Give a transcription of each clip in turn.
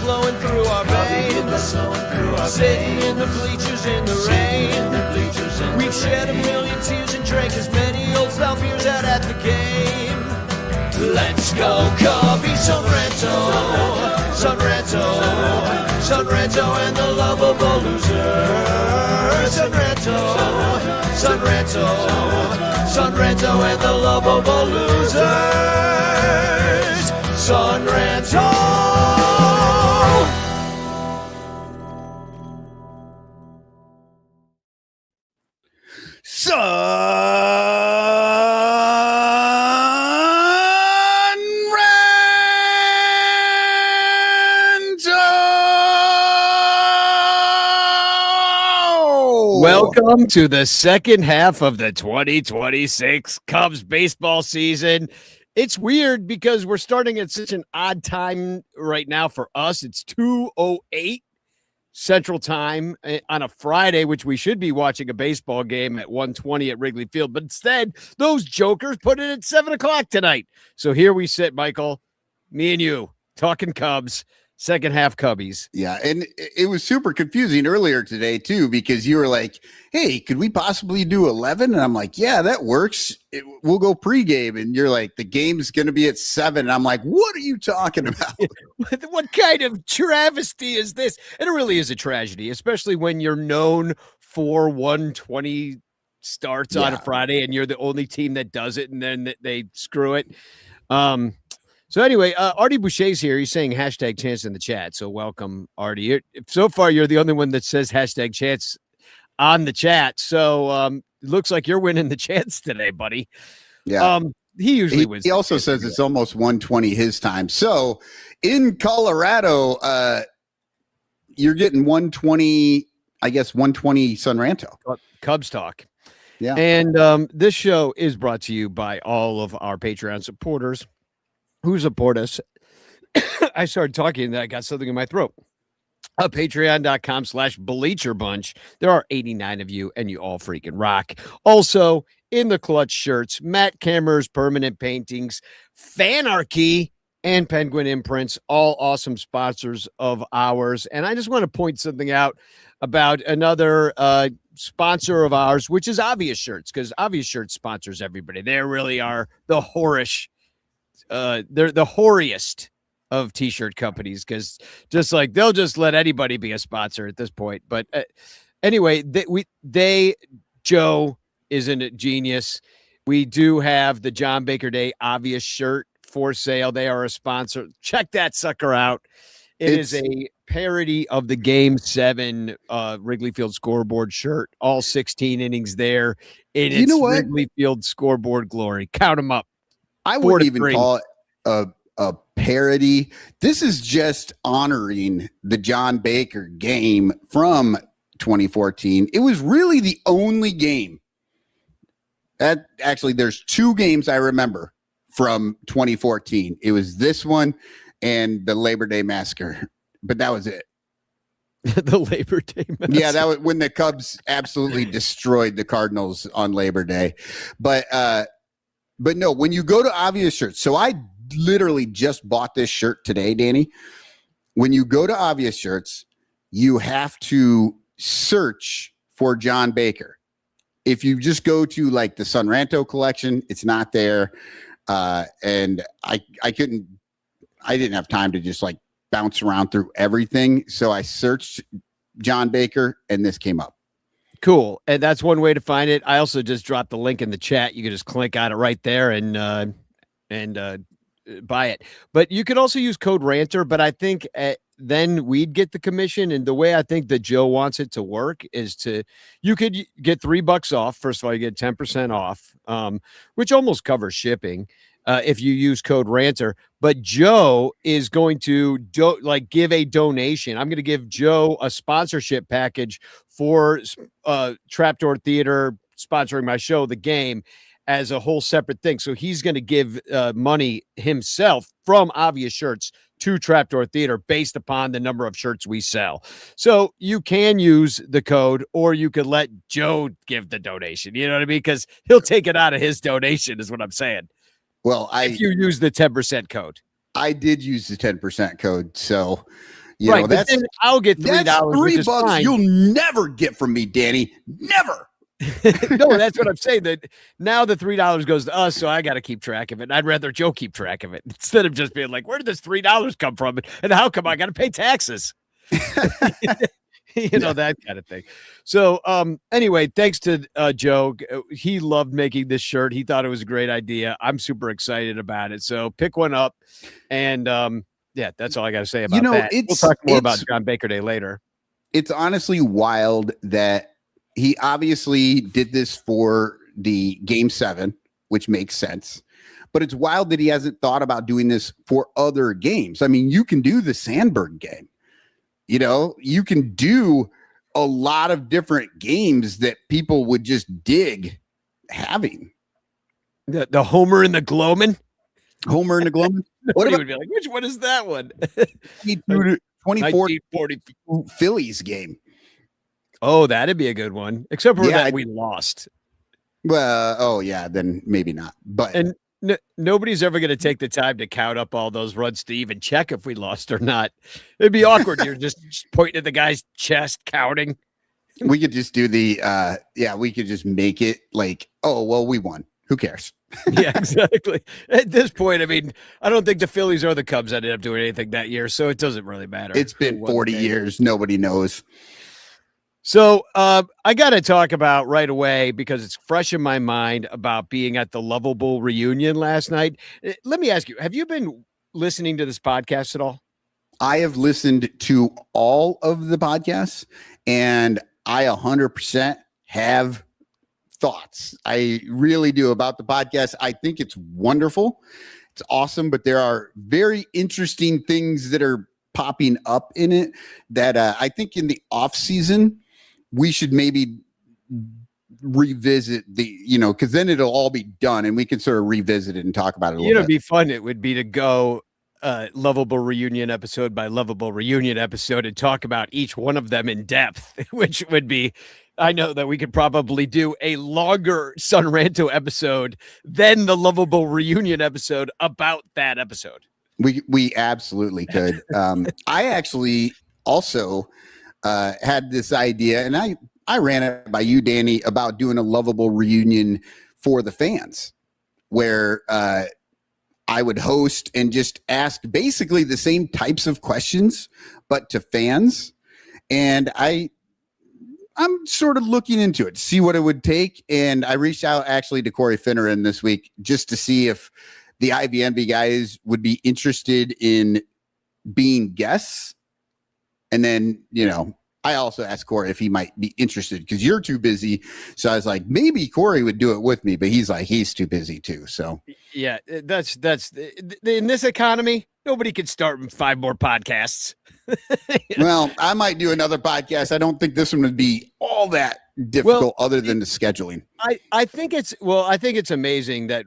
flowing through our veins. Sitting in the bleachers in the rain. We've shed a million tears and drank as many old style beers out at the game. Let's go, Cubbies, on Ranto, and the lovable losers. Son Ranto, and the lovable losers. Son Ranto. Welcome to the second half of the 2026 Cubs baseball season. It's weird because we're starting at such an odd time right now for us. It's 2:08 Central Time on a Friday, which we should be watching a baseball game at 1:20 at Wrigley Field. But instead, those jokers put it at 7 o'clock tonight. So here we sit, Michael, me and you, talking Cubs. Second half Cubbies. Yeah, and it was super confusing earlier today, too, because you were like, hey, could we possibly do 11? And I'm like, yeah, that works. We'll go pregame. And you're like, the game's going to be at 7. And I'm like, what are you talking about? What kind of travesty is this? And it really is a tragedy, especially when you're known for 120 starts on a Friday and you're the only team that does it, and then they screw it. So anyway, Artie Boucher's here. He's saying hashtag chance in the chat. So welcome, Artie. So far, you're the only one that says hashtag chance on the chat. So it looks like you're winning the chance today, buddy. Yeah. He usually wins. He also says it's almost 1:20 his time. So in Colorado, you're getting 1:20, I guess 1:20 Son Ranto. Cubs talk. Yeah. And this show is brought to you by all of our Patreon supporters who support us. I started talking and I got something in my throat. Patreon.com/Bleacher Bunch. There are 89 of you and you all freaking rock. Also in the clutch shirts, Matt Kammer's permanent paintings, Fanarchy, and Penguin Imprints, all awesome sponsors of ours. And I just want to point something out about another sponsor of ours, which is Obvious Shirts, because Obvious Shirts sponsors everybody. They really are the whorish. They're the whoriest of t-shirt companies, because just like they'll just let anybody be a sponsor at this point. But anyway, Joe is a genius. We do have the John Baker Day Obvious shirt for sale. They are a sponsor. Check that sucker out. It's a parody of the Game 7 Wrigley Field scoreboard shirt. All 16 innings there. It's Wrigley Field scoreboard glory. Count them up. I wouldn't even call it a parody. This is just honoring the John Baker game from 2014. It was really the only game that actually there's two games I remember from 2014. It was this one and the Labor Day Massacre, but that was it. The Labor Day Massacre. Yeah, that was when the Cubs absolutely destroyed the Cardinals on Labor Day. But no, when you go to Obvious Shirts, so I literally just bought this shirt today, Danny. When you go to Obvious Shirts, you have to search for John Baker. If you just go to like the Son Ranto collection, it's not there. And I didn't have time to just like bounce around through everything. So I searched John Baker and this came up. Cool. And that's one way to find it. I also just dropped the link in the chat. You can just click on it right there and buy it. But you could also use code Ranter, but I think then we'd get the commission. And the way I think that Joe wants it to work is you could get $3 off. First of all, you get 10% off, which almost covers shipping if you use code Ranter. But Joe is going to give a donation. I'm going to give Joe a sponsorship package for Trapdoor Theater sponsoring my show, The Game, as a whole separate thing. So he's going to give money himself from Obvious Shirts to Trapdoor Theater based upon the number of shirts we sell. So you can use the code, or you could let Joe give the donation. You know what I mean? Because he'll take it out of his donation is what I'm saying. Well, if you use the 10% code. I did use the 10% code. So You right, know, but then I'll get $3, that's which is $3 fine. you'll never get from me, Danny. Never. No, that's what I'm saying. That now the $3 goes to us, so I got to keep track of it. And I'd rather Joe keep track of it instead of just being like, "Where did this $3 come from?" And how come I got to pay taxes? That kind of thing. So, anyway, thanks to Joe. He loved making this shirt. He thought it was a great idea. I'm super excited about it. So pick one up, and yeah, that's all I got to say about that. We'll talk more about John Baker Day later. It's honestly wild that he obviously did this for the Game 7, which makes sense. But it's wild that he hasn't thought about doing this for other games. I mean, you can do the Sandberg game. You can do a lot of different games that people would just dig having. The Homer and the Glowman? Homer and the Glowman? What would be like, which one is that one? 24 Phillies game. Oh, that'd be a good one. Except for that we lost. Well, then maybe not. But nobody's ever going to take the time to count up all those runs to even check if we lost or not. It'd be awkward. You're just pointing at the guy's chest, counting. We could just do we could just make it like, oh, well, we won. Who cares? Yeah, exactly. At this point, I mean, I don't think the Phillies or the Cubs ended up doing anything that year, so it doesn't really matter. It's been 40 years. Nobody knows. So I got to talk about right away, because it's fresh in my mind, about being at the Lovable reunion last night. Let me ask you, have you been listening to this podcast at all? I have listened to all of the podcasts, and I 100% have thoughts. I really do about the podcast. I think it's wonderful. It's awesome, but there are very interesting things that are popping up in it that I think in the off season, we should maybe revisit because then it'll all be done and we can sort of revisit it and talk about it a little bit. It'd be fun. It would be to go Lovable reunion episode by Lovable reunion episode and talk about each one of them in depth, which would be, I know that we could probably do a longer Son Ranto episode than the Lovable reunion episode about that episode. We absolutely could. I actually also had this idea, and I ran it by you, Danny, about doing a Lovable reunion for the fans, where I would host and just ask basically the same types of questions, but to fans. And I'm sort of looking into it, see what it would take. And I reached out actually to Corey Finneran this week just to see if the IVNV guys would be interested in being guests. And then, I also asked Corey if he might be interested because you're too busy. So I was like, maybe Corey would do it with me, but he's like, he's too busy too. So yeah, that's in this economy, nobody could start 5 more podcasts. Well, I might do another podcast. I don't think this one would be all that difficult other than the scheduling. I think it's amazing that,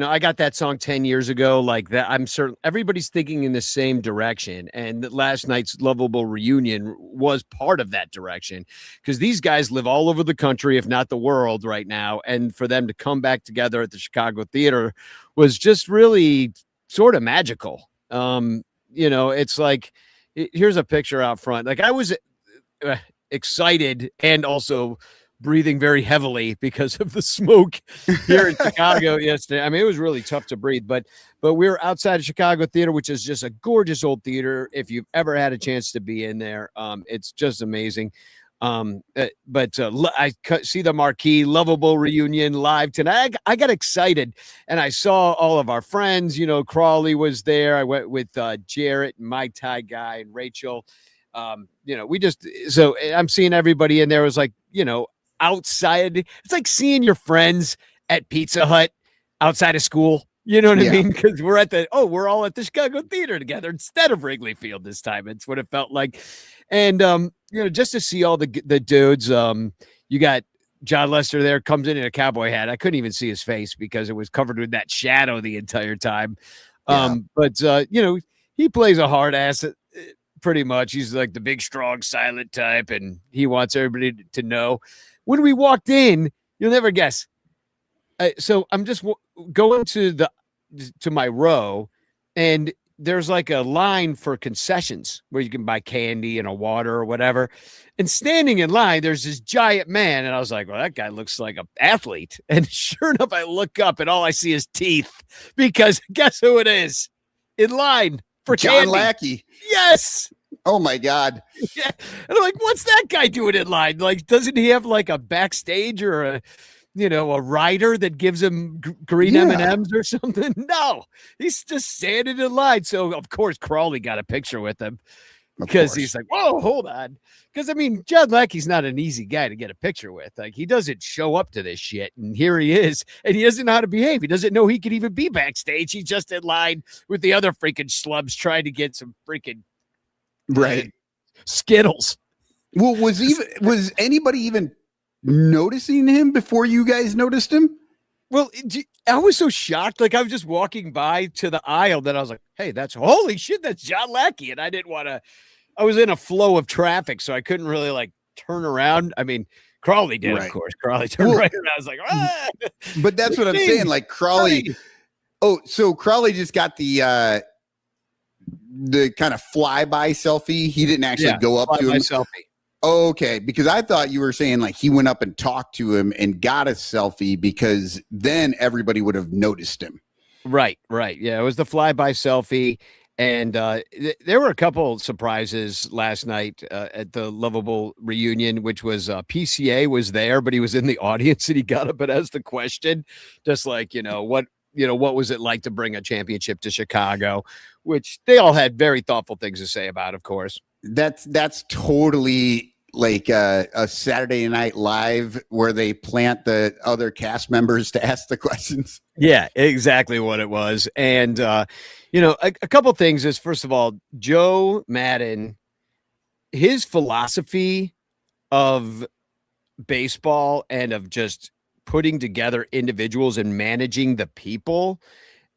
I got that song 10 years ago like that. I'm certain everybody's thinking in the same direction. And last night's Lovable reunion was part of that direction, because these guys live all over the country, if not the world right now. And for them to come back together at the Chicago Theater was just really sort of magical. It's like, here's a picture out front. Like, I was excited and also breathing very heavily because of the smoke here in Chicago yesterday. I mean, it was really tough to breathe, but we were outside of Chicago Theater, which is just a gorgeous old theater. If you've ever had a chance to be in there, it's just amazing. I see the marquee Lovable reunion live tonight. I got excited and I saw all of our friends. Crawley was there. I went with Jarrett and my Thai guy and Rachel. I'm seeing everybody in there. It was like, outside. It's like seeing your friends at Pizza Hut outside of school. You know what I mean? Because we're all at the Chicago Theater together instead of Wrigley Field this time. It's what it felt like. And, just to see all the dudes, you got John Lester there, comes in a cowboy hat. I couldn't even see his face because it was covered with that shadow the entire time. He plays a hard ass pretty much. He's like the big, strong, silent type, and he wants everybody to know. When we walked in, you'll never guess. So I'm just going to my row, and there's like a line for concessions where you can buy candy and a water or whatever. And standing in line, there's this giant man. And I was like, well, that guy looks like an athlete. And sure enough, I look up and all I see is teeth, because guess who it is in line for John candy? Lackey. Yes. Oh my God. Yeah. And I'm like, what's that guy doing in line? Like, doesn't he have like a backstage or a rider that gives him green M&Ms or something? No, he's just standing in line. So of course Crawley got a picture with him, because he's like, whoa, hold on. Because I mean, John Lackey's not an easy guy to get a picture with. Like, he doesn't show up to this shit, and here he is, and he doesn't know how to behave. He doesn't know he could even be backstage. He's just in line with the other freaking schlubs trying to get some freaking Skittles. Well, was anybody even noticing him before you guys noticed him? Well, I was so shocked. Like, I was just walking by to the aisle that I was like, hey, holy shit, that's John Lackey. And I didn't want to, I was in a flow of traffic, so I couldn't really like turn around. I mean, Crawley did, of course. Crawley turned right around. I was like, ah. But that's what I'm saying. Like, Crawley. Oh, so Crawley just got the kind of flyby selfie. He didn't actually go up to him. Selfie. Okay, because I thought you were saying like he went up and talked to him and got a selfie, because then everybody would have noticed him. Right. Yeah, it was the flyby selfie. And there were a couple surprises last night at the Lovable reunion, which was PCA was there, but he was in the audience and he got up and asked the question, just like, what was it like to bring a championship to Chicago, which they all had very thoughtful things to say about, of course. That's totally like a Saturday Night Live where they plant the other cast members to ask the questions. Yeah, exactly what it was. And, a couple things is, first of all, Joe Madden, his philosophy of baseball and of just putting together individuals and managing the people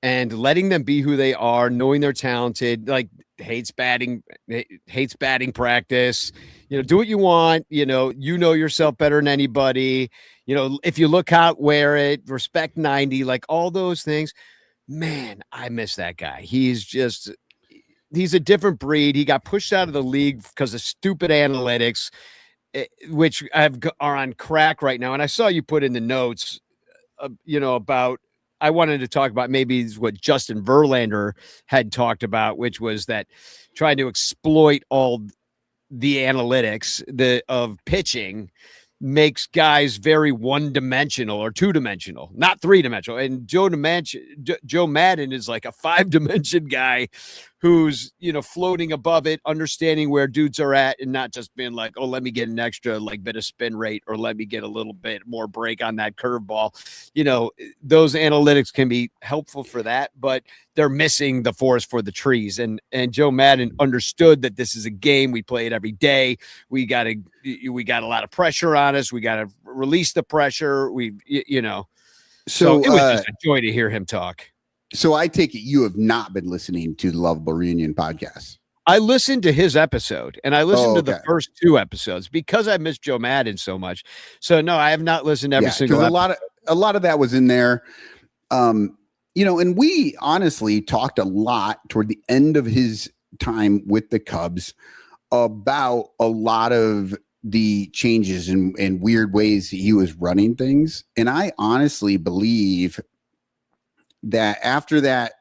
and letting them be who they are, knowing they're talented, like hates batting practice, do what you want, yourself better than anybody, if you look hot, wear it, respect 90, like all those things. Man, I miss that guy. He's a different breed. He got pushed out of the league because of stupid analytics, which are on crack right now. And I saw you put in the notes, about, I wanted to talk about maybe what Justin Verlander had talked about, which was that trying to exploit all the analytics of pitching makes guys very one-dimensional or two-dimensional, not three-dimensional. And Joe Madden is like a five-dimension guy who's, floating above it, understanding where dudes are at, and not just being like, oh, let me get an extra bit of spin rate, or let me get a little bit more break on that curveball. Those analytics can be helpful for that, but they're missing the forest for the trees. And Joe Madden understood that this is a game. We play it every day. We got a lot of pressure on us. We got to release the pressure. So it was just a joy to hear him talk. So I take it you have not been listening to the Lovable Reunion podcast. I listened to his episode, and I listened to the first two episodes because I miss Joe Madden so much. So no, I have not listened to every single episode. A lot of that was in there. And we honestly talked a lot toward the end of his time with the Cubs about a lot of the changes and weird ways he was running things. And I honestly believe that after that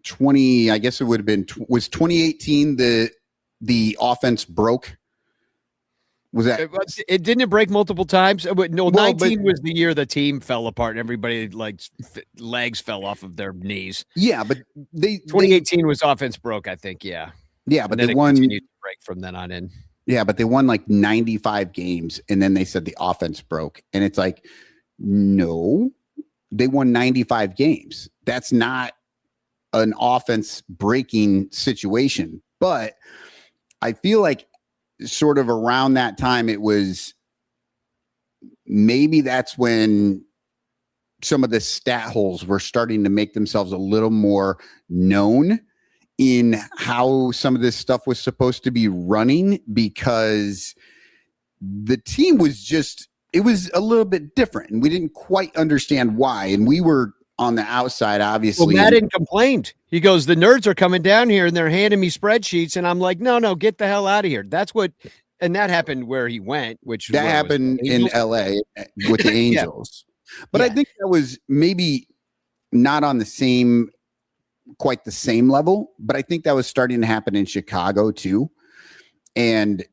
20, I guess it would have been, was 2018, the offense broke? Was that it? Didn't break multiple times? No, 19 was the year the team fell apart and everybody legs fell off of their knees. Yeah, but 2018 was offense broke, I think. Yeah, but they won. Continued to break from then on in. Yeah, but they won 95 games, and then they said the offense broke, and it's like, no, they won 95 games. That's not an offense breaking situation. But I feel like sort of around that time, it was maybe that's when some of the stat holes were starting to make themselves a little more known in how some of this stuff was supposed to be running, because the team was it was a little bit different and we didn't quite understand why. And we were on the outside, Well, obviously. Madden complained. He goes, the nerds are coming down here and they're handing me spreadsheets. And I'm like, no, get the hell out of here. That's what, and that happened where he went, which that happened in LA with the Angels. But I think that was maybe not on quite the same level, but I think that was starting to happen in Chicago too. And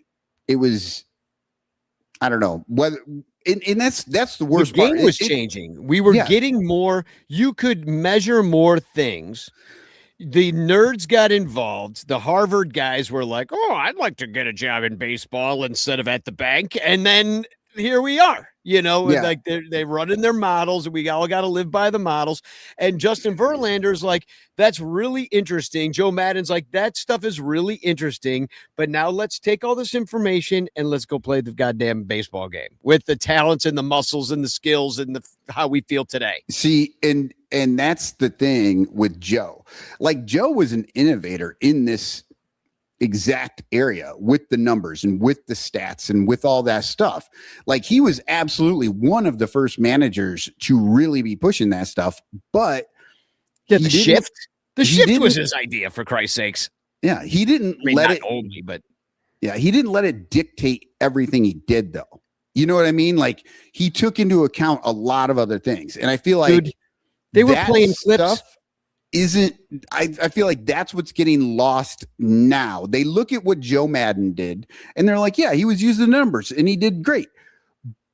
it was, I don't know whether, and that's the worst part. The game was changing. We were getting more, you could measure more things. The nerds got involved. The Harvard guys were like, oh, I'd like to get a job in baseball instead of at the bank. And then here we are, like they're running their models and we all got to live by the models. And Justin Verlander's like, that's really interesting. Joe Madden's like, that stuff is really interesting. But now let's take all this information and let's go play the goddamn baseball game with the talents and the muscles and the skills and how we feel today. See, and that's the thing with Joe. Like Joe was an innovator in this exact area with the numbers and with the stats and with all that stuff. Like he was absolutely one of the first managers to really be pushing that stuff. But the shift was his idea, for Christ's sakes. Yeah, he didn't let it only, but he didn't let it dictate everything he did, though. You know what I mean? Like he took into account a lot of other things, and I feel like they were playing clips. I feel like that's what's getting lost now. They look at what Joe Madden did and they're like, yeah, he was using the numbers and he did great.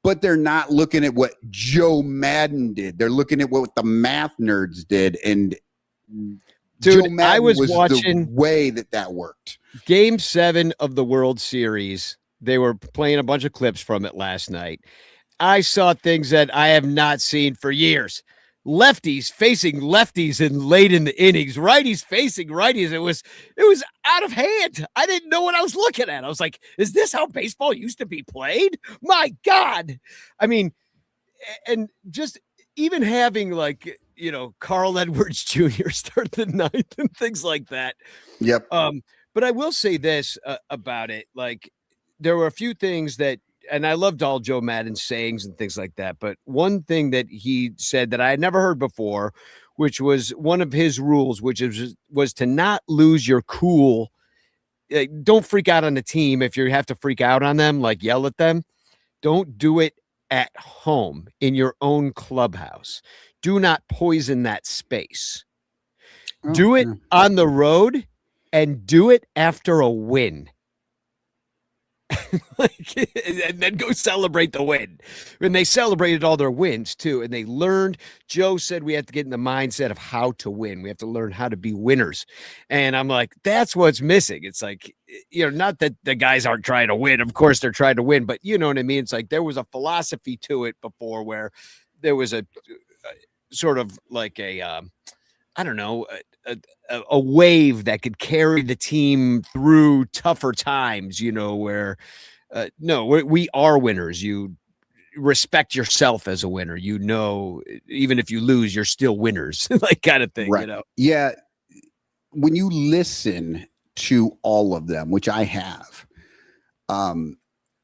But they're not looking at what Joe Madden did. They're looking at what the math nerds did. And Joe Madden I was watching the way that worked. Game 7 of the World Series. They were playing a bunch of clips from it last night. I saw things that I have not seen for years. Lefties facing lefties and late in the innings, righties facing righties. It was out of hand. I didn't know what I was looking at. I was like, is this how baseball used to be played? My God. I mean, and just even having like, Carl Edwards Jr. start the ninth and things like that. Yep. But I will say this about it. Like there were a few things that, and I loved all Joe Madden's sayings and things like that. But one thing that he said that I had never heard before, which was one of his rules, which was to not lose your cool. Don't freak out on the team. If you have to freak out on them, like yell at them, don't do it at home in your own clubhouse. Do not poison that space. Do it on the road and do it after a win. And then go celebrate the win. And they celebrated all their wins too. And they learned, Joe said we have to get in the mindset of how to win. We have to learn how to be winners. And I'm like, that's what's missing. It's like, not that the guys aren't trying to win. Of course they're trying to win, but you know what I mean? It's like there was a philosophy to it before where there was a sort of like a wave that could carry the team through tougher times, where we are winners. You respect yourself as a winner, even if you lose, you're still winners, like kind of thing, right. Yeah. When you listen to all of them, which I have, and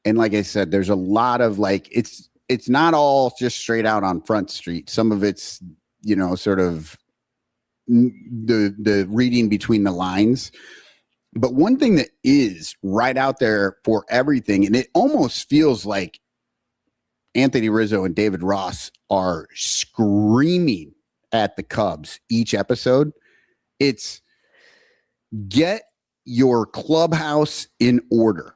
like I said, there's a lot of like, it's not all just straight out on Front Street. Some of it's, sort of the reading between the lines. But one thing that is right out there for everything, and it almost feels like Anthony Rizzo and David Ross are screaming at the Cubs each episode. It's get your clubhouse in order.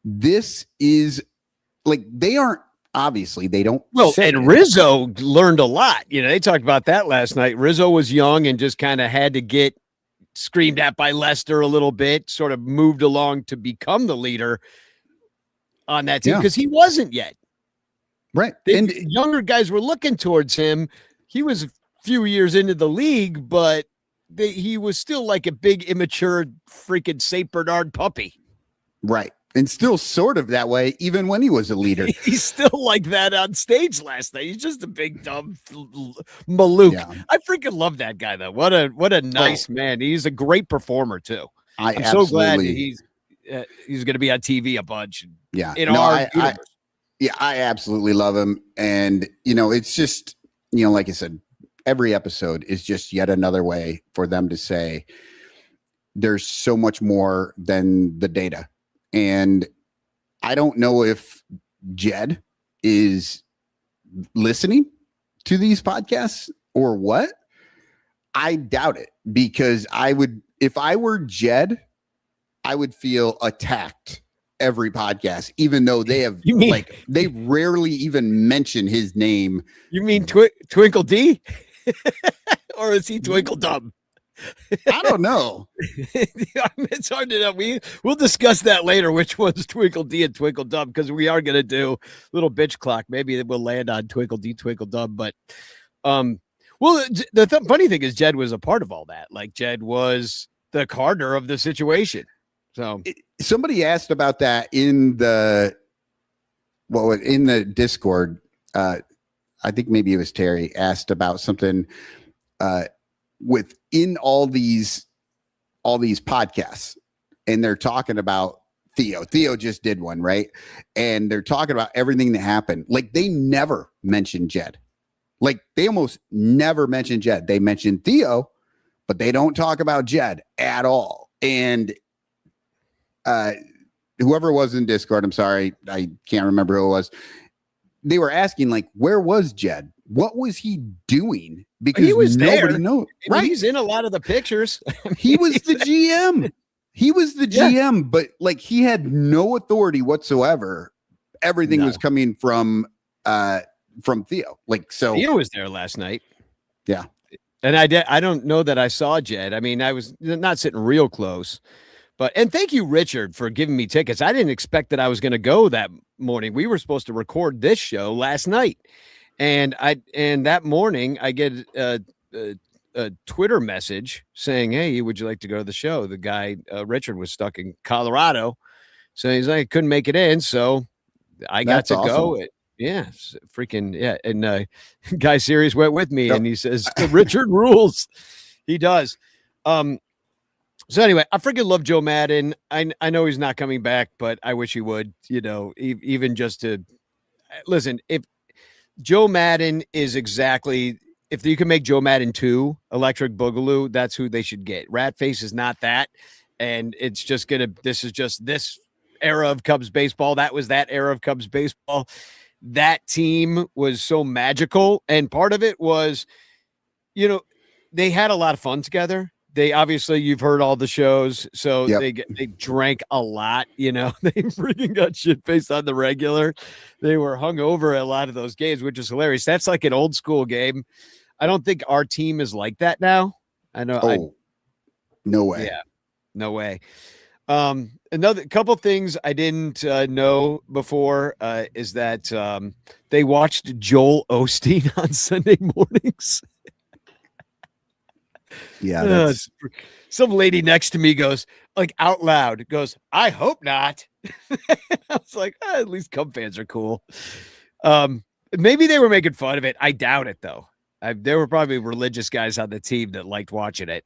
This is like, they aren't, obviously they don't. Well, and Rizzo learned a lot. They talked about that last night. Rizzo was young and just kind of had to get screamed at by Lester a little bit, sort of moved along to become the leader on that team because he wasn't yet. Right. And younger guys were looking towards him. He was a few years into the league, but he was still like a big, immature, freaking St. Bernard puppy. Right. And still sort of that way, even when he was a leader. He's still like that on stage last night. He's just a big, dumb Malouk. Yeah. I freaking love that guy, though. What a nice man. He's a great performer, too. I'm so glad that he's going to be on TV a bunch. Yeah. I absolutely love him. And, it's just, like I said, every episode is just yet another way for them to say there's so much more than the data. And I don't know if Jed is listening to these podcasts or what. I doubt it, because if I were Jed, I would feel attacked every podcast, even though they have they rarely even mention his name. You mean Twinkle D? Or is he Twinkle Dumb? I don't know. It's hard to know. We'll discuss that later, which one's Twinkle D and Twinkle Dumb, because we are going to do little bitch clock. Maybe we'll land on Twinkle D, Twinkle Dumb. But well, the funny thing is Jed was a part of all that. Like, Jed was the Carter of the situation. So somebody asked about that in the Discord. I think maybe it was Terry asked about something within all these podcasts, and they're talking about Theo. Theo just did one, right? And they're talking about everything that happened. Like, they never mentioned Jed. Like, they almost never mention Jed. They mention Theo, but they don't talk about Jed at all. And whoever was in Discord, I'm sorry, I can't remember who it was. They were asking, like, where was Jed? What was he doing? Because he was nobody there. knows. Right? He's in a lot of the pictures. He was the GM. He was the GM, but like, he had no authority whatsoever. Everything was coming from Theo. Like, so Theo was there last night. Yeah. And I don't know that I saw Jed. I mean, I was not sitting real close. And thank you, Richard, for giving me tickets. I didn't expect that I was going to go that morning. We were supposed to record this show last night. And that morning I get a Twitter message saying, "Hey, would you like to go to the show?" The guy, Richard, was stuck in Colorado. So he's like, I couldn't make it in. So I got to go. Yeah, freaking, yeah. And Guy Sirius went with me, and he says, Richard rules. He does. So anyway, I freaking love Joe Madden. I know he's not coming back, but I wish he would, even just to listen. If Joe Madden is exactly, if you can make Joe Madden 2 Electric Boogaloo, that's who they should get. Ratface is not that. And it's just this is just this era of Cubs baseball. That was that era of Cubs baseball. That team was so magical. And part of it was, they had a lot of fun together. They obviously, you've heard all the shows, so they drank a lot. They freaking got shit faced on the regular. They were hungover at a lot of those games, which is hilarious. That's like an old school game. I don't think our team is like that now. I know. No way. Yeah, no way. Another couple things I didn't know before is that they watched Joel Osteen on Sunday mornings. Yeah, some lady next to me goes, like, out loud, goes, "I hope not." I was like, at least Cub fans are cool. Maybe they were making fun of it. I doubt it, though. There were probably religious guys on the team that liked watching it.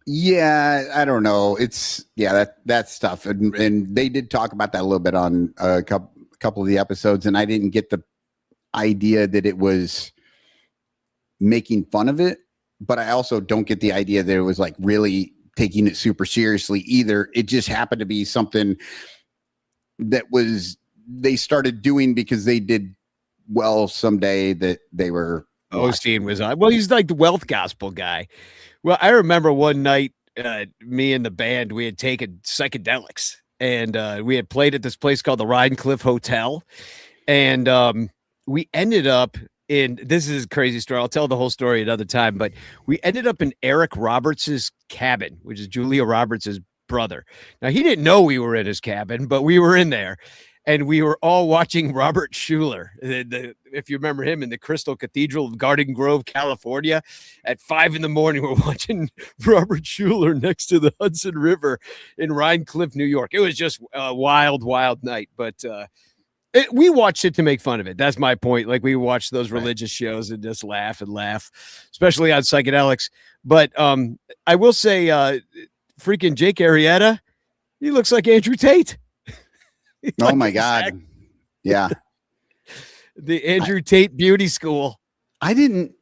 Yeah, I don't know. It's that stuff, and they did talk about that a little bit on a couple of the episodes, and I didn't get the idea that it was making fun of it. But I also don't get the idea that it was like really taking it super seriously either. It just happened to be something that they started doing because they did well someday that they were. Osteen was on. Well, he's like the wealth gospel guy. Well, I remember one night, me and the band, we had taken psychedelics, and we had played at this place called the Rhinecliff Hotel. And we ended up this is a crazy story. I'll tell the whole story another time, but we ended up in Eric Roberts's cabin, which is Julia Roberts's brother. Now, he didn't know we were in his cabin, but we were in there, and we were all watching Robert Schuller. If you remember him, in the Crystal Cathedral of Garden Grove, California, at 5 a.m, we're watching Robert Schuller next to the Hudson River in Rhinecliff, New York. It was just a wild, wild night, but we watched it to make fun of it. That's my point. Like, we watched those religious shows and just laugh and laugh, especially on psychedelics. But I will say, freaking Jake Arrieta, he looks like Andrew Tate. Oh my God. Yeah. The Andrew Tate Beauty School. I didn't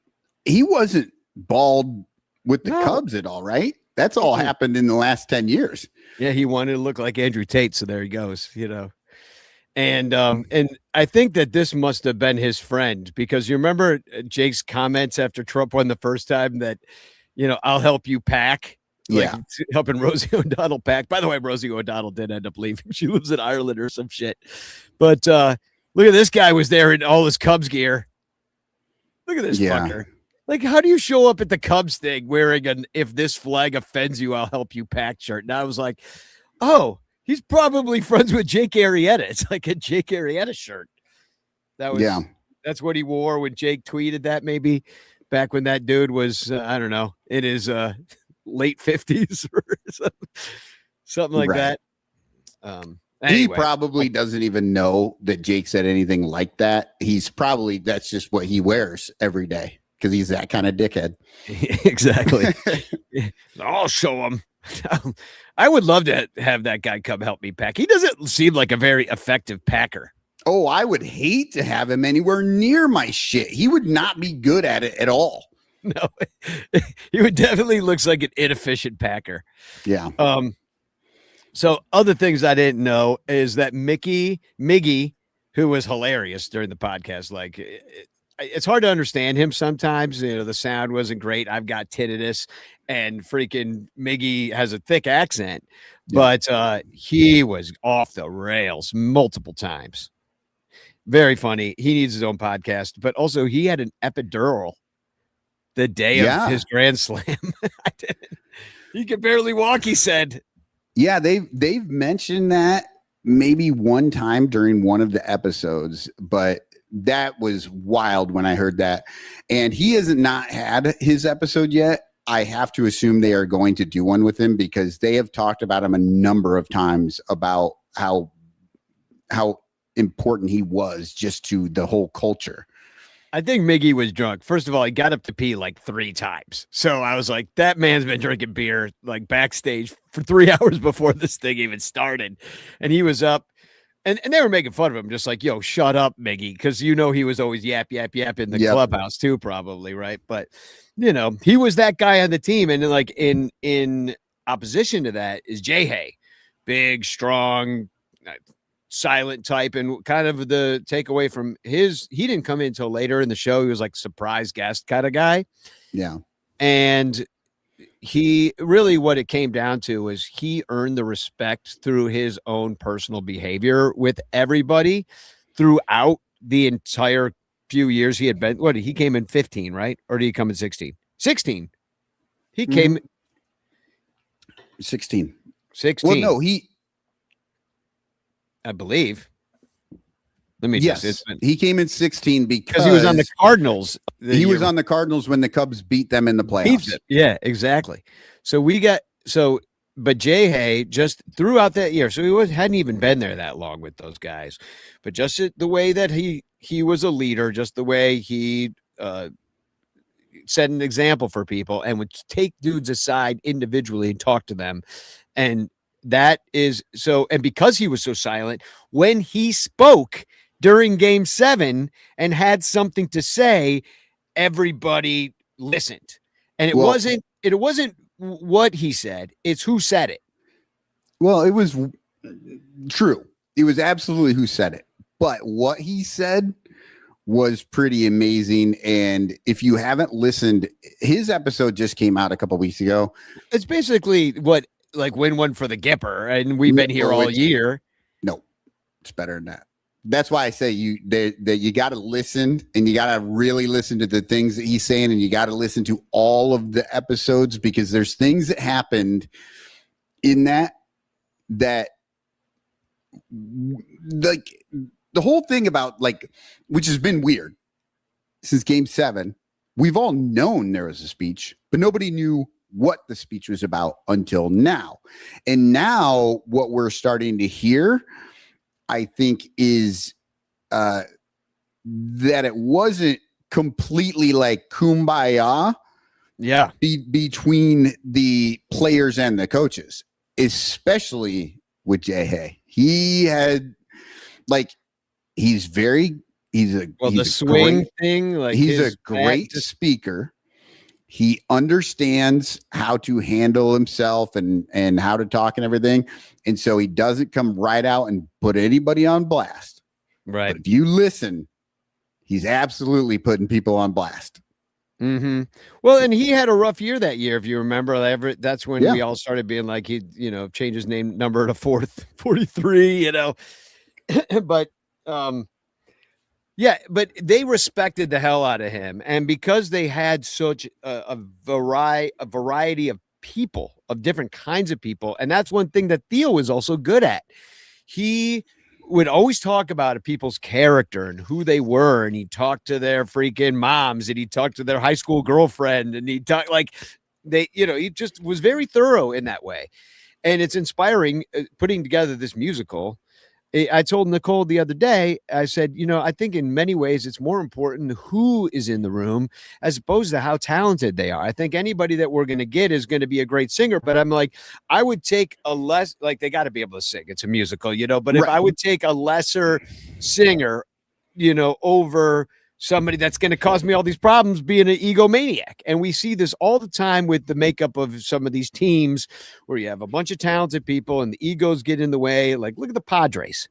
he wasn't bald with the No. Cubs at all, right? That's all happened in the last 10 years. Yeah, he wanted to look like Andrew Tate, so there he goes, And I think that this must have been his friend, because you remember Jake's comments after Trump won the first time that, I'll help you pack. Like helping Rosie O'Donnell pack. By the way, Rosie O'Donnell did end up leaving. She lives in Ireland or some shit. But look at this guy was there in all his Cubs gear. Look at this fucker. Like, how do you show up at the Cubs thing wearing an "if this flag offends you, I'll help you pack" shirt? And I was like, oh, he's probably friends with Jake Arrieta. It's like a Jake Arrieta shirt. That's what he wore when Jake tweeted that, maybe back when that dude was, I don't know, in his late 50s or something like that. Anyway. He probably doesn't even know that Jake said anything like that. That's just what he wears every day, because he's that kind of dickhead. Exactly. I'll show him. I would love to have that guy come help me pack. He doesn't seem like a very effective packer. Oh, I would hate to have him anywhere near my shit. He would not be good at it at all. No, he would definitely looks like an inefficient packer. Yeah. So other things I didn't know is that Miggy, who was hilarious during the podcast, like it's hard to understand him sometimes. The sound wasn't great. I've got tinnitus, and freaking Miggy has a thick accent, but he was off the rails multiple times. Very funny. He needs his own podcast, but also he had an epidural the day of his grand slam. He could barely walk, he said. Yeah, they've mentioned that maybe one time during one of the episodes, but that was wild when I heard that. And he has not had his episode yet. I have to assume they are going to do one with him, because they have talked about him a number of times about how important he was just to the whole culture. I think Miggy was drunk. First of all, he got up to pee like 3 times. So I was like, that man's been drinking beer like backstage for 3 hours before this thing even started. And he was up, and they were making fun of him, just like, yo, shut up, Miggy. Because he was always yap in the clubhouse too, probably, right? But he was that guy on the team. And like in opposition to that is Jay, big, strong, silent type, and kind of the takeaway from he didn't come in until later in the show. He was like surprise guest kind of guy. Yeah. And he really, what it came down to was he earned the respect through his own personal behavior with everybody throughout the entire few years he had been. He came in 15, right? Or did he come in 16? 16. He came 16. Well, no, I believe. He came in 16 because he was on the Cardinals. He was on the Cardinals when the Cubs beat them in the playoffs. Yeah, exactly. But Jay just throughout that year, so he hadn't even been there that long with those guys, but just the way that he was a leader, just the way he set an example for people and would take dudes aside individually and talk to them. And that is so, and because he was so silent, when he spoke during Game 7 and had something to say, everybody listened. And it wasn't what he said, it's who said it. Well, it was true. It was absolutely who said it. But what he said was pretty amazing. And if you haven't listened, his episode just came out a couple weeks ago. It's basically win one for the Gipper, and we've been here all year. No, it's better than that. That's why I say you got to listen, and you got to really listen to the things that he's saying, and you got to listen to all of the episodes, because there's things that happened in that like the whole thing about which has been weird since Game 7. We've all known there was a speech, but nobody knew what the speech was about until now. And now what we're starting to hear, I think, is that it wasn't completely like kumbaya between the players and the coaches, especially with Jay. He had he's a swing thing, he's a great speaker. He understands how to handle himself and how to talk and everything. And so he doesn't come right out and put anybody on blast. Right. But if you listen, he's absolutely putting people on blast. Mm-hmm. Well, and he had a rough year that year, if you remember. That's when Yeah. we all started being like, he, changed his number to 43, but, yeah, but they respected the hell out of him. And because they had such a variety of people, of different kinds of people. And that's one thing that Theo was also good at. He would always talk about people's character and who they were. And he'd talk to their freaking moms, and he'd talk to their high school girlfriend, and he'd talk he just was very thorough in that way. And it's inspiring putting together this musical. I told Nicole the other day, I said, I think in many ways it's more important who is in the room as opposed to how talented they are. I think anybody that we're going to get is going to be a great singer, but I'm like, I would take they got to be able to sing. It's a musical, but if I would take a lesser singer, over somebody that's going to cause me all these problems being an egomaniac. And we see this all the time with the makeup of some of these teams where you have a bunch of talented people and the egos get in the way. Like, look at the Padres.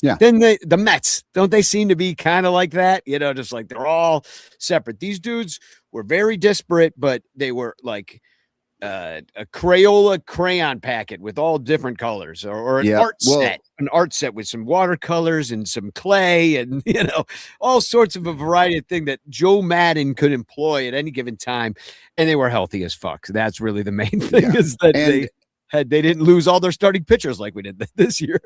Yeah. Then the Mets, don't they seem to be kind of like that? Just like they're all separate. These dudes were very disparate, but they were like a Crayola crayon packet with all different colors, or an art set with some watercolors and some clay and all sorts of a variety of thing that Joe Madden could employ at any given time, and they were healthy as fuck. That's really the main thing, is that they didn't lose all their starting pitchers like we did this year.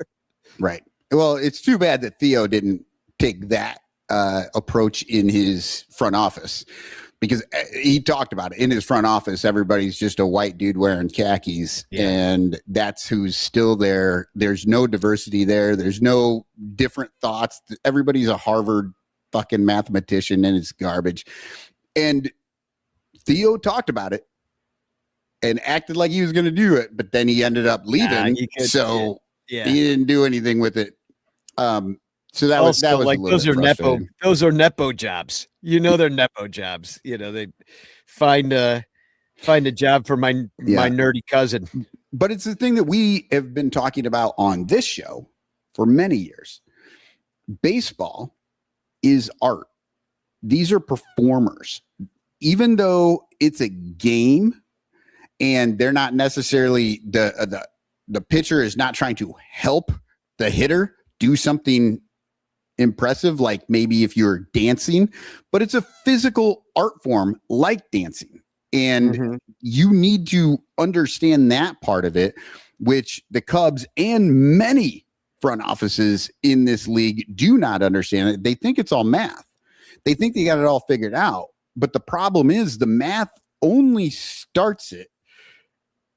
Right. Well, it's too bad that Theo didn't take that approach in his front office, because he talked about it in his front office. Everybody's just a white dude wearing khakis, and that's who's still there. There's no diversity there. There's no different thoughts. Everybody's a Harvard fucking mathematician, and it's garbage. And Theo talked about it and acted like he was going to do it, but then he ended up leaving. He didn't do anything with it. So that was like, those are nepo jobs. They're nepo jobs. They find a job for my nerdy cousin. But it's the thing that we have been talking about on this show for many years. Baseball is art. These are performers. Even though it's a game and they're not necessarily the pitcher is not trying to help the hitter do something impressive, like maybe if you're dancing, but it's a physical art form like dancing. And you need to understand that part of it, which the Cubs and many front offices in this league do not understand it. They think it's all math. They think they got it all figured out. But the problem is the math only starts it,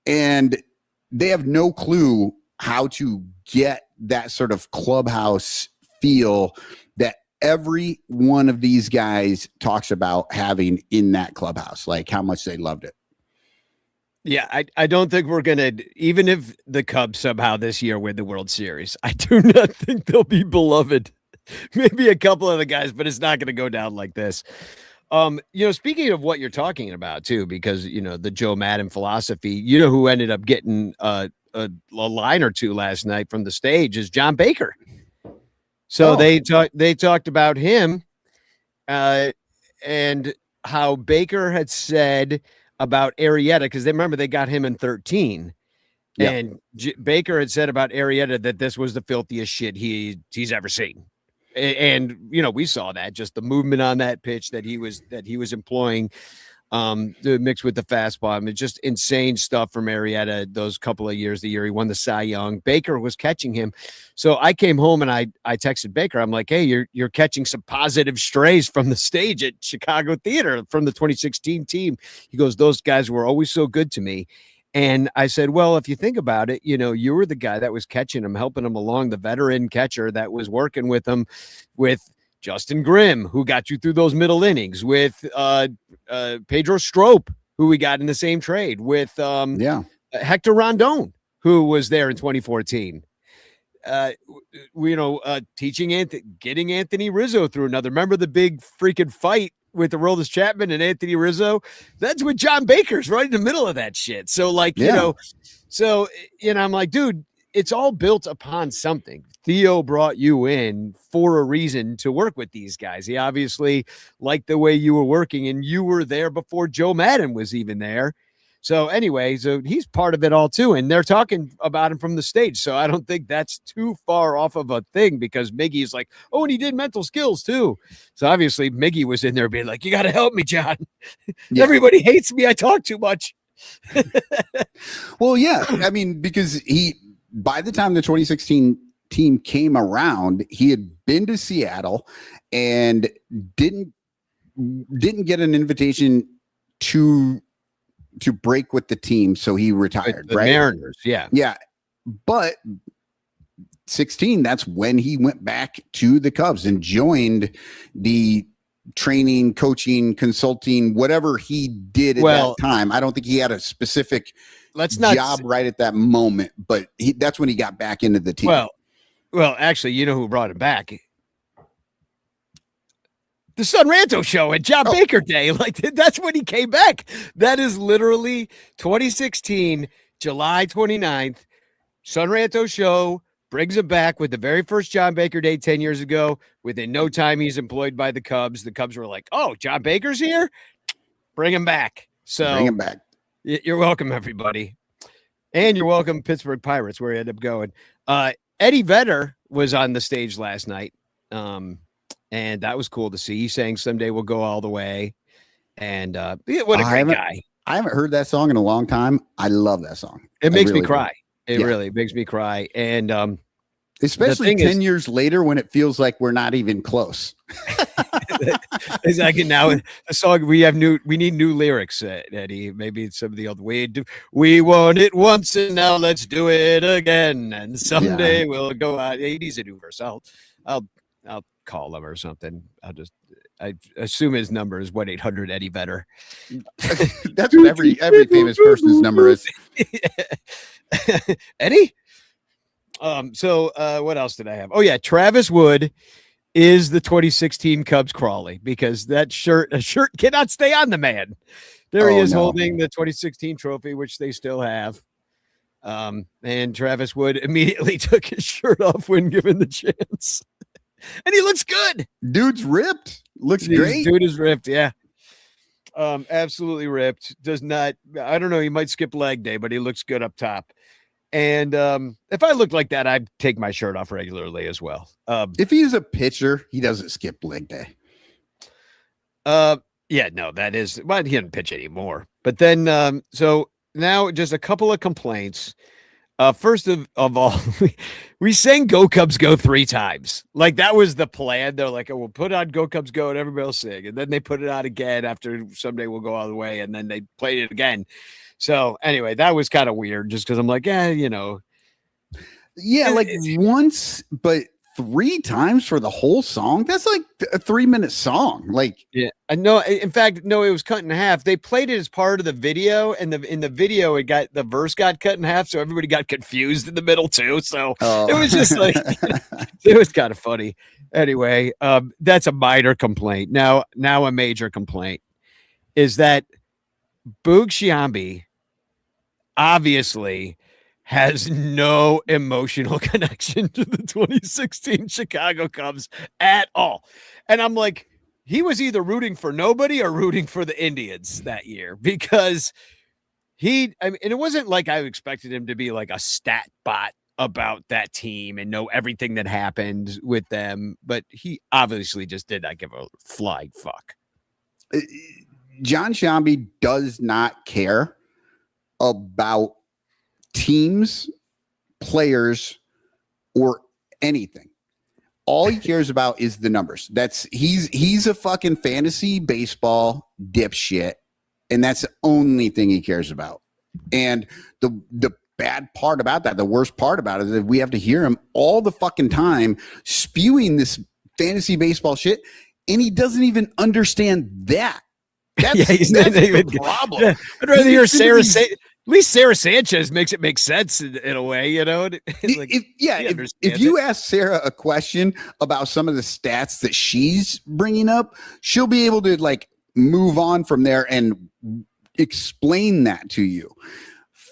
and they have no clue how to get that sort of clubhouse feel that every one of these guys talks about having in that clubhouse, like how much they loved it. Yeah, I don't think we're going to, even if the Cubs somehow this year win the World Series, I do not think they'll be beloved. Maybe a couple of the guys, but it's not going to go down like this. Speaking of what you're talking about too, because, the Joe Madden philosophy, who ended up getting a line or two last night from the stage is John Baker. So they talked about him and how Baker had said about Arrieta, because they got him in 13. Yep. And Baker had said about Arrieta that this was the filthiest shit he's ever seen. And we saw that, just the movement on that pitch that he was employing to mix with the fastball. I mean, just insane stuff from Arrieta those couple of years. The year he won the Cy Young, Baker was catching him. So I came home and I texted Baker. I'm like, hey, you're catching some positive strays from the stage at Chicago Theater from the 2016 team. He goes, those guys were always so good to me. And I said, well, if you think about it, you were the guy that was catching him, helping him along, the veteran catcher that was working with him, with Justin Grimm, who got you through those middle innings, with Pedro Strop, who we got in the same trade, with Hector Rondon, who was there in 2014. Teaching getting Anthony Rizzo through another. Remember the big freaking fight with Aroldis Chapman and Anthony Rizzo, that's with John Baker's right in the middle of that shit. So like, I'm like, dude, it's all built upon something. Theo brought you in for a reason to work with these guys. He obviously liked the way you were working, and you were there before Joe Madden was even there. So anyway, so he's part of it all too. And they're talking about him from the stage. So I don't think that's too far off of a thing, because Miggy is like, oh, and he did mental skills too. So obviously Miggy was in there being like, you got to help me, John. Yeah. Everybody hates me. I talk too much. Well, yeah. I mean, because by the time the 2016 team came around, he had been to Seattle and didn't get an invitation to break with the team, so he retired. The right? Mariners, yeah. But 16, that's when he went back to the Cubs and joined the training, coaching, consulting, whatever he did at that time. I don't think he had a specific job right at that moment, but that's when he got back into the team. Well, actually, you know who brought him back? The Son Ranto show at John Baker Day. Like, that's when he came back. That is literally 2016, July 29th. Son Ranto show brings him back with the very first John Baker Day 10 years ago. Within no time, he's employed by the Cubs. The Cubs were like, oh, John Baker's here? Bring him back. So bring him back. You're welcome, everybody. And you're welcome, Pittsburgh Pirates, where he ended up going. Eddie Vedder was on the stage last night. And that was cool to see. He's saying someday we'll go all the way. And what a great guy. I haven't heard that song in a long time. I love that song. It makes me cry. It really makes me cry. And especially 10 years later, when it feels like we're not even close. Exactly. Now the song we need new lyrics, Eddie. Maybe some of the old we won it once and now let's do it again. And someday we'll go out. He needs a new verse. I'll call him or something. I assume his number is 1-800 Eddie Vedder. That's what every famous person's number is. Eddie. So what else did I have? Oh yeah, Travis Wood is the 2016 Cubs Crawley, because that shirt cannot stay on the man. There he is holding the 2016 trophy, which they still have. And Travis Wood immediately took his shirt off when given the chance. And he looks good. Dude's ripped. Looks great. Dude is ripped. Yeah. Absolutely ripped. Does not, I don't know. He might skip leg day, but he looks good up top. And if I looked like that, I'd take my shirt off regularly as well. If he's a pitcher, he doesn't skip leg day. Yeah, no, that is, well, he didn't pitch anymore. But then, so now just a couple of complaints. First of all, we sang Go Cubs Go 3 times. Like, that was the plan. They're like, oh, we'll put on Go Cubs Go and everybody will sing. And then they put it on again after Someday We'll Go All the Way. And then they played it again. So anyway, that was kind of weird, just because I'm like, Yeah, like once, but 3 times for the whole song. That's like a 3-minute song. Like, yeah, I know. In fact, no, it was cut in half. They played it as part of the video, and in the video, the verse got cut in half, so everybody got confused in the middle too. So it was just like, it was kind of funny. Anyway, that's a minor complaint. Now a major complaint is that Boog Sciambi obviously has no emotional connection to the 2016 Chicago Cubs at all. And I'm like, he was either rooting for nobody or rooting for the Indians that year, because and it wasn't like I expected him to be like a stat bot about that team and know everything that happened with them, but he obviously just did not give a flying fuck. John Sciambi does not care about teams, players, or anything. All he cares about is the numbers. He's a fucking fantasy baseball dipshit, and that's the only thing he cares about. And the bad part about that, the worst part about it, is that we have to hear him all the fucking time spewing this fantasy baseball shit, and he doesn't even understand that. That's the problem. Yeah. I'd rather hear Sarah say. least Sarah Sanchez makes it make sense in a way, you know. Like, if you ask Sarah a question about some of the stats that she's bringing up, she'll be able to like move on from there and explain that to you.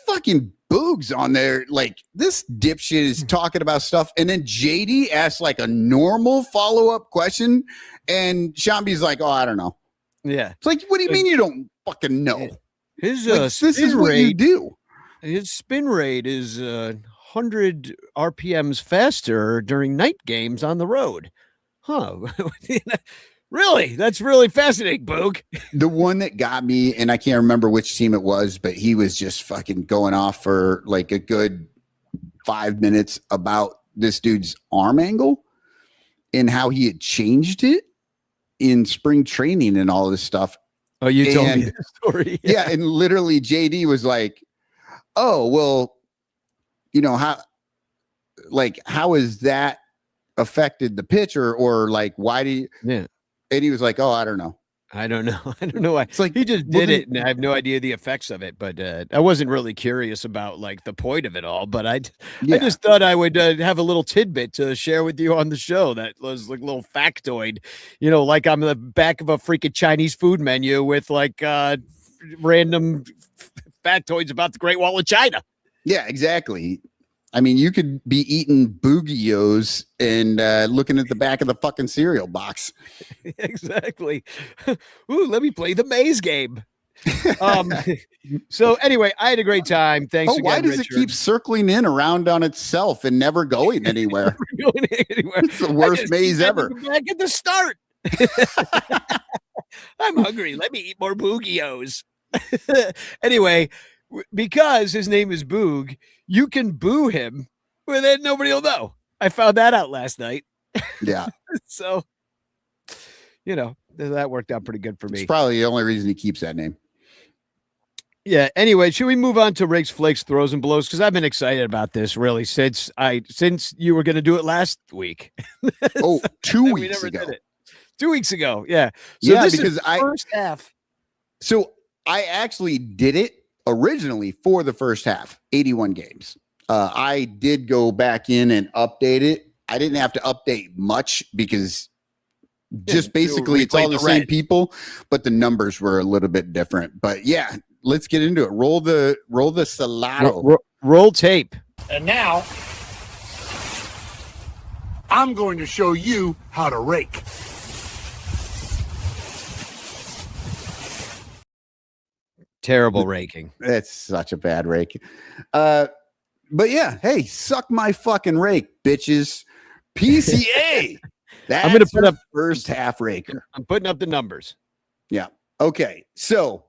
Fucking Boog's on there, like this dipshit is talking about stuff, and then JD asks like a normal follow-up question, and Shambi's like, "Oh, I don't know." Yeah, it's like, what do you mean you don't fucking know? His like, this is what you do. His spin rate is 100 RPMs faster during night games on the road. Huh? Really? That's really fascinating, Boog. The one that got me, and I can't remember which team it was, but he was just fucking going off for like a good 5 minutes about this dude's arm angle and how he had changed it in spring training and all this stuff. Oh, you told me the story. Yeah, and literally JD was like, "Oh, well, you know, how has that affected the pitch or like why do you?" Yeah. And he was like, "Oh, I don't know. I don't know. I don't know why." It's like he just did it, and I have no idea the effects of it. But I wasn't really curious about like the point of it all. But I just thought I would have a little tidbit to share with you on the show that was like a little factoid. You know, like I'm the back of a freaking Chinese food menu with like random factoids about the Great Wall of China. Yeah, exactly. I mean, you could be eating boogios and looking at the back of the fucking cereal box. Exactly. Ooh, let me play the maze game. So anyway, I had a great time. Thanks again, why does Richard. it keep circling in around on itself and never going anywhere? It's the worst maze ever. Back at the start. I'm hungry. Let me eat more boogios. Anyway, because his name is Boog, you can boo him, but then nobody will know. I found that out last night. Yeah. So, you know, that worked out pretty good for me. It's probably the only reason he keeps that name. Yeah. Anyway, should we move on to Riggs, Flakes, Throws, and Blows? Because I've been excited about this really since you were going to do it last week. Oh, 2 weeks ago. 2 weeks ago. Yeah. So yeah, this because is first half. So I actually did it originally for the first half, 81 games. I did go back in and update it. I didn't have to update much because just basically it's all the same people, but the numbers were a little bit different. But yeah, let's get into it. Roll the Salado. Roll tape. And now I'm going to show you how to rake. Terrible raking. That's such a bad rake. But yeah, hey, suck my fucking rake, bitches. PCA. I'm going to put up first half raker. I'm putting up the numbers. Yeah. Okay. So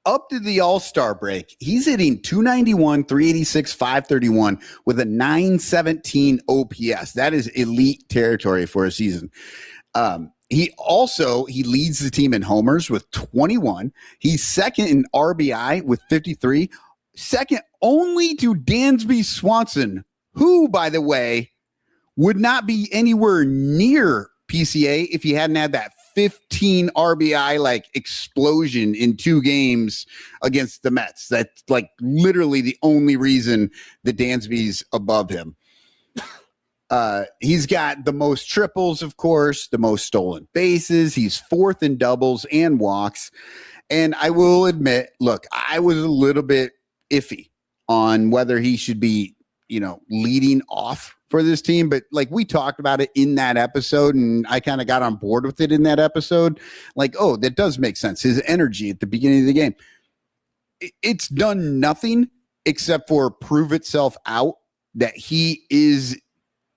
up to the All-Star break, he's hitting 291, 386, 531 with a 917 OPS. That is elite territory for a season. He leads the team in homers with 21. He's second in RBI with 53. Second only to Dansby Swanson, who, by the way, would not be anywhere near PCA if he hadn't had that 15 RBI like explosion in 2 games against the Mets. That's like literally the only reason that Dansby's above him. He's got the most triples, of course, the most stolen bases. He's 4th in doubles and walks. And I will admit, look, I was a little bit iffy on whether he should be, leading off for this team. But like we talked about it in that episode, and I kind of got on board with it in that episode. Like, oh, that does make sense. His energy at the beginning of the game. It's done nothing except for prove itself out that he is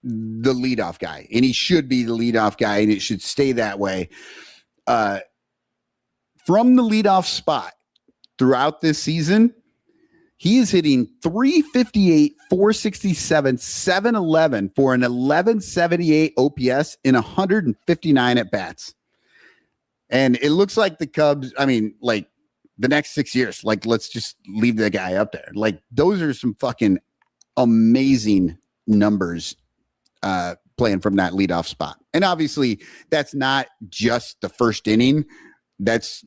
the leadoff guy, and he should be the leadoff guy, and it should stay that way. From the leadoff spot throughout this season, he is hitting 358, 467, 711 for an 1178 OPS in 159 at bats. And it looks like the Cubs, like the next 6 years, like let's just leave the guy up there. Like those are some fucking amazing numbers playing from that leadoff spot. And obviously that's not just the first inning. That's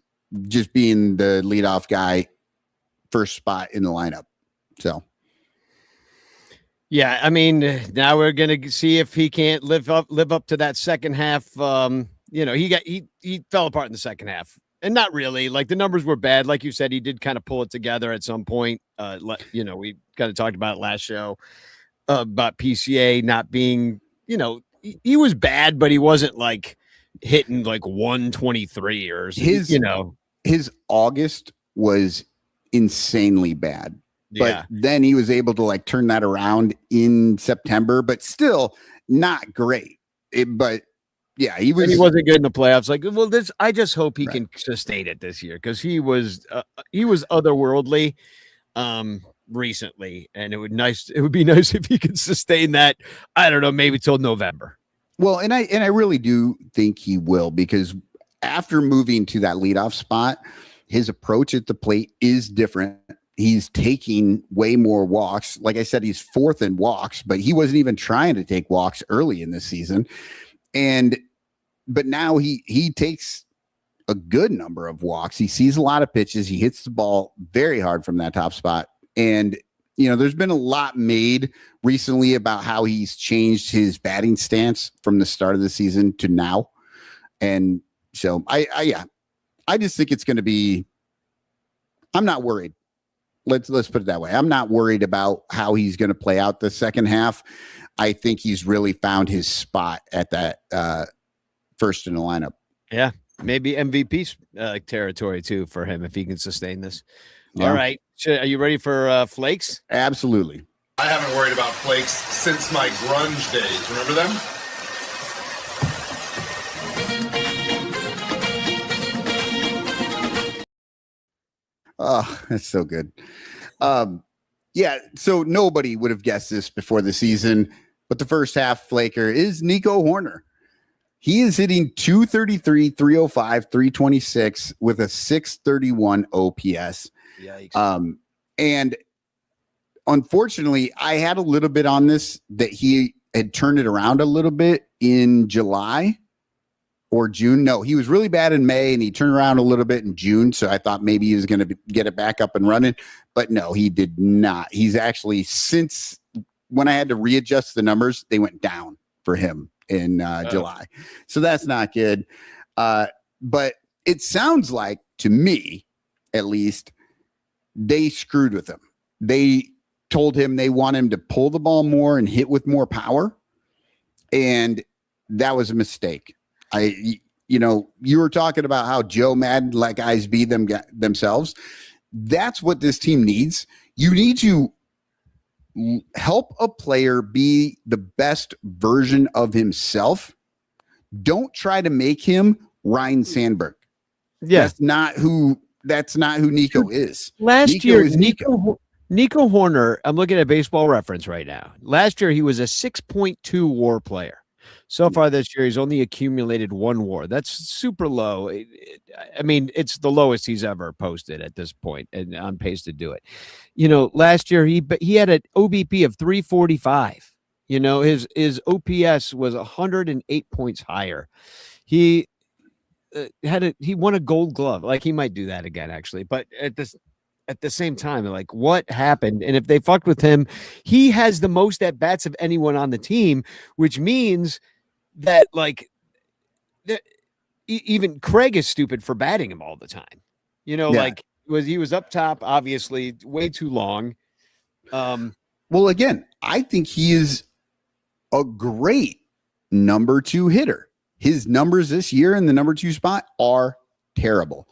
just being the leadoff guy first spot in the lineup. So. Yeah, I mean, now we're gonna see if he can't live up to that second half. He fell apart in the second half, and not really. Like the numbers were bad, like you said. He did kind of pull it together at some point. We kind of talked about it last show about PCA not being. He was bad, but he wasn't like hitting like 123 or something, His August was insanely bad. Yeah. But then he was able to like turn that around in September, but still not great. He wasn't good in the playoffs. Like, well, I just hope he can sustain it this year because he was otherworldly recently, and it would be nice if he could sustain that. I don't know, maybe till November. Well, and I really do think he will, because after moving to that leadoff spot, his approach at the plate is different. He's taking way more walks. Like I said, he's fourth in walks, but he wasn't even trying to take walks early in this season. But now he takes a good number of walks. He sees a lot of pitches. He hits the ball very hard from that top spot. And, there's been a lot made recently about how he's changed his batting stance from the start of the season to now. And so I just think it's going to be, I'm not worried. Let's put it that way. I'm not worried about how he's going to play out the second half. I think he's really found his spot at that first in the lineup. Yeah, maybe MVP territory too for him if he can sustain this. Yeah. All right, are you ready for flakes? Absolutely. I haven't worried about flakes since my grunge days. Remember them? Oh, that's so good. So nobody would have guessed this before the season, but the first half flaker is Nico Hoerner. He is hitting 233, 305, 326 with a 631 OPS. Yikes. And unfortunately, I had a little bit on this that he had turned it around a little bit in July or June. No, he was really bad in May and he turned around a little bit in June. So I thought maybe he was going to get it back up and running, but no, he did not. He's actually, since when I had to readjust the numbers, they went down for him in July. So that's not good. But it sounds like, to me, at least, they screwed with him. They told him they want him to pull the ball more and hit with more power. And that was a mistake. You were talking about how Joe Madden let guys be themselves. That's what this team needs. You need to help a player be the best version of himself. Don't try to make him Ryan Sandberg. Yeah. That's not who Nico is. Last year, Nico Hoerner, I'm looking at Baseball Reference right now. Last year, he was a 6.2 WAR player. So far this year, he's only accumulated 1 WAR. That's super low. It's the lowest he's ever posted at this point, and on pace to do it. Last year he had an OBP of 345. His OPS was 108 points higher. He won a Gold Glove. Like, he might do that again, actually. But at the same time, like, what happened? And if they fucked with him, he has the most at bats of anyone on the team, which means that even Craig is stupid for batting him all the time. He was up top, obviously, way too long. Well, again, I think he is a great number 2 hitter. His numbers this year in the number 2 spot are terrible,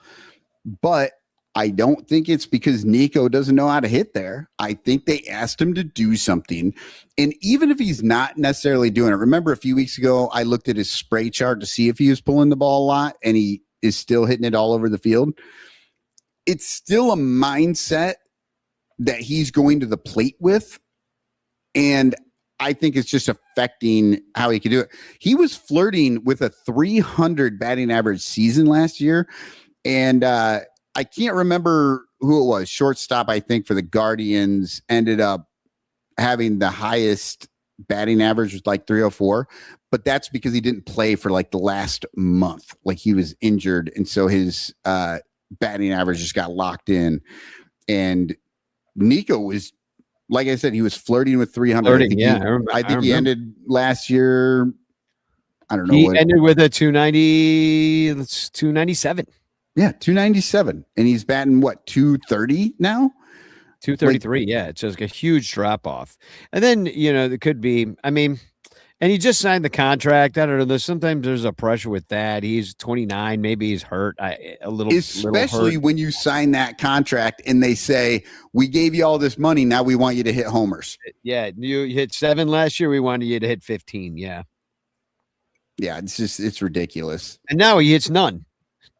but I don't think it's because Nico doesn't know how to hit there. I think they asked him to do something. And even if he's not necessarily doing it, remember a few weeks ago, I looked at his spray chart to see if he was pulling the ball a lot, and he is still hitting it all over the field. It's still a mindset that he's going to the plate with. And I think it's just affecting how he can do it. He was flirting with a 300 batting average season last year. And, I can't remember who it was. Shortstop, I think, for the Guardians ended up having the highest batting average, was like 304. But that's because he didn't play for like the last month. Like, he was injured. And so his batting average just got locked in. And Nico was, like I said, he was flirting with 300. Flirting, I think he ended last year. I don't know. He ended with a 290. That's 297. Yeah, 297. And he's batting what, 230 now? 233. Yeah, it's just a huge drop off. And then, there could be, and he just signed the contract. I don't know. Sometimes there's a pressure with that. He's 29. Maybe he's hurt a little. Especially when you sign that contract and they say, we gave you all this money. Now we want you to hit homers. Yeah. You hit 7 last year. We wanted you to hit 15. Yeah. Yeah. It's ridiculous. And now he hits none.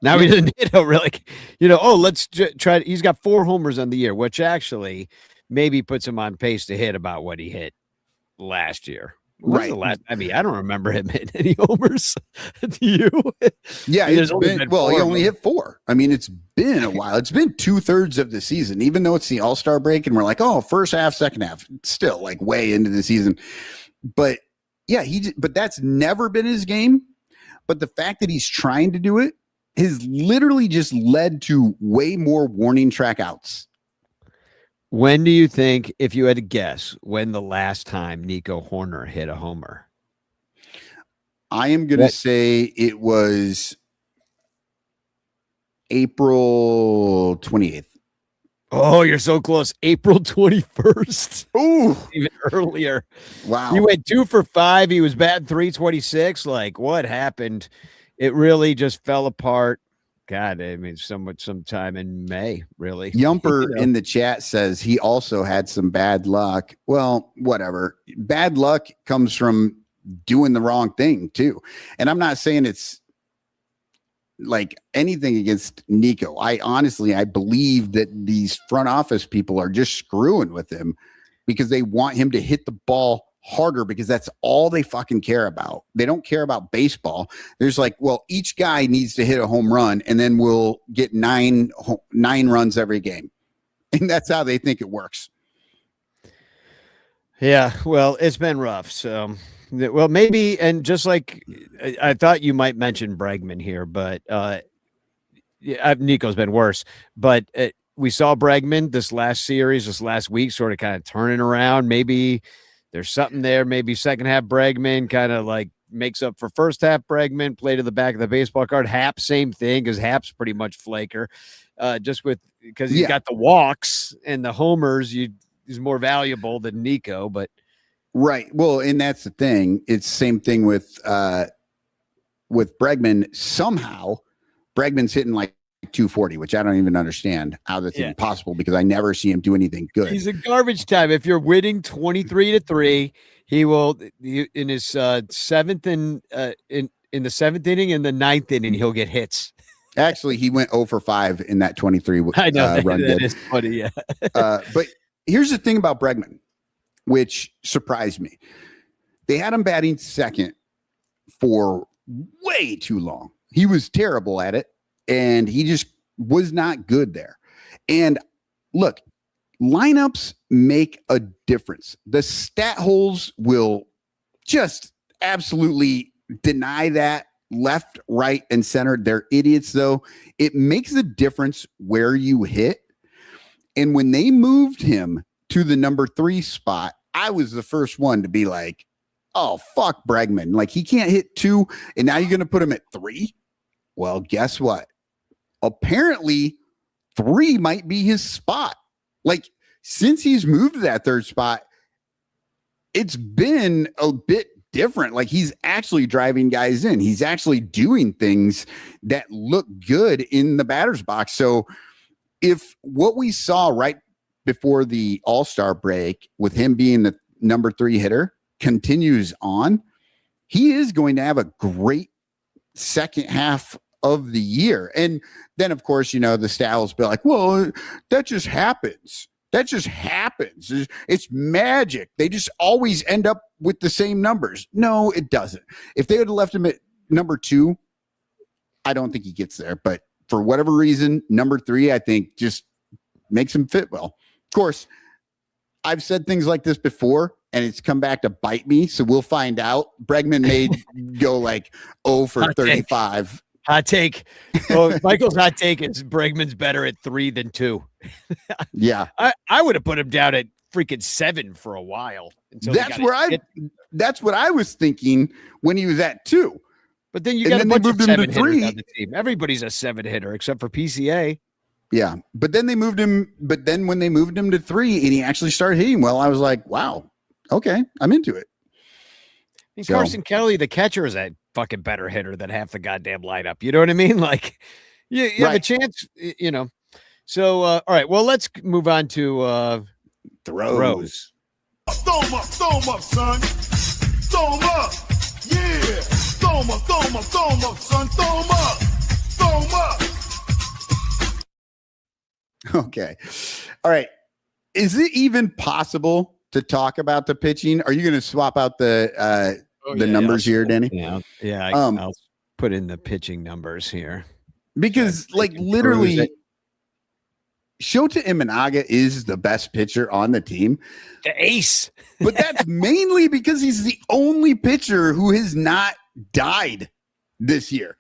Now he doesn't hit really, let's try. He's got 4 homers on the year, which actually maybe puts him on pace to hit about what he hit last year. Right. I don't remember him hitting any homers. Do you? Yeah. He only hit 4. It's been a while. It's been 2/3 of the season, even though it's the All-Star break and we're like, oh, first half, second half, it's still like way into the season. But yeah, but that's never been his game. But the fact that he's trying to do it has literally just led to way more warning track outs. When do you think, if you had to guess, when the last time Nico Horner hit a homer? I am going to say it was April 28th. Oh, you're so close. April 21st. Ooh, even earlier. Wow. He went 2 for 5. He was batting 326. Like, what happened? It really just fell apart. God, sometime in May, really. Yumper in the chat says he also had some bad luck. Well, whatever. Bad luck comes from doing the wrong thing too. And I'm not saying it's like anything against Nico. I believe that these front office people are just screwing with him because they want him to hit the ball harder because that's all they fucking care about. They don't care about baseball. There's like, well, each guy needs to hit a home run and then we'll get nine runs every game. And that's how they think it works. Yeah, well, it's been rough. So, well, maybe, and just like I thought you might mention Bregman here, but Nico's been worse. But we saw Bregman this last week, sort of kind of turning around. Maybe there's something there. Maybe second half Bregman kind of like makes up for first half Bregman. Play to the back of the baseball card. Hap, same thing, because Hap's pretty much flaker. Because he's got the walks and the homers. He's more valuable than Nico, but right. Well, and that's the thing. It's the same thing with Bregman. Somehow Bregman's hitting like 240, which I don't even understand how that's even possible because I never see him do anything good. He's a garbage time. If you're winning 23-3, he will in his seventh and in the 7th inning and the 9th inning, he'll get hits. Actually, he went 0 for 5 in that 23 I know run. That is funny, yeah. But here's the thing about Bregman, which surprised me. They had him batting second for way too long. He was terrible at it, and he just was not good there. And look, lineups make a difference. The stat holes will just absolutely deny that left, right, and center. They're idiots, though. It makes a difference where you hit. And when they moved him to the number 3 spot, I was the first one to be like, oh, fuck Bregman. Like, he can't hit 2, and now you're going to put him at 3? Well, guess what? Apparently, 3 might be his spot. Like, since he's moved to that 3rd spot, it's been a bit different. Like, he's actually driving guys in. He's actually doing things that look good in the batter's box. So if what we saw right before the All-Star break with him being the number 3 hitter continues on, he is going to have a great second half of the year. And then, of course, the styles be like, well, that just happens. That just happens. It's magic. They just always end up with the same numbers. No, it doesn't. If they had left him at number 2, I don't think he gets there. But for whatever reason, number 3, I think just makes him fit well. Of course, I've said things like this before, and it's come back to bite me. So we'll find out. Bregman may go like 0 for 35. Hot take. Well, Michael's hot take is Bregman's better at 3 than 2. Yeah. I would have put him down at freaking 7 for a while. That's what I was thinking when he was at 2. But then you And got a then they bunch of moved him to 7 hitters 3. on the team. Everybody's a 7 hitter except for PCA. Yeah. But then when they moved him to 3 and he actually started hitting well, I was like, wow, okay, I'm into it. And Carson Kelly, the catcher, is a fucking better hitter than half the goddamn lineup. You know what I mean? Like, you have a chance, you know. So, all right. Well, let's move on to throws. Throw him up, son. Throw him up. Yeah. Throw him up, son. Throw him up. Okay. All right. Is it even possible to talk about the pitching? Are you going to swap out the numbers here, Danny? Yeah. I'll put in the pitching numbers here. Because literally Shota Imanaga is the best pitcher on the team. The ace. But that's mainly because he's the only pitcher who has not died this year.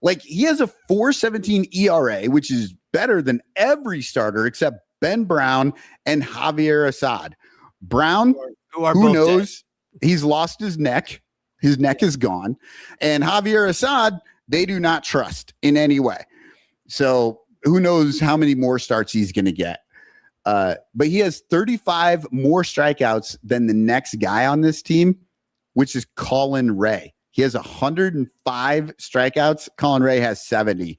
Like, he has a 4.17 ERA, which is better than every starter except Ben Brown and Javier Assad. Brown, who knows? Dead. He's lost his neck. His neck is gone. And Javier Assad, they do not trust in any way. So who knows how many more starts he's going to get. But he has 35 more strikeouts than the next guy on this team, which is Colin Ray. He has 105 strikeouts. Colin Ray has 70.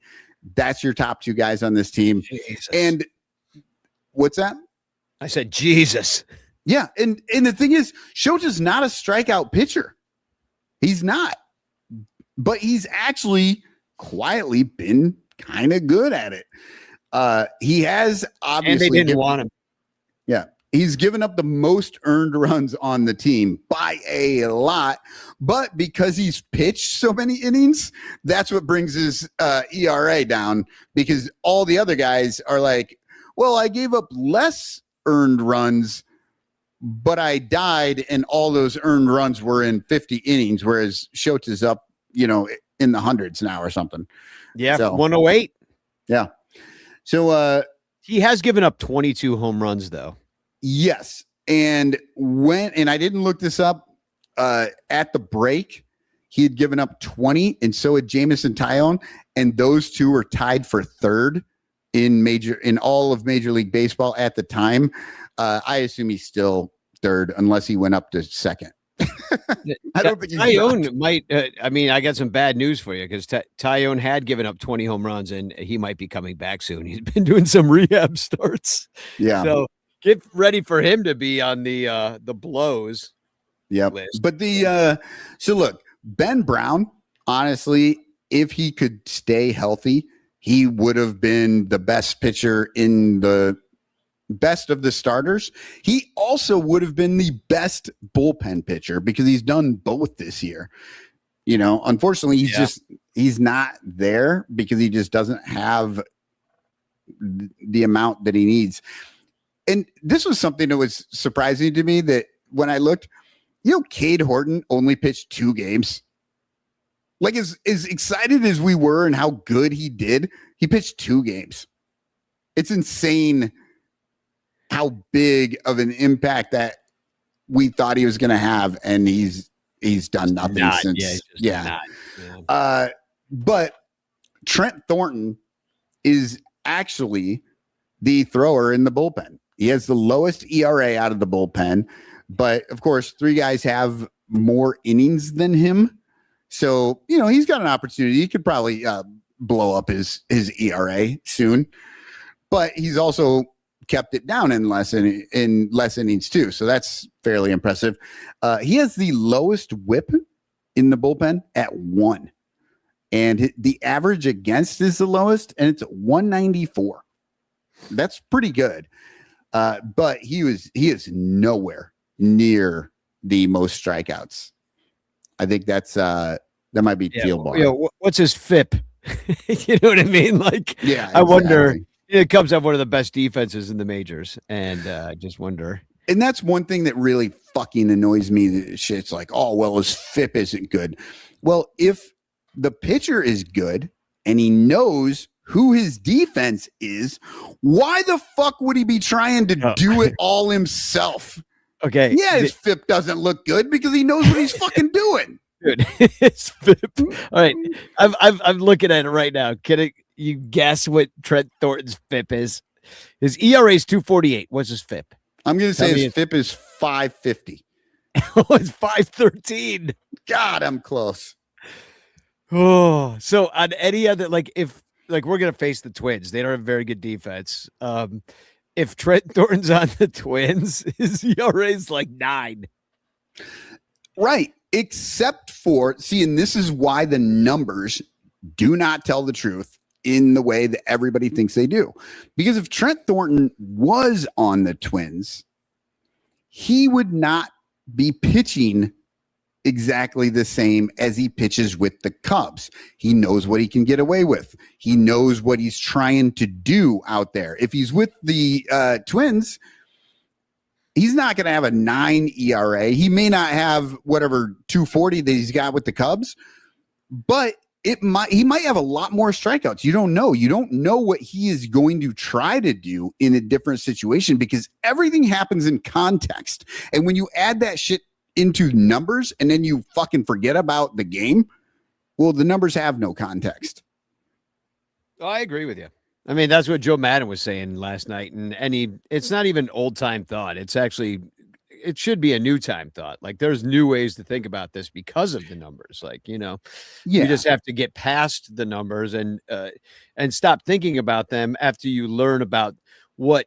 That's your top 2 guys on this team. Jesus. And what's that? I said, Jesus. Yeah. And the thing is, Shota's not a strikeout pitcher. He's not. But he's actually quietly been kind of good at it. He has obviously. And they didn't want him. Yeah. He's given up the most earned runs on the team by a lot, but because he's pitched so many innings, that's what brings his ERA down, because all the other guys are like, well, I gave up less earned runs, but I died, and all those earned runs were in 50 innings, whereas Schultz is up, in the hundreds now or something. Yeah, so, 108. Yeah. So he has given up 22 home runs, though. Yes. And I didn't look this up, at the break, he had given up 20, and so had Jameson Taillon, and those two were tied for third in all of Major League Baseball at the time. I assume he's still third unless he went up to second. I don't think Taillon might. I got some bad news for you, because Taillon had given up 20 home runs, and he might be coming back soon. He's been doing some rehab starts. Yeah. So get ready for him to be on the blows. Yeah. But so look, Ben Brown, honestly, if he could stay healthy, he would have been the best pitcher in the best of the starters. He also would have been the best bullpen pitcher, because he's done both this year. Unfortunately, he's not there because he just doesn't have the amount that he needs. And this was something that was surprising to me, that when I looked, Cade Horton only pitched 2 games. Like, as excited as we were and how good he did, he pitched 2 games. It's insane how big of an impact that we thought he was going to have, and he's done nothing since. But Trent Thornton is actually the thrower in the bullpen. He has the lowest ERA out of the bullpen, but of course, 3 guys have more innings than him. So, he's got an opportunity. He could probably blow up his ERA soon, but he's also kept it down in less innings too. So that's fairly impressive. He has the lowest whip in the bullpen at 1, and the average against is the lowest, and it's 194. That's pretty good. But he is nowhere near the most strikeouts. I think that's that might be Teal Bar. What's his FIP? You know what I mean? Like, yeah, I wonder. It comes up one of the best defenses in the majors, and I just wonder. And that's one thing that really fucking annoys me. It's like, oh, well, his FIP isn't good. Well, if the pitcher is good and he knows who his defense is, why the fuck would he be trying to do it all himself? Okay. Yeah, his FIP doesn't look good because he knows what he's fucking doing. Dude, his FIP. All right. I'm looking at it right now. Can you guess what Trent Thornton's FIP is? His ERA is 2.48. What's his FIP? I'm going to say his FIP is 5.50. Oh, it's 5.13. God, I'm close. Oh, so on any other, if we're going to face the Twins, they don't have very good defense. If Trent Thornton's on the Twins, his ERA is like 9. Right. Except for, and this is why the numbers do not tell the truth in the way that everybody thinks they do. Because if Trent Thornton was on the Twins, he would not be pitching exactly the same as he pitches with the Cubs. He knows what he can get away with. He knows what he's trying to do out there. If he's with the Twins, he's not going to have a 9 ERA. He may not have whatever 2.40 that he's got with the Cubs, but he might have a lot more strikeouts. You don't know. You don't know what he is going to try to do in a different situation because everything happens in context. And when you add that shit into numbers and then you fucking forget about the game, well, the numbers have no context. Oh, I agree with you. I mean, that's what Joe Madden was saying last night. And it's not even old time thought. It should be a new time thought. Like there's new ways to think about this because of the numbers. You just have to get past the numbers and stop thinking about them after you learn about the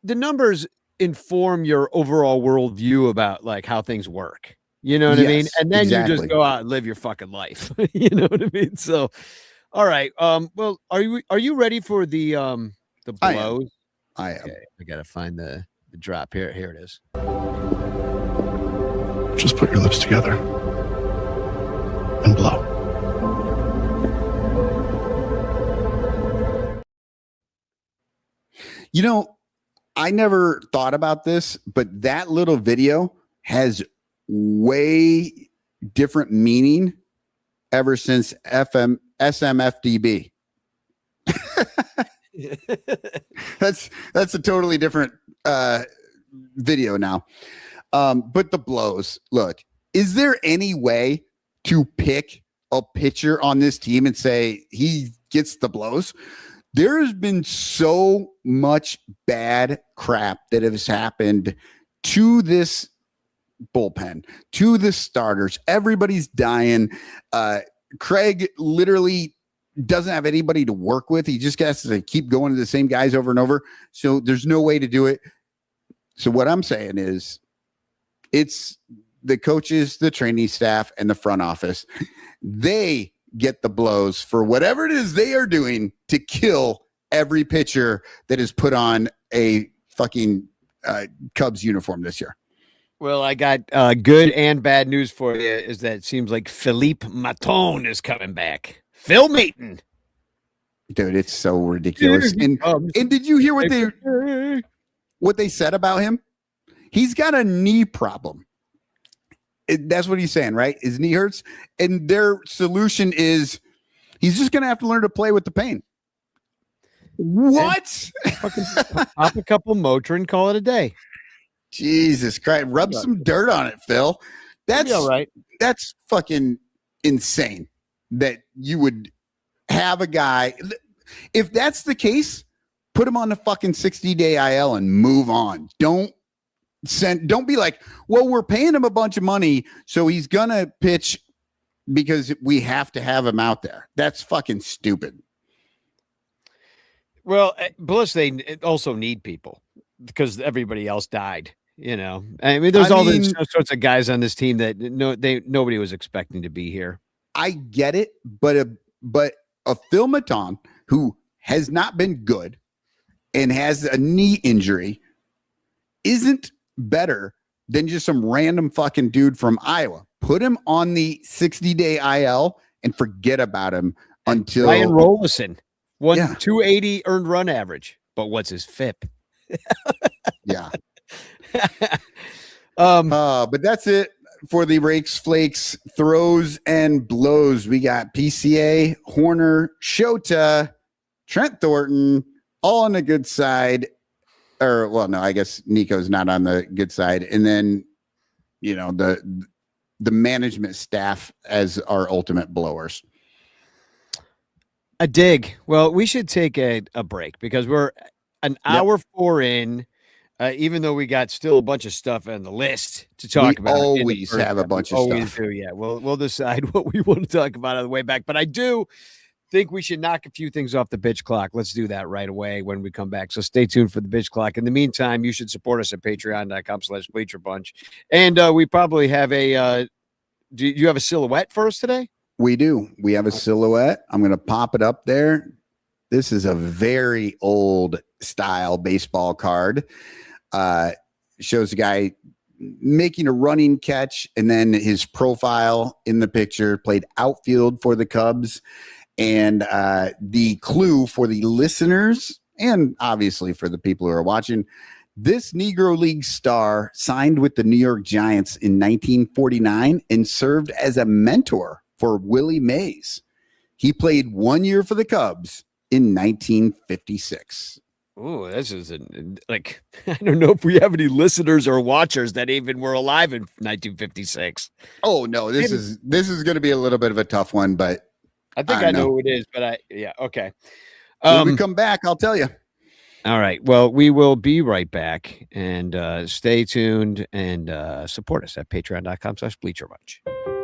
numbers inform your overall worldview about like how things work. You know what I mean? And then you just go out and live your fucking life. You know what I mean? So, all right. Well, are you ready for the blows? I am. Okay, I gotta find the drop here. Here it is. Just put your lips together and blow. You know, I never thought about this, but that little video has way different meaning ever since SMFDB. That's a totally different video now. But the blows, look, is there any way to pick a pitcher on this team and say he gets the blows? There has been so much bad crap that has happened to this bullpen, to the starters. Everybody's dying. Craig literally doesn't have anybody to work with. He just has to keep going to the same guys over and over. So there's no way to do it. So what I'm saying is it's the coaches, the training staff, and the front office. They get the blows for whatever it is they are doing to kill every pitcher that is put on a fucking Cubs uniform this year. Well, I got good and bad news for you is that it seems like Philippe Maton is coming back. Phil Maton. Dude, it's so ridiculous. And did you hear what they said about him? He's got a knee problem. That's what he's saying, right? His knee hurts. And their solution is he's just going to have to learn to play with the pain. What? Pop a couple Motrin, call it a day. Jesus Christ. Rub some dirt on it, Phil. That's all right. That's fucking insane that you would have a guy. If that's the case, put him on the fucking 60-day IL and move on. Don't be like, well, we're paying him a bunch of money, so he's gonna pitch because we have to have him out there. That's fucking stupid. Well, plus they also need people because everybody else died. You know, I mean, there's these sorts of guys on this team that nobody was expecting to be here. I get it, but a Phil Maton who has not been good and has a knee injury isn't better than just some random fucking dude from Iowa. Put him on the 60-day IL and forget about him until Ryan Rollison, 280 earned run average, but what's his FIP? Yeah. But that's it for the Rakes Flakes throws and blows. We got PCA, Horner, Shota, Trent Thornton, all on the good side. Or, well, no, I guess Nico's not on the good side. And then, you know, the management staff as our ultimate blowers. A dig. Well, we should take a break because we're an hour 4 in. Even though we got still a bunch of stuff on the list to talk about. Always have a bunch of stuff. Do, yeah. We'll decide what we want to talk about on the way back. But I do think we should knock a few things off the bitch clock. Let's do that right away when we come back. So stay tuned for the bitch clock. In the meantime, you should support us at patreon.com/bleacherbunch. And we probably have do you have a silhouette for us today? We do. We have a silhouette. I'm going to pop it up there. This is a very old style baseball card. Shows a guy making a running catch, and then his profile in the picture, played outfield for the Cubs. And the clue for the listeners, and obviously for the people who are watching, this Negro League star signed with the New York Giants in 1949 and served as a mentor for Willie Mays. He played 1 year for the Cubs in 1956. Oh, this is like, I don't know if we have any listeners or watchers that even were alive in 1956. Oh no, this is going to be a little bit of a tough one, but I think I know who it is, but okay. When we come back, I'll tell you. All right. Well, we will be right back, and stay tuned and support us at patreon.com/bleacherbunch.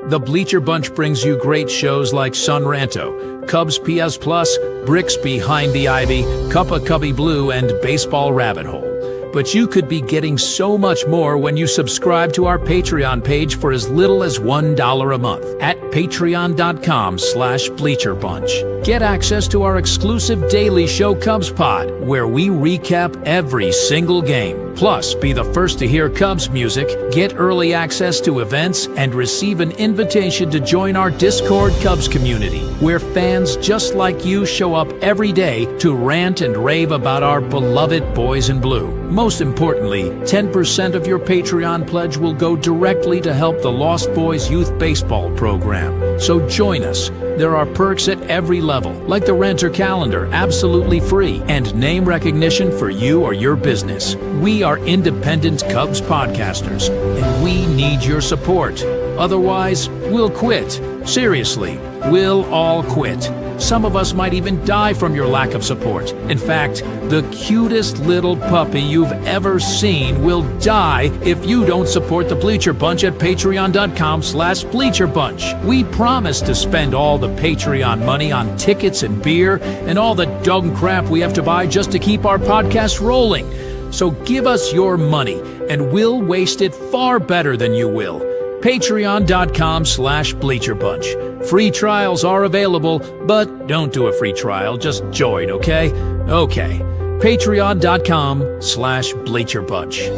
The Bleacher Bunch brings you great shows like Sun Ranto, Cubs PS Plus, Bricks Behind the Ivy, Cuppa Cubby Blue, and Baseball Rabbit Hole. But you could be getting so much more when you subscribe to our Patreon page for as little as $1 a month at patreon.com/bleacherbunch. Get access to our exclusive daily show Cubs Pod, where we recap every single game. Plus, be the first to hear Cubs music, get early access to events, and receive an invitation to join our Discord Cubs community, where fans just like you show up every day to rant and rave about our beloved boys in blue. Most importantly, 10% of your Patreon pledge will go directly to help the Lost Boys Youth Baseball program. So join us. There are perks at every level, like the Renter Calendar, absolutely free, and name recognition for you or your business. We are independent Cubs podcasters, and we need your support. Otherwise, we'll quit. Seriously, we'll all quit. Some of us might even die from your lack of support. In fact, the cutest little puppy you've ever seen will die if you don't support the Bleacher Bunch at patreon.com/bleacherbunch. We promise to spend all the Patreon money on tickets and beer and all the dung crap we have to buy just to keep our podcast rolling. So give us your money, and we'll waste it far better than you will. Patreon.com/bleacherbunch. Free trials are available, but don't do a free trial. Just join, okay? Okay. Patreon.com/bleacherbunch.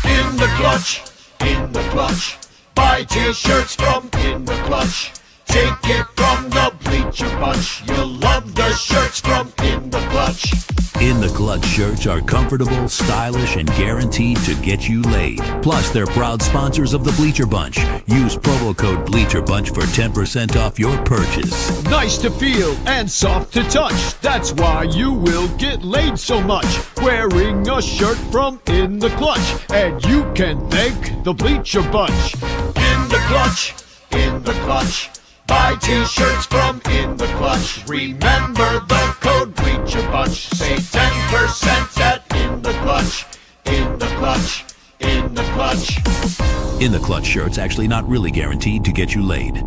In the clutch, in the clutch. Buy t-shirts from In the Clutch. Take it from the Bleacher Bunch. You'll love the shirts from In the Clutch. In the Clutch shirts are comfortable, stylish, and guaranteed to get you laid. Plus, they're proud sponsors of the Bleacher Bunch. Use promo code BleacherBunch for 10% off your purchase. Nice to feel and soft to touch. That's why you will get laid so much. Wearing a shirt from In the Clutch. And you can thank the Bleacher Bunch. In the Clutch, in the Clutch. Buy t-shirts from In the Clutch. Remember the code Bleacher Bunch. Save 10% at In the Clutch. In the Clutch. In the Clutch. In the Clutch shirts actually not really guaranteed to get you laid.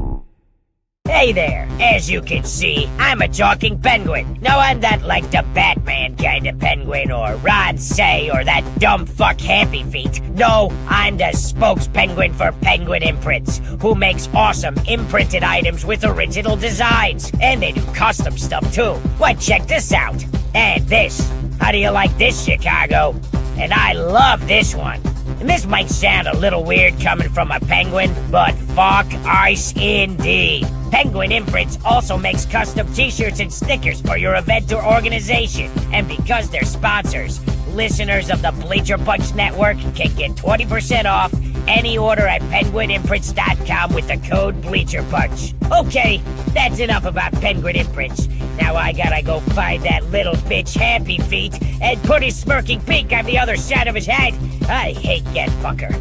Hey there, as you can see, I'm a talking penguin. No, I'm not like the Batman kind of penguin or Ron Say or that dumb fuck Happy Feet. No, I'm the spokespenguin for Penguin Imprints, who makes awesome imprinted items with original designs. And they do custom stuff too. Why, check this out. And this. How do you like this, Chicago? And I love this one. And this might sound a little weird coming from a penguin, but fuck ice indeed. Penguin Imprints also makes custom t-shirts and stickers for your event or organization. And because they're sponsors, listeners of the Bleacher Bunch Network can get 20% off any order at penguinimprints.com with the code Bleacher Bunch. Okay, that's enough about Penguin Imprints. Now I gotta go find that little bitch Happy Feet and put his smirking beak on the other side of his head. I hate that fucker.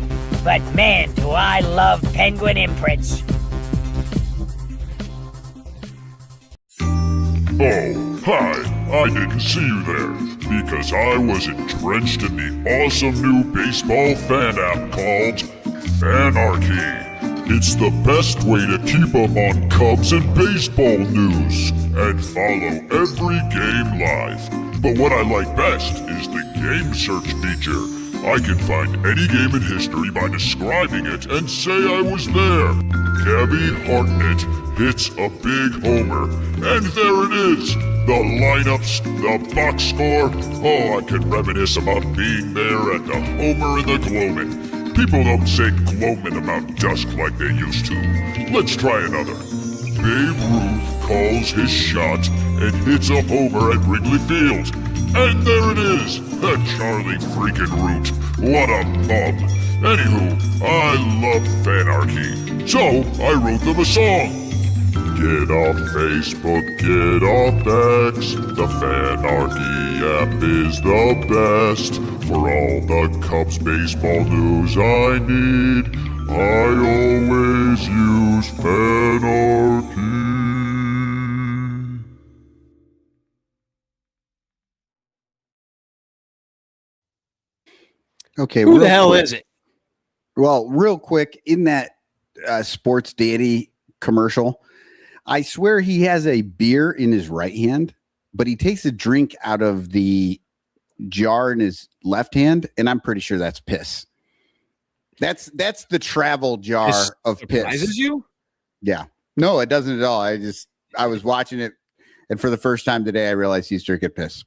But man, do I love Penguin Imprints. Oh, hi. I didn't see you there because I was entrenched in the awesome new baseball fan app called Fanarchy. It's the best way to keep up on Cubs and baseball news and follow every game live. But what I like best is the game search feature. I can find any game in history by describing it and say I was there. Gabby Hartnett hits a big homer, and there it is. The lineups, the box score. Oh, I can reminisce about being there at the homer and the gloaming. People don't say gloaming about dusk like they used to. Let's try another. Babe Ruth calls his shot and hits a homer at Wrigley Field. And there it is, Charlie freaking Root. What a bum. Anywho, I love Fanarchy, so I wrote them a song. Get off Facebook, get off X. The Fanarchy app is the best. For all the Cubs baseball news I need, I always use Fanarchy. Okay, Who the hell is it? Well, real quick, in that Sports Daddy commercial, I swear he has a beer in his right hand, but he takes a drink out of the jar in his left hand, and I'm pretty sure that's piss. That's the travel jar This of surprises piss. you? Yeah. No, it doesn't at all. I was watching it, and for the first time today, I realized he's drinking piss.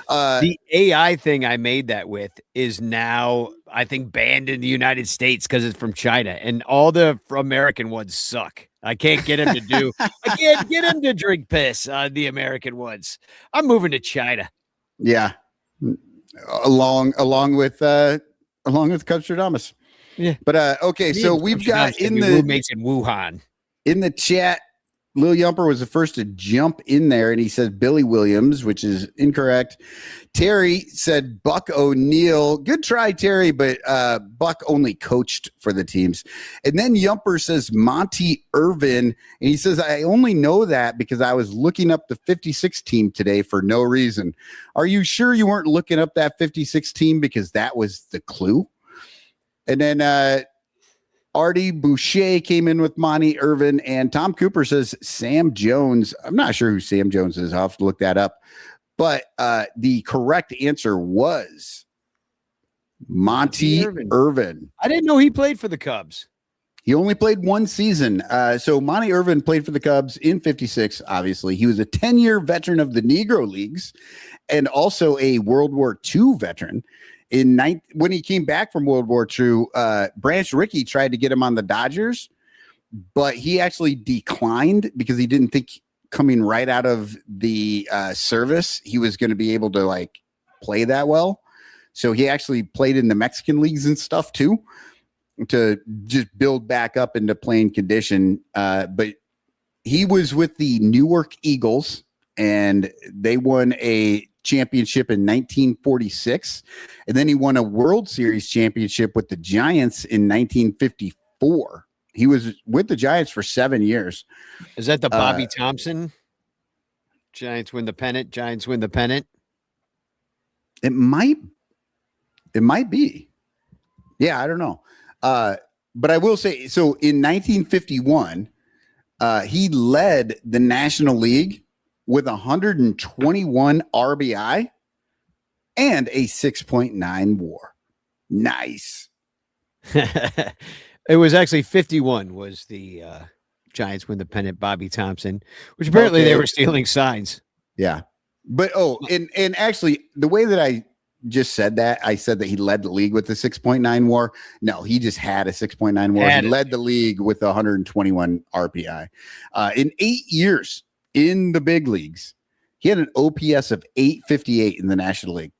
The AI thing I made that with is now, I think, banned in the United States because it's from China, and all the American ones suck. I can't get him to do. I can't get him to drink piss on the American ones. I'm moving to China. Yeah, along with Cubstradamus. Yeah, but okay, so we've got in the roommates in Wuhan. In the chat, Lil Yumper was the first to jump in there, and he said Billy Williams, which is incorrect. Terry said Buck O'Neill. Good try, Terry, but Buck only coached for the teams. And then Yumper says Monty Irvin, and he says, I only know that because I was looking up the 56 team today for no reason. Are you sure you weren't looking up that 56 team because that was the clue? And then Artie Boucher came in with Monty Irvin, and Tom Cooper says Sam Jones. I'm not sure who Sam Jones is. I'll have to look that up. But the correct answer was Monty Irvin. I didn't know he played for the Cubs. He only played one season. So Monty Irvin played for the Cubs in 56, obviously. He was a 10-year veteran of the Negro Leagues and also a World War II veteran. When he came back from World War II, Branch Rickey tried to get him on the Dodgers, but he actually declined because he didn't think coming right out of the service he was going to be able to play that well. So he actually played in the Mexican leagues and stuff too to just build back up into playing condition. But he was with the Newark Eagles, and they won a championship in 1946, and then he won a World Series championship with the Giants in 1954. He was with the Giants for 7 years. Is that the Bobby Thompson? Giants win the pennant. Giants win the pennant. It might be. Yeah, I don't know. But I will say, so in 1951, he led the National League with 121 RBI and a 6.9 WAR. Nice. It was actually 51 was the Giants win the pennant, Bobby Thompson, which apparently they were stealing signs. Yeah. But, and actually the way that I just said that, I said that he led the league with the 6.9 WAR. No, he just had a 6.9 WAR. He led the league with 121 RBI. In 8 years in the big leagues, he had an OPS of 858 in the National League.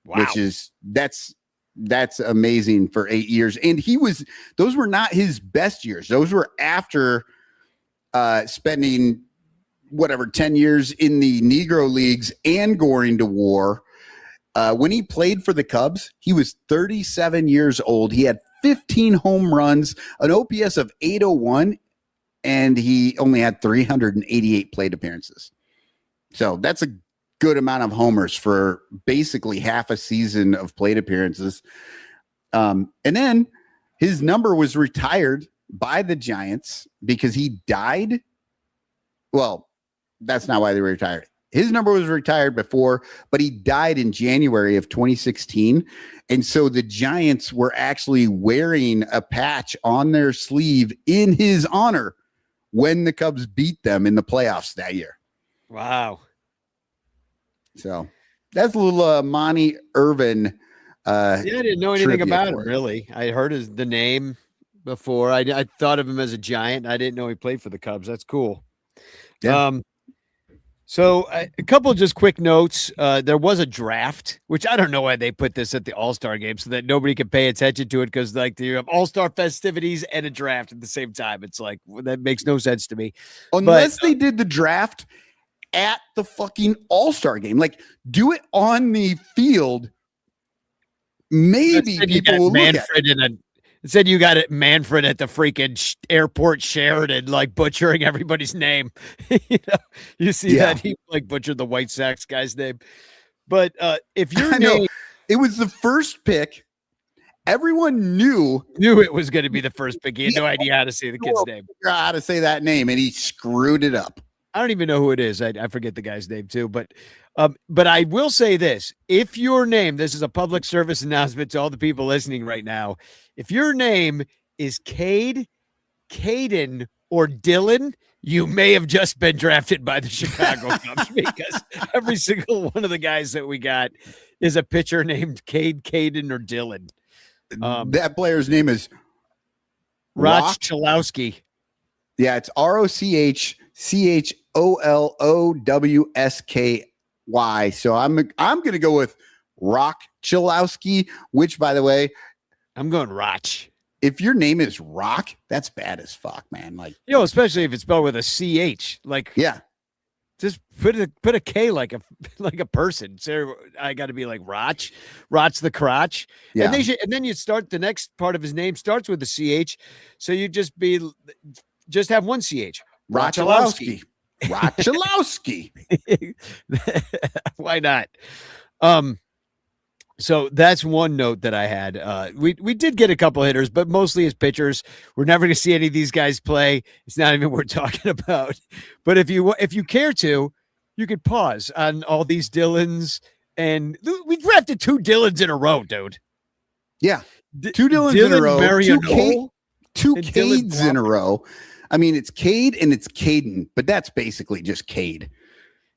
Wow. which is that's amazing for 8 years. And those were not his best years. Those were after spending 10 years in the Negro leagues and going to war. When he played for the Cubs, he was 37 years old. He had 15 home runs, an OPS of 801, and he only had 388 plate appearances. So that's a good amount of homers for basically half a season of plate appearances. And then his number was retired by the Giants because he died. Well, that's not why they retired. His number was retired before, but he died in January of 2016. And so the Giants were actually wearing a patch on their sleeve in his honor when the Cubs beat them in the playoffs that year. Wow. So that's a little Monty Irvin. I didn't know anything about him, it. really. I heard the name before. I thought of him as a Giant. I didn't know he played for the Cubs. That's cool. Yeah. So a couple of just quick notes. There was a draft, which I don't know why they put this at the All-Star game so that nobody can pay attention to it, because like you have All-Star festivities and a draft at the same time. It's like, that makes no sense to me. Unless they did the draft at the fucking All-Star game. Like, do it on the field. Maybe people will look at it. It said you got it, Manfred, at the freaking airport Sheridan, like butchering everybody's name. You see that he like butchered the White Sox guy's name. But if your name, it was the first pick, everyone knew it was going to be the first pick. He had no idea how to say the kid's name. How to say that name, and he screwed it up. I don't even know who it is. I forget the guy's name too. But I will say this: if your name, this is a public service announcement to all the people listening right now. If your name is Cade, Caden, or Dylan, you may have just been drafted by the Chicago Cubs, because every single one of the guys that we got is a pitcher named Cade, Caden, or Dylan. That player's name is Roch Chalowski. Yeah, it's ROCHCHOLOWSKY. So I'm going to go with Rock Chalowski, which, by the way, I'm going Roch. If your name is Rock, that's bad as fuck, man. Like, especially if it's spelled with a CH. Like, yeah, just put a K like a person. So I got to be like Roch the crotch. Yeah. And then you start, the next part of his name starts with a CH. So you just have one CH. Rochalowski. Rochalowski. Why not? So that's one note that I had. We did get a couple hitters, but mostly as pitchers. We're never going to see any of these guys play. It's not even worth talking about. But if you care to, you could pause on all these Dylans. And we drafted 2 Dylans in a row, dude. Yeah, 2 Dylans in a row. Two and Cades in a row. I mean, it's Cade and it's Caden, but that's basically just Cade.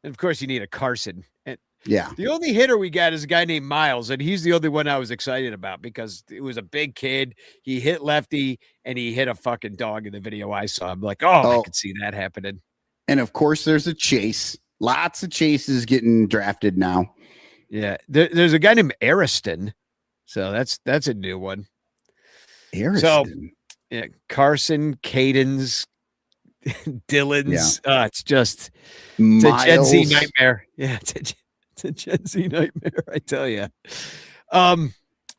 And of course, you need a Carson. And yeah, the only hitter we got is a guy named Miles, and he's the only one I was excited about because it was a big kid. He hit lefty, and he hit a fucking dog in the video I saw. I'm like, I could see that happening. And of course, there's a chase. Lots of chases getting drafted now. Yeah, there's a guy named Ariston, so that's a new one. Ariston. So, yeah, Carson, Cadens, Dylan's. Yeah. It's a Gen Z nightmare. Yeah, it's a Gen Z nightmare, I tell you. All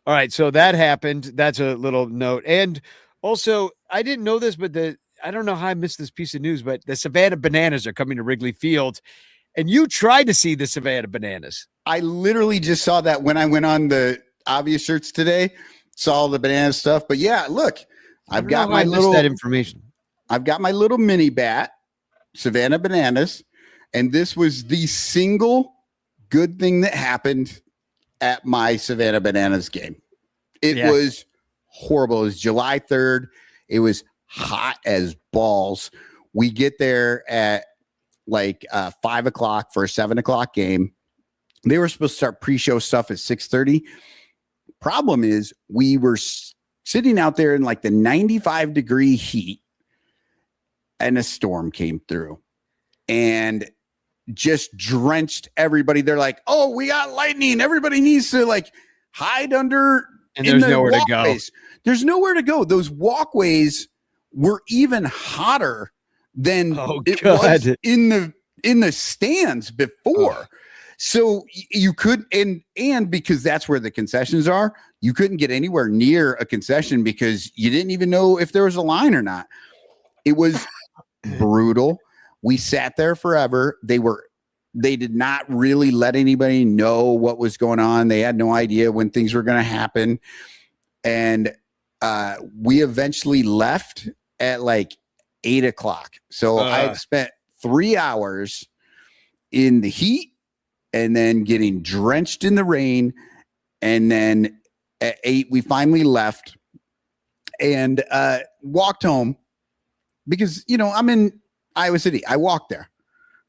right, so that happened. That's a little note. And also, I didn't know this, but I don't know how I missed this piece of news, but the Savannah Bananas are coming to Wrigley Field. And you tried to see the Savannah Bananas. I literally just saw that when I went on the Obvious Shirts today, saw the banana stuff. But yeah, look. I've got my that information. I've got my little mini bat, Savannah Bananas, and this was the single good thing that happened at my Savannah Bananas game. It was horrible. It was July 3rd. It was hot as balls. We get there at like 5 o'clock for a 7 o'clock game. They were supposed to start pre-show stuff at 6:30. Problem is, we were sitting out there in like the 95-degree heat, and a storm came through. And just drenched everybody. They're like, oh, we got lightning. Everybody needs to like hide under. And there's nowhere to go. There's nowhere to go. Those walkways were even hotter than it was in the stands before. So you could, and because that's where the concessions are, you couldn't get anywhere near a concession because you didn't even know if there was a line or not. It was brutal. We sat there forever. They did not really let anybody know what was going on. They had no idea when things were going to happen. And we eventually left at like 8 o'clock. So I had spent 3 hours in the heat and then getting drenched in the rain. And then at 8, we finally left and walked home because, you know, I'm in Iowa City. I walked there.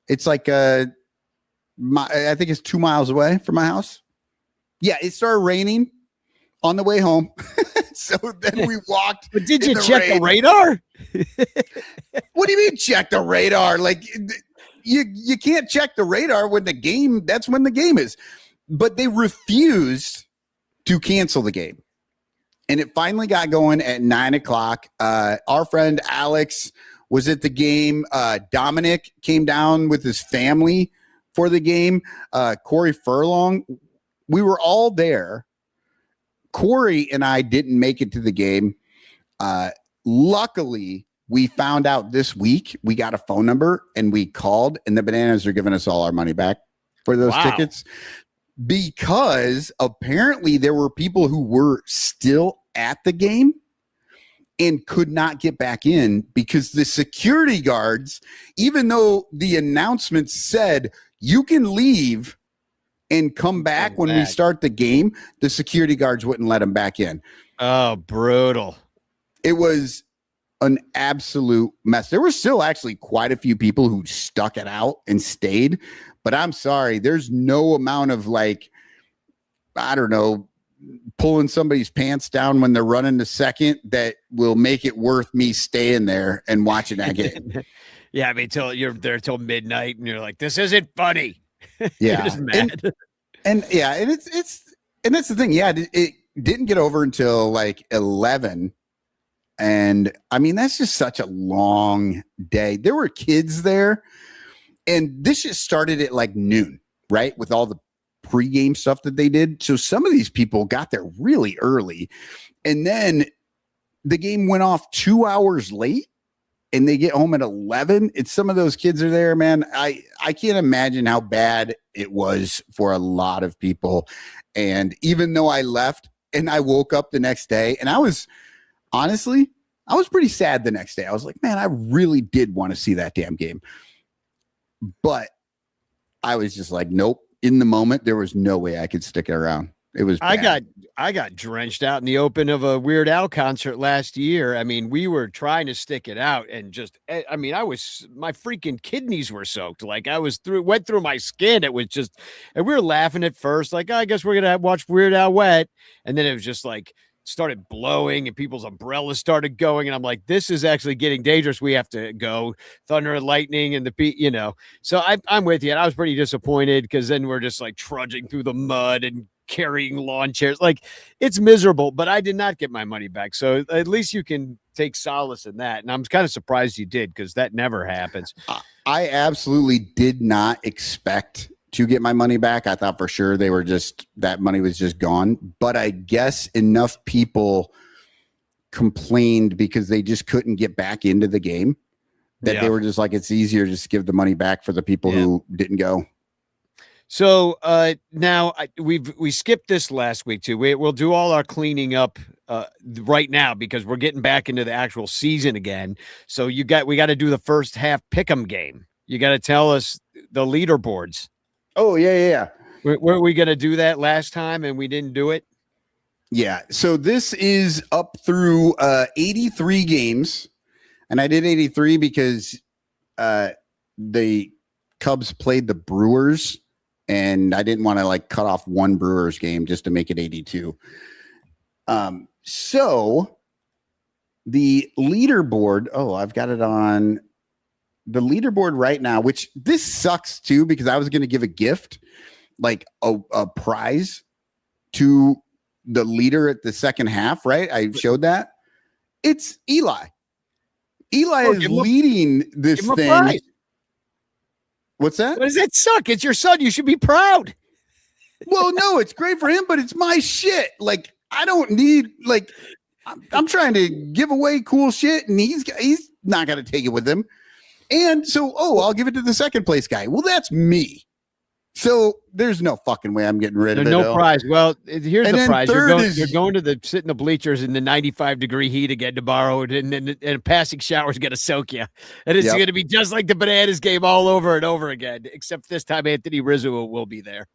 It's like, I think it's 2 miles away from my house. Yeah, it started raining on the way home. So then we walked. But did you check the radar? What do you mean check the radar? Like you can't check the radar when that's when the game is. But they refused to cancel the game. And it finally got going at 9 o'clock. Our friend Alex was at the game. Dominic came down with his family for the game. Corey Furlong. We were all there. Corey and I didn't make it to the game. Luckily, we found out this week. We got a phone number and we called, and the Bananas are giving us all our money back for those tickets because apparently there were people who were still at the game and could not get back in because the security guards, even though the announcement said you can leave and come back when we start the game, the security guards wouldn't let them back in. Oh, brutal. It was an absolute mess. There were still actually quite a few people who stuck it out and stayed, but I'm sorry. There's no amount of like, I don't know, pulling somebody's pants down when they're running the second that will make it worth me staying there and watching that game. Yeah, I mean, till you're there till midnight and you're like, this isn't funny. Yeah. Just mad. And that's the thing. Yeah, it didn't get over until like 11. And I mean, that's just such a long day. There were kids there, and this just started at like noon, right? With all the pregame stuff that they did. So some of these people got there really early, and then the game went off 2 hours late. And they get home at 11. It's some of those kids are there, man. I can't imagine how bad it was for a lot of people. And even though I left and I woke up the next day, and I was pretty sad the next day. I was like, man, I really did want to see that damn game. But I was just like, nope. In the moment, there was no way I could stick it around. It was bad. I got drenched out in the open of a Weird Al concert last year. I mean, we were trying to stick it out and just, I mean, my freaking kidneys were soaked. Like went through my skin. It was just, and we were laughing at first, like, oh, I guess we're going to watch Weird Al wet. And then it was just like, started blowing and people's umbrellas started going. And I'm like, this is actually getting dangerous. We have to go. Thunder and lightning and so I'm with you. And I was pretty disappointed because then we're just like trudging through the mud and carrying lawn chairs. Like, it's miserable, but I did not get my money back. So at least you can take solace in that. And I'm kind of surprised you did, because that never happens. I absolutely did not expect to get my money back. I thought for sure that money was just gone. But I guess enough people complained because they just couldn't get back into the game that they were just like, it's easier just to give the money back for the people who didn't go. So now we skipped this last week too. We'll do all our cleaning up right now because we're getting back into the actual season again. So we got to do the first half pick'em game. You got to tell us the leaderboards. Oh yeah. Were we going to do that last time and we didn't do it? Yeah. So this is up through 83 games, and I did 83 because the Cubs played the Brewers. And I didn't want to like cut off one Brewers game just to make it 82. So the leaderboard, I've got it on the leaderboard right now, which this sucks too, because I was going to give a gift, like a prize to the leader at the second half, right? I showed that. It's Eli. Eli is leading this thing. Prize. What's that? What does that suck? It's your son. You should be proud. Well, no, it's great for him, but it's my shit. Like, I don't need, like, I'm trying to give away cool shit, and he's not going to take it with him. And so, I'll give it to the second place guy. Well, that's me. So there's no fucking way I'm getting rid of it. No prize. Well, here's the prize. You're going to sit in the bleachers in the 95-degree heat again tomorrow, and a passing shower is going to soak you. And it's going to be just like the Bananas game all over and over again, except this time Anthony Rizzo will be there.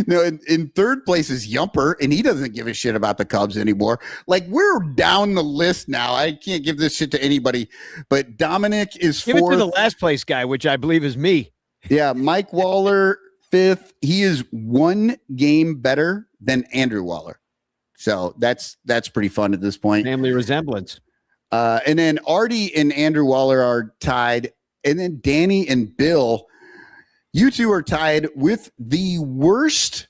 No, in third place is Yumper, and he doesn't give a shit about the Cubs anymore. Like, we're down the list now. I can't give this shit to anybody, but Dominic is Give fourth. It to the last place guy, which I believe is me. Yeah, Mike Waller fifth. He is one game better than Andrew Waller, so that's pretty fun at this point. Family resemblance. And then Artie and Andrew Waller are tied, and then Danny and Bill. You two are tied with the worst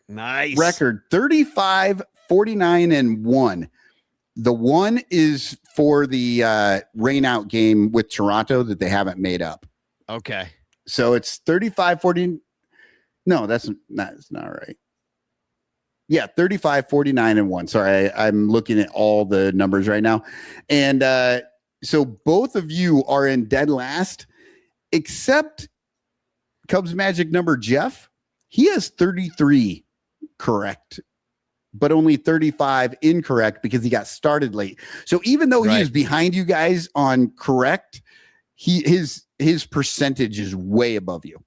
record, 35, 49, and 1. The 1 is for the rain out game with Toronto that they haven't made up. Okay. So it's 35, 40. No, that's not right. Yeah, 35, 49, and 1. Sorry, I'm looking at all the numbers right now. And so both of you are in dead last, except Cubs Magic number Jeff. He has 33 correct, but only 35 incorrect because he got started late. So even though he is behind you guys on correct, his percentage is way above you.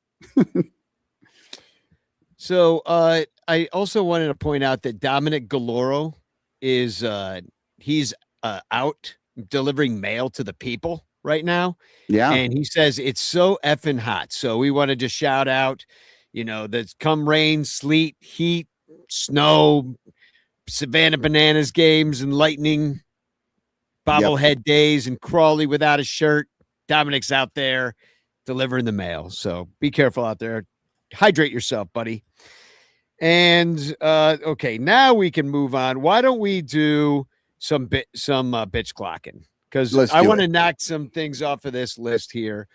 So I also wanted to point out that Dominic Galoro is he's out delivering mail to the people right now. Yeah. And he says it's so effing hot. So we want to just shout out, that's come rain, sleet, heat, snow, Savannah Bananas games and lightning, bobblehead days, and Crawley without a shirt. Dominic's out there delivering the mail. So be careful out there. Hydrate yourself, buddy. And okay, now we can move on. Why don't we do some bitch clocking? Because I want to knock some things off of this list here.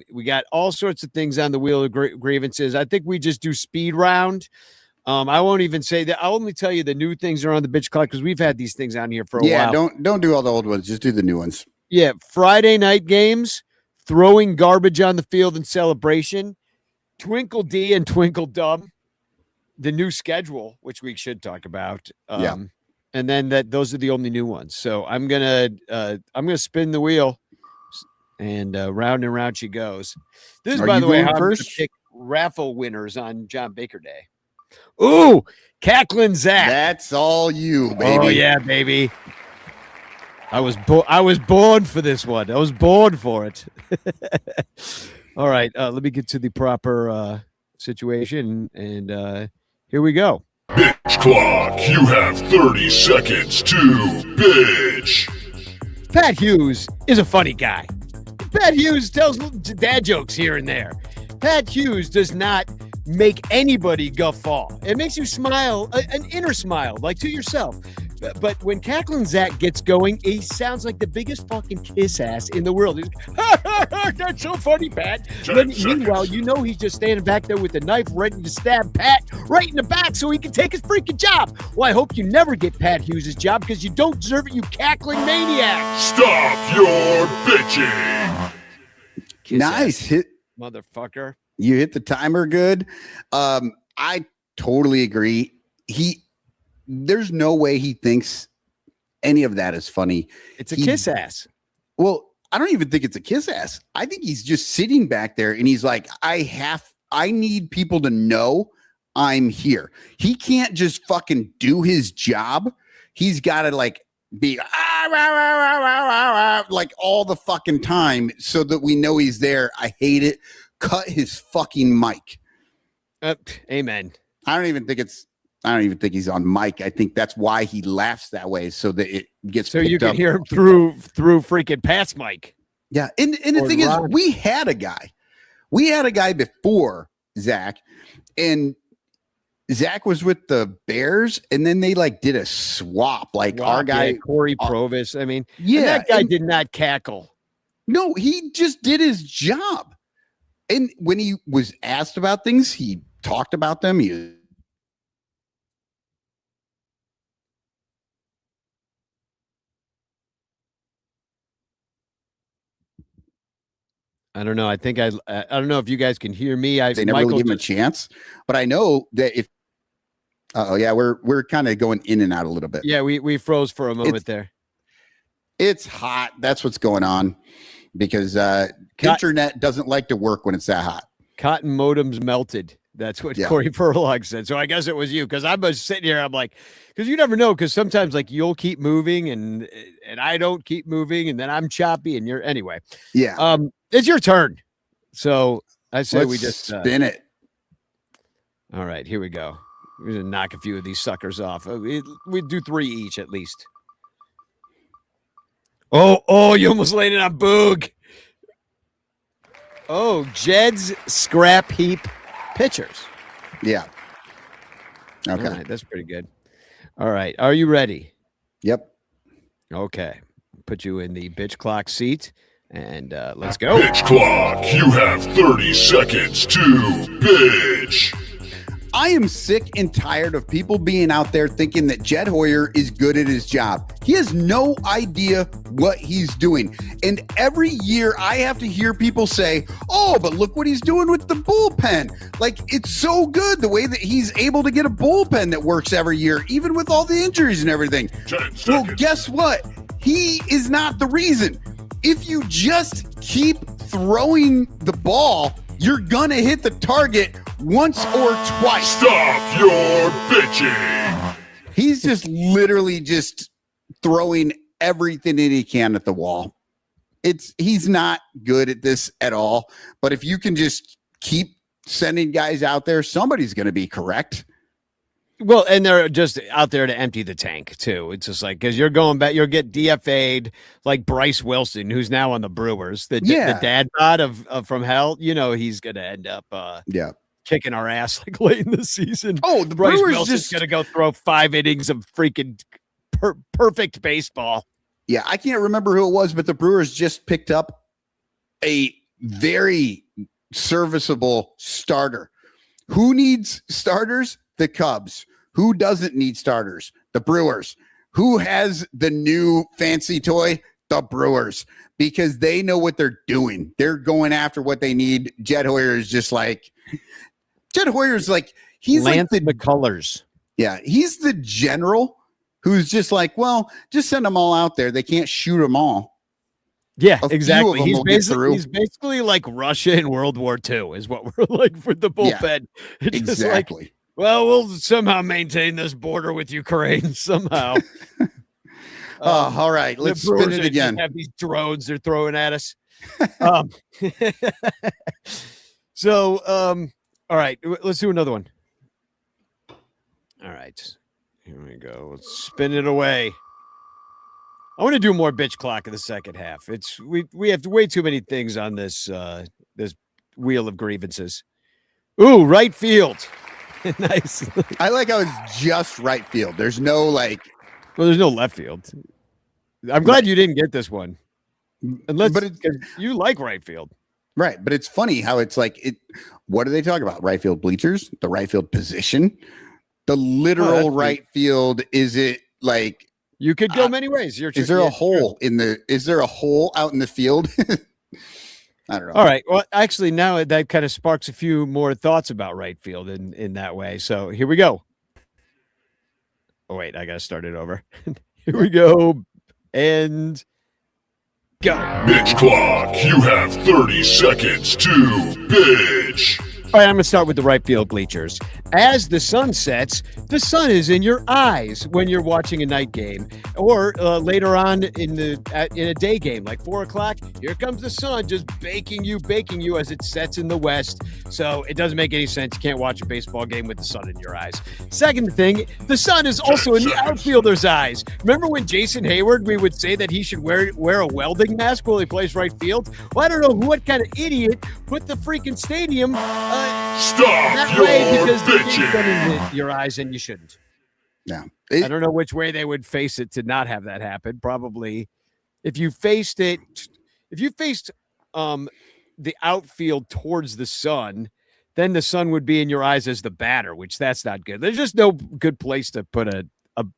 We got all sorts of things on the wheel of grievances. I think we just do speed round. I won't even say that. I'll only tell you the new things are on the bitch clock because we've had these things on here for a while. Yeah, don't do all the old ones. Just do the new ones. Yeah, Friday night games, throwing garbage on the field in celebration, Twinkle D and Twinkle Dub, the new schedule, which we should talk about. And then those are the only new ones. So I'm gonna spin the wheel, and round she goes. This is, by the way, how I'm gonna pick raffle winners on John Baker Day. Ooh, Cackling Zach. That's all you, baby. Oh yeah, baby. I was born for this one. I was born for it. All right, let me get to the proper situation, and here we go. Bitch clock, you have 30 seconds to bitch. Pat Hughes is a funny guy. Pat Hughes tells dad jokes here and there. Pat Hughes does not make anybody guffaw. It makes you smile, an inner smile, like to yourself. But when Cackling Zach gets going, he sounds like the biggest fucking kiss ass in the world. He's, that's so funny, Pat. Meanwhile, he's just standing back there with a knife ready to stab Pat right in the back so he can take his freaking job. Well, I hope you never get Pat Hughes' job because you don't deserve it, you cackling maniac. Stop your bitching. Kiss nice ass, hit, motherfucker. You hit the timer good. I totally agree. There's no way he thinks any of that is funny. It's a kiss ass. Well, I don't even think it's a kiss ass. I think he's just sitting back there and he's like, I need people to know I'm here. He can't just fucking do his job. He's got to like be like all the fucking time so that we know he's there. I hate it. Cut his fucking mic. Amen. I don't even think he's on mic. I think that's why he laughs that way, so that it gets. So you can up. hear him through freaking Pat's mic. Yeah. And the Or thing is, Ron. we had a guy before Zach, and Zach was with the Bears, and then they like did a swap. Like our guy, Corey Provis. I mean, yeah, and that guy and- did not cackle. no, he just did his job. And when he was asked about things, he talked about them. I don't know. I think I don't know if you guys can hear me. They never really give him a chance. But I know that if we're kind of going in and out a little bit. Yeah, we froze for a moment there. It's hot. That's what's going on because internet doesn't like to work when it's that hot. Cotton modems melted. That's what Corey Furlong said. So I guess it was you, because I was sitting here. I'm like, because you never know, because sometimes like you'll keep moving and I don't keep moving, and then I'm choppy and you're anyway. Yeah. It's your turn. So I say we just spin it. All right, here we go. We're gonna knock a few of these suckers off. We do 3 each at least. Oh, you almost landed on Boog. Oh, Jed's scrap heap pitchers. Yeah. Okay. All right, that's pretty good. All right. Are you ready? Yep. Okay. Put you in the bitch clock seat and let's go. Bitch clock, you have 30 seconds to bitch. I am sick and tired of people being out there thinking that Jed Hoyer is good at his job. He has no idea what he's doing. And every year I have to hear people say, oh, but look what he's doing with the bullpen. Like, it's so good the way that he's able to get a bullpen that works every year, even with all the injuries and everything. Well, guess what? He is not the reason. If you just keep throwing the ball, you're going to hit the target once or twice. Stop your bitching. He's just literally just throwing everything that he can at the wall. He's not good at this at all. But if you can just keep sending guys out there, somebody's going to be correct. Well, and they're just out there to empty the tank too. It's just like, because you're going back, you'll get DFA'd like Bryce Wilson, who's now on the Brewers, the dad bod of from hell. You know, he's going to end up kicking our ass like late in the season. Oh, the Bryce Brewers Wilson's just going to go throw 5 innings of freaking perfect baseball. Yeah, I can't remember who it was, but the Brewers just picked up a very serviceable starter. Who needs starters? The Cubs. Who doesn't need starters? The Brewers. Who has the new fancy toy? The Brewers. Because they know what they're doing. They're going after what they need. Jed Hoyer is just like, he's Lance like McCullers. Yeah, he's the general who's just like, well, just send them all out there. They can't shoot them all. Yeah, A few exactly. of them will get through. He's basically like Russia in World War II is what we're like for the bullpen. Yeah, It's just exactly. like, well, we'll somehow maintain this border with Ukraine somehow. All right, let's spin it again. Have these drones they're throwing at us. So, all right, let's do another one. All right, here we go. Let's spin it away. I want to do more bitch clock in the second half. We have way too many things on this this wheel of grievances. Ooh, right field. Nice. I like how it's just right field. There's no like. Well, there's no left field. I'm glad you didn't get this one. Unless, but you like right field. Right, but it's funny how it's like it. What do they talk about? Right field bleachers, the right field position, the literal right field. Is it like you could go many ways? Is there a hole in the? Is there a hole out in the field? I don't know. All right. Well, actually, now that kind of sparks a few more thoughts about right field in that way. So here we go. Oh wait, I gotta start it over. Here we go, and go. Bitch clock, you have 30 seconds to bitch. All right, I'm going to start with the right field bleachers. As the sun sets, the sun is in your eyes when you're watching a night game, or later on in a day game, like 4 o'clock. Here comes the sun, just baking you as it sets in the west. So it doesn't make any sense. You can't watch a baseball game with the sun in your eyes. Second thing, the sun is also in the outfielder's eyes. Remember when Jason Hayward, we would say that he should wear a welding mask while he plays right field? Well, I don't know what kind of idiot put the freaking stadium Stop that your way because bitching. in your eyes, and you shouldn't. Yeah. I don't know which way they would face it to not have that happen. Probably if you faced the outfield towards the sun, then the sun would be in your eyes as the batter, which that's not good. There's just no good place to put a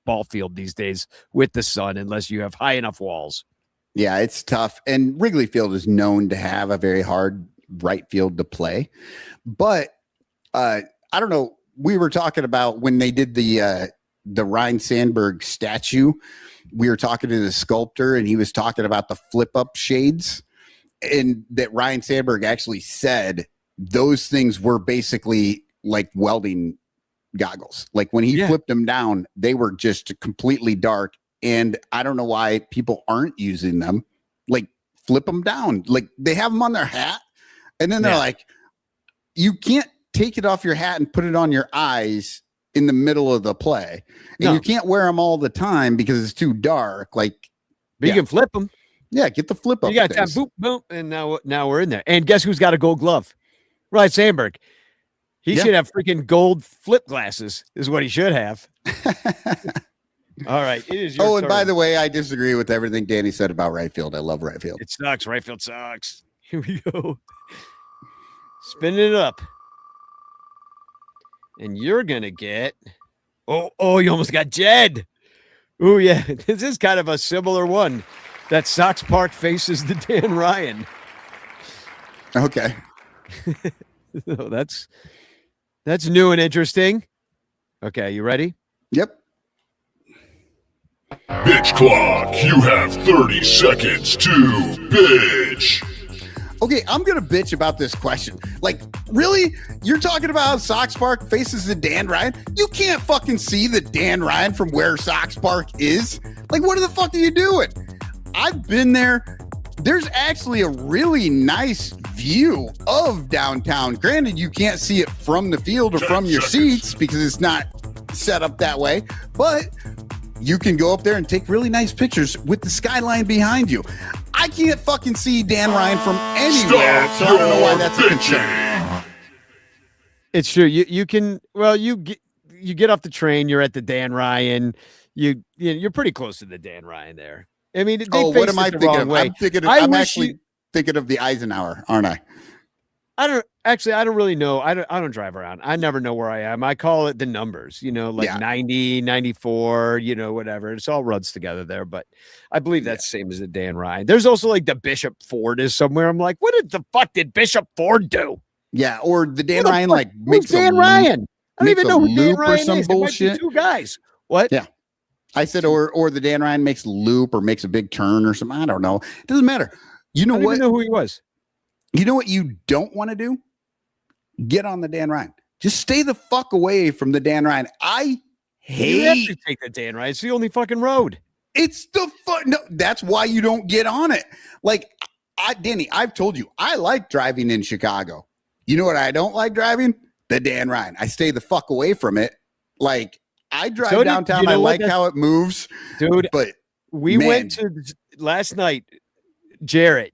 ball field these days with the sun unless you have high enough walls. Yeah, it's tough. And Wrigley Field is known to have a very hard right field to play. But I don't know. We were talking about when they did the Ryan Sandberg statue. We were talking to the sculptor, and he was talking about the flip up shades, and that Ryan Sandberg actually said those things were basically like welding goggles. Like when he flipped them down, they were just completely dark. And I don't know why people aren't using them. Like flip them down. Like they have them on their hat, and then they're like, you can't take it off your hat and put it on your eyes in the middle of the play. And you can't wear them all the time because it's too dark. Like, but you can flip them. Yeah, get the flip up. You got time, boop, boop, and now we're in there. And guess who's got a gold glove? Ryan Sandberg. He should have freaking gold flip glasses, is what he should have. All right. It is your and turn. by the way, I disagree with everything Danny said about right field. I love right field. It sucks. Right field sucks. Here we go. Spinning it up. And you're going to get... Oh, you almost got Jed. Oh, yeah. This is kind of a similar one. That Sox Park faces the Dan Ryan. Okay. So that's new and interesting. Okay, you ready? Yep. Bitch clock, you have 30 seconds to bitch. Okay, I'm going to bitch about this question. Like, really? You're talking about how Sox Park faces the Dan Ryan? You can't fucking see the Dan Ryan from where Sox Park is. Like, what the fuck are you doing? I've been there. There's actually a really nice view of downtown. Granted, you can't see it from the field or from your seats because it's not set up that way, but you can go up there and take really nice pictures with the skyline behind you. I can't fucking see Dan Ryan from anywhere, so I don't know why that's a concern. It's true. You can. Well, you get off the train. You're at the Dan Ryan. You're pretty close to the Dan Ryan there. I mean, what am I thinking of? I'm actually thinking of the Eisenhower, aren't I? I don't really know. I don't drive around. I never know where I am. I call it the numbers, 90, 94, whatever. It's all runs together there, but I believe that's the same as the Dan Ryan. There's also like the Bishop Ford is somewhere. I'm like, what the fuck did Bishop Ford do? Yeah. Or the Dan Ryan, like makes Dan Ryan. I don't even know who Dan Ryan some is. Bullshit. Two guys. What? Yeah. I said, or the Dan Ryan makes a loop or makes a big turn or something. I don't know. It doesn't matter. You know what? I don't even know who he was. You know what you don't want to do? Get on the Dan Ryan. Just stay the fuck away from the Dan Ryan. You have to take the Dan Ryan. It's the only fucking road. It's the fuck. No, that's why you don't get on it. Like, Danny, I've told you, I like driving in Chicago. You know what I don't like driving? The Dan Ryan. I stay the fuck away from it. Like, I drive downtown. I like how it moves. Dude, but we went to last night, Jarrett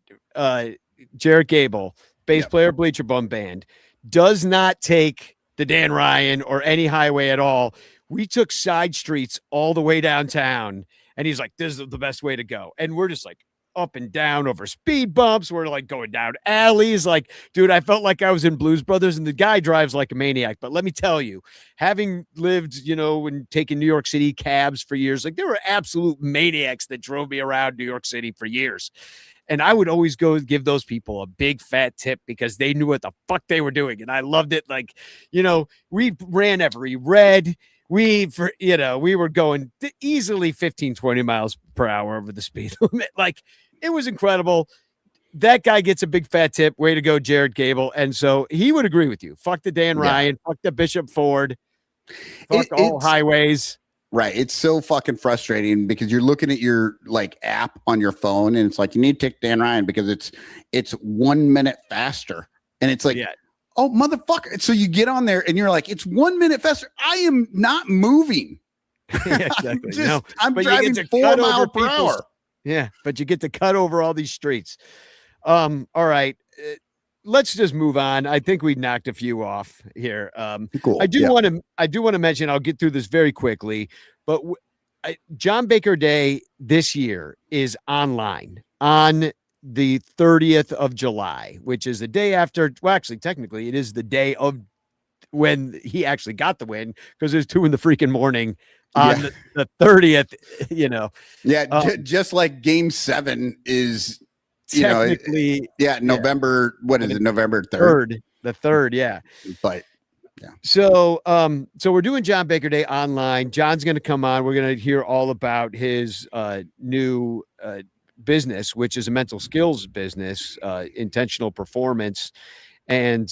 Gable, bass player, Bleacher Bum Band, does not take the Dan Ryan or any highway at all. We took side streets all the way downtown, and he's like, this is the best way to go. And we're just like up and down over speed bumps. We're like going down alleys. Like, dude, I felt like I was in Blues Brothers, and the guy drives like a maniac. But let me tell you, having lived, and taken New York City cabs for years, like there were absolute maniacs that drove me around New York City for years. And I would always go give those people a big fat tip because they knew what the fuck they were doing. And I loved it. Like, we ran every red. We were going easily 15, 20 miles per hour over the speed limit. Like, it was incredible. that guy gets a big fat tip. Way to go, Jared Gable. And so he would agree with you. Fuck the Dan Ryan. Fuck the Bishop Ford. Fuck all highways. Right. It's so fucking frustrating because you're looking at your like app on your phone and it's like, you need to take Dan Ryan because it's 1 minute faster. And it's like, oh, motherfucker. So you get on there and you're like, it's 1 minute faster. I am not moving. Exactly. I'm driving 4 miles per hour. Yeah. But you get to cut over all these streets. All right. Let's just move on. I think we knocked a few off here. Cool. I do want to mention, I'll get through this very quickly, but John Baker Day this year is online on the 30th of July, which is the day after. Well, actually, technically, it is the day of when he actually got the win because it was 2 a.m. on the 30th. Just like Game 7 is. Technically, November. What is it? November 3rd. The 3rd, yeah. But so we're doing John Baker Day online. John's going to come on. We're going to hear all about his new business, which is a mental skills business, intentional performance, and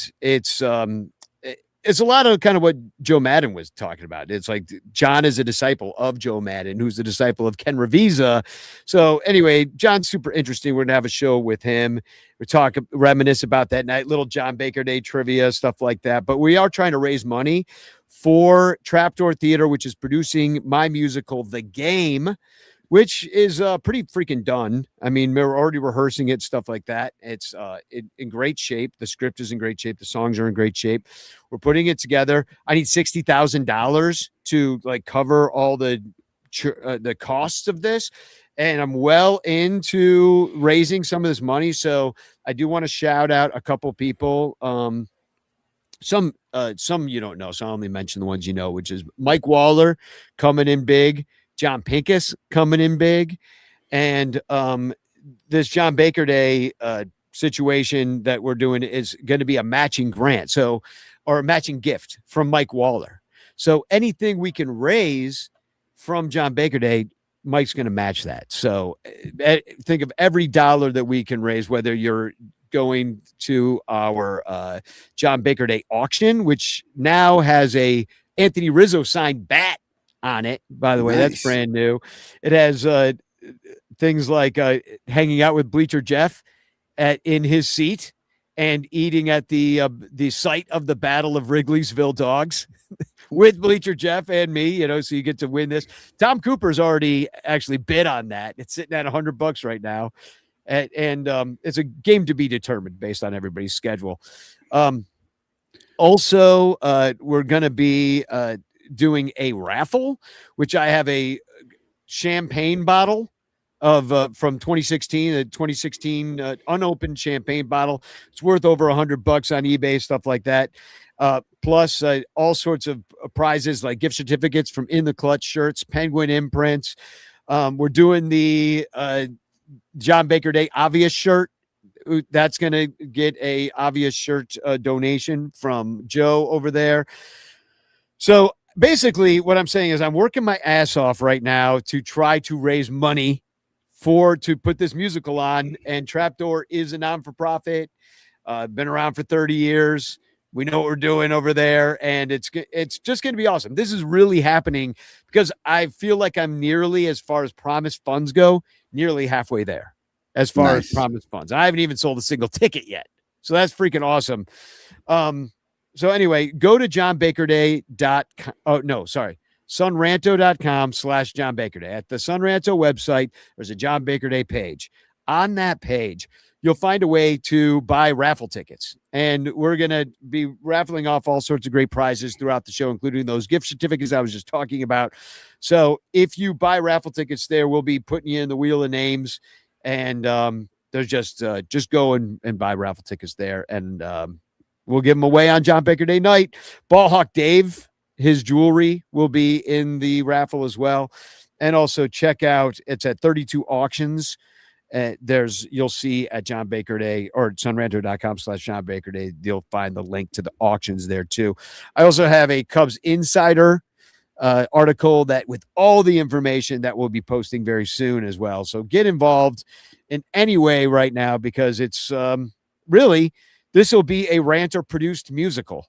it's a lot of kind of what Joe Madden was talking about. It's like John is a disciple of Joe Madden, who's a disciple of Ken Revisa. So anyway, John's super interesting. We're going to have a show with him. We reminisce about that night, little John Baker Day trivia, stuff like that. But we are trying to raise money for Trapdoor Theater, which is producing my musical, The Game, which is pretty freaking done. I mean, we're already rehearsing it, stuff like that. It's in great shape. The script is in great shape. The songs are in great shape. We're putting it together. I need $60,000 to like cover all the costs of this. And I'm well into raising some of this money. So I do want to shout out a couple people. Some you don't know, so I only mention the ones you know, which is Mike Waller coming in big. John Pincus coming in big, and this John Baker Day situation that we're doing is going to be a matching grant, or a matching gift from Mike Waller. So anything we can raise from John Baker Day, Mike's going to match that. So think of every dollar that we can raise, whether you're going to our John Baker Day auction, which now has a Anthony Rizzo signed bat on it, by the way. Nice. That's brand new. It has things like hanging out with Bleacher Jeff in his seat and eating at the site of the Battle of Wrigley'sville Dogs with Bleacher Jeff and me, so you get to win this. Tom Cooper's already actually bid on that. It's sitting at $100 right now. And it's a game to be determined based on everybody's schedule. Also, we're going to be doing a raffle, which I have a champagne bottle of from 2016, a 2016 unopened champagne bottle. It's worth over $100 on eBay, stuff like that. Plus all sorts of prizes like gift certificates from In the Clutch shirts, Penguin imprints. We're doing the John Baker Day Obvious shirt. That's going to get a Obvious shirt donation from Joe over there. So basically what I'm saying is I'm working my ass off right now to try to raise money to put this musical on. And Trapdoor is a non-for-profit, been around for 30 years. We know what we're doing over there, and it's just going to be awesome. This is really happening because I feel like I'm nearly, as far as promised funds go, nearly halfway there as far as promised funds. I haven't even sold a single ticket yet. So that's freaking awesome. So anyway, go to sunranto.com/John Baker Day. At the Sunranto website, there's a John Baker Day page. On that page, you'll find a way to buy raffle tickets. And we're going to be raffling off all sorts of great prizes throughout the show, including those gift certificates I was just talking about. So if you buy raffle tickets there, we'll be putting you in the wheel of names. And there's just go and buy raffle tickets there. And we'll give them away on John Baker Day night. Ballhawk Dave, his jewelry will be in the raffle as well. And also check out, it's at 32 auctions. You'll see at John Baker Day or sunranto.com/John Baker Day, you'll find the link to the auctions there too. I also have a Cubs Insider article that with all the information that we'll be posting very soon as well. So get involved in any way right now, because it's really, this will be a Ranter produced musical.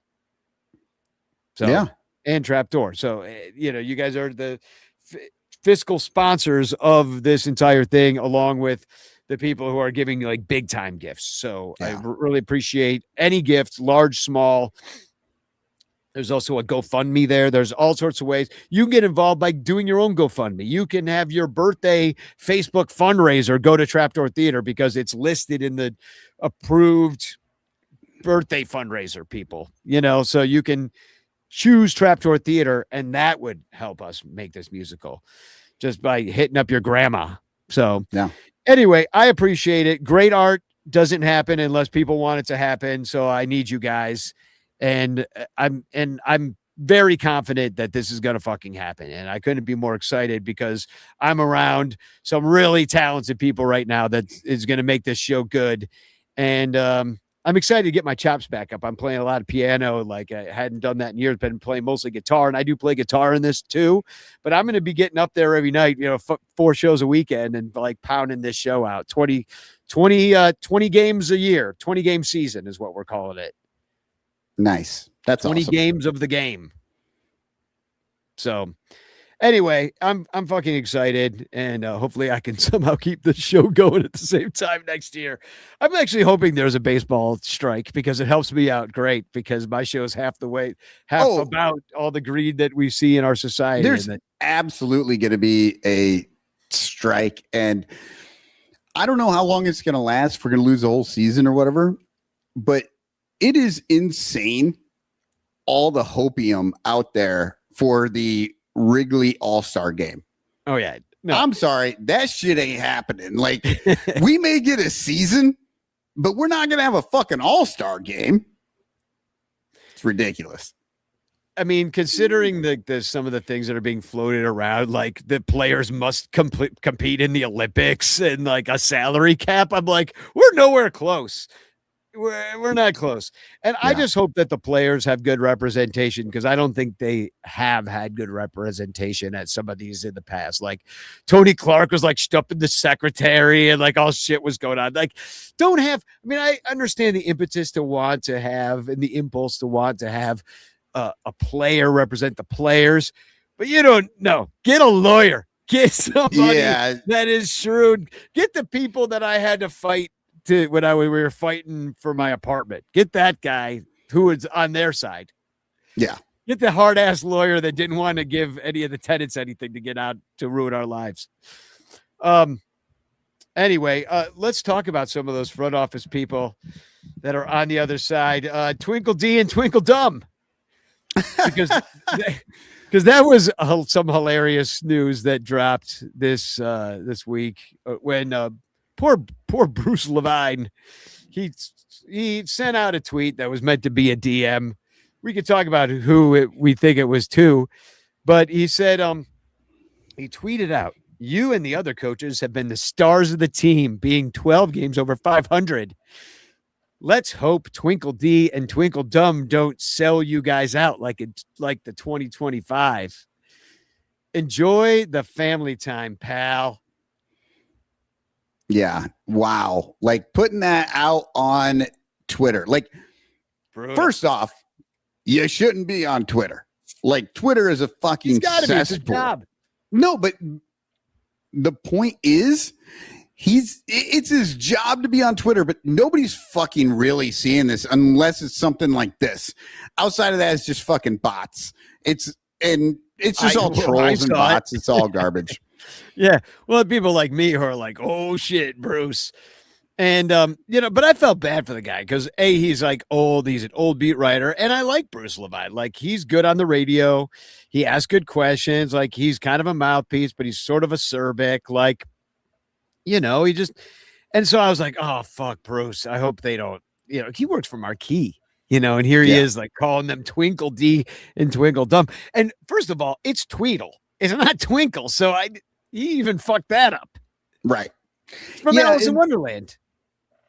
So, yeah. And Trapdoor. So, you guys are the fiscal sponsors of this entire thing, along with the people who are giving like big time gifts. So I really appreciate any gift, large, small. There's also a GoFundMe there. There's all sorts of ways you can get involved by doing your own GoFundMe. You can have your birthday Facebook fundraiser go to Trapdoor Theater because it's listed in the approved birthday fundraiser people, so you can choose Trapdoor Theater, and that would help us make this musical just by hitting up your grandma. So anyway, I appreciate it. Great art doesn't happen unless people want it to happen. So I need you guys. And I'm very confident that this is going to fucking happen. And I couldn't be more excited because I'm around some really talented people right now that is going to make this show good. And I'm excited to get my chops back up. I'm playing a lot of piano. Like I hadn't done that in years, been playing mostly guitar, and I do play guitar in this too, but I'm going to be getting up there every night, 4 shows a weekend and like pounding this show out. 20 games a year, 20 game season is what we're calling it. Nice. That's 20 awesome. games of the game. So anyway, I'm fucking excited, and hopefully I can somehow keep the show going at the same time next year. I'm actually hoping there's a baseball strike because it helps me out great, because my show is half about all the greed that we see in our society. There's absolutely going to be a strike, and I don't know how long it's going to last. If we're going to lose the whole season or whatever, but it is insane, all the hopium out there for the Wrigley All-Star game. Oh yeah. No. I'm sorry. That shit ain't happening. Like, we may get a season, but we're not going to have a fucking All-Star game. It's ridiculous. I mean, considering the some of the things that are being floated around, like the players must compete in the Olympics and like a salary cap, I'm like, we're nowhere close. We're not close. And I just hope that the players have good representation, because I don't think they have had good representation at some of these in the past. Like Tony Clark was like stuffing the secretary and like all shit was going on. Like, I understand the impetus to want to have and the impulse to want to have a player represent the players, but you don't know. Get a lawyer. Get somebody that is shrewd. Get the people that I had to fight to when we were fighting for my apartment. Get that guy who is on their side. Yeah. Get the hard ass lawyer that didn't want to give any of the tenants anything to get out to ruin our lives. Anyway, let's talk about some of those front office people that are on the other side. Twinkle D and Twinkle Dumb, because that was some hilarious news that dropped this week when poor Bruce Levine, he sent out a tweet that was meant to be a DM. We could talk about who we think it was to, but he said, he tweeted out, "You and the other coaches have been the stars of the team, being 12 games over 500. Let's hope Twinkle D and Twinkle Dumb don't sell you guys out like the 2025. Enjoy the family time, pal." Yeah. Wow. Like putting that out on Twitter. Like, Brutal. First off, you shouldn't be on Twitter. Like, Twitter is a fucking cesspool. No, but the point is, it's his job to be on Twitter, but nobody's fucking really seeing this unless it's something like this. Outside of that, it's just fucking bots. It's just all trolls and bots. It's all garbage. Yeah. Well, people like me who are like, "Oh shit, Bruce." And, but I felt bad for the guy because he's like old. He's an old beat writer. And I like Bruce Levine. Like, he's good on the radio. He asks good questions. Like, he's kind of a mouthpiece, but he's sort of acerbic. Like, and so I was like, oh, fuck, Bruce. I hope they don't, he works for Marquee, and here he is like calling them Twinkle D and Twinkle Dumb. And first of all, it's Tweedle. It's not Twinkle. So he even fucked that up. Right. From Alice in Wonderland.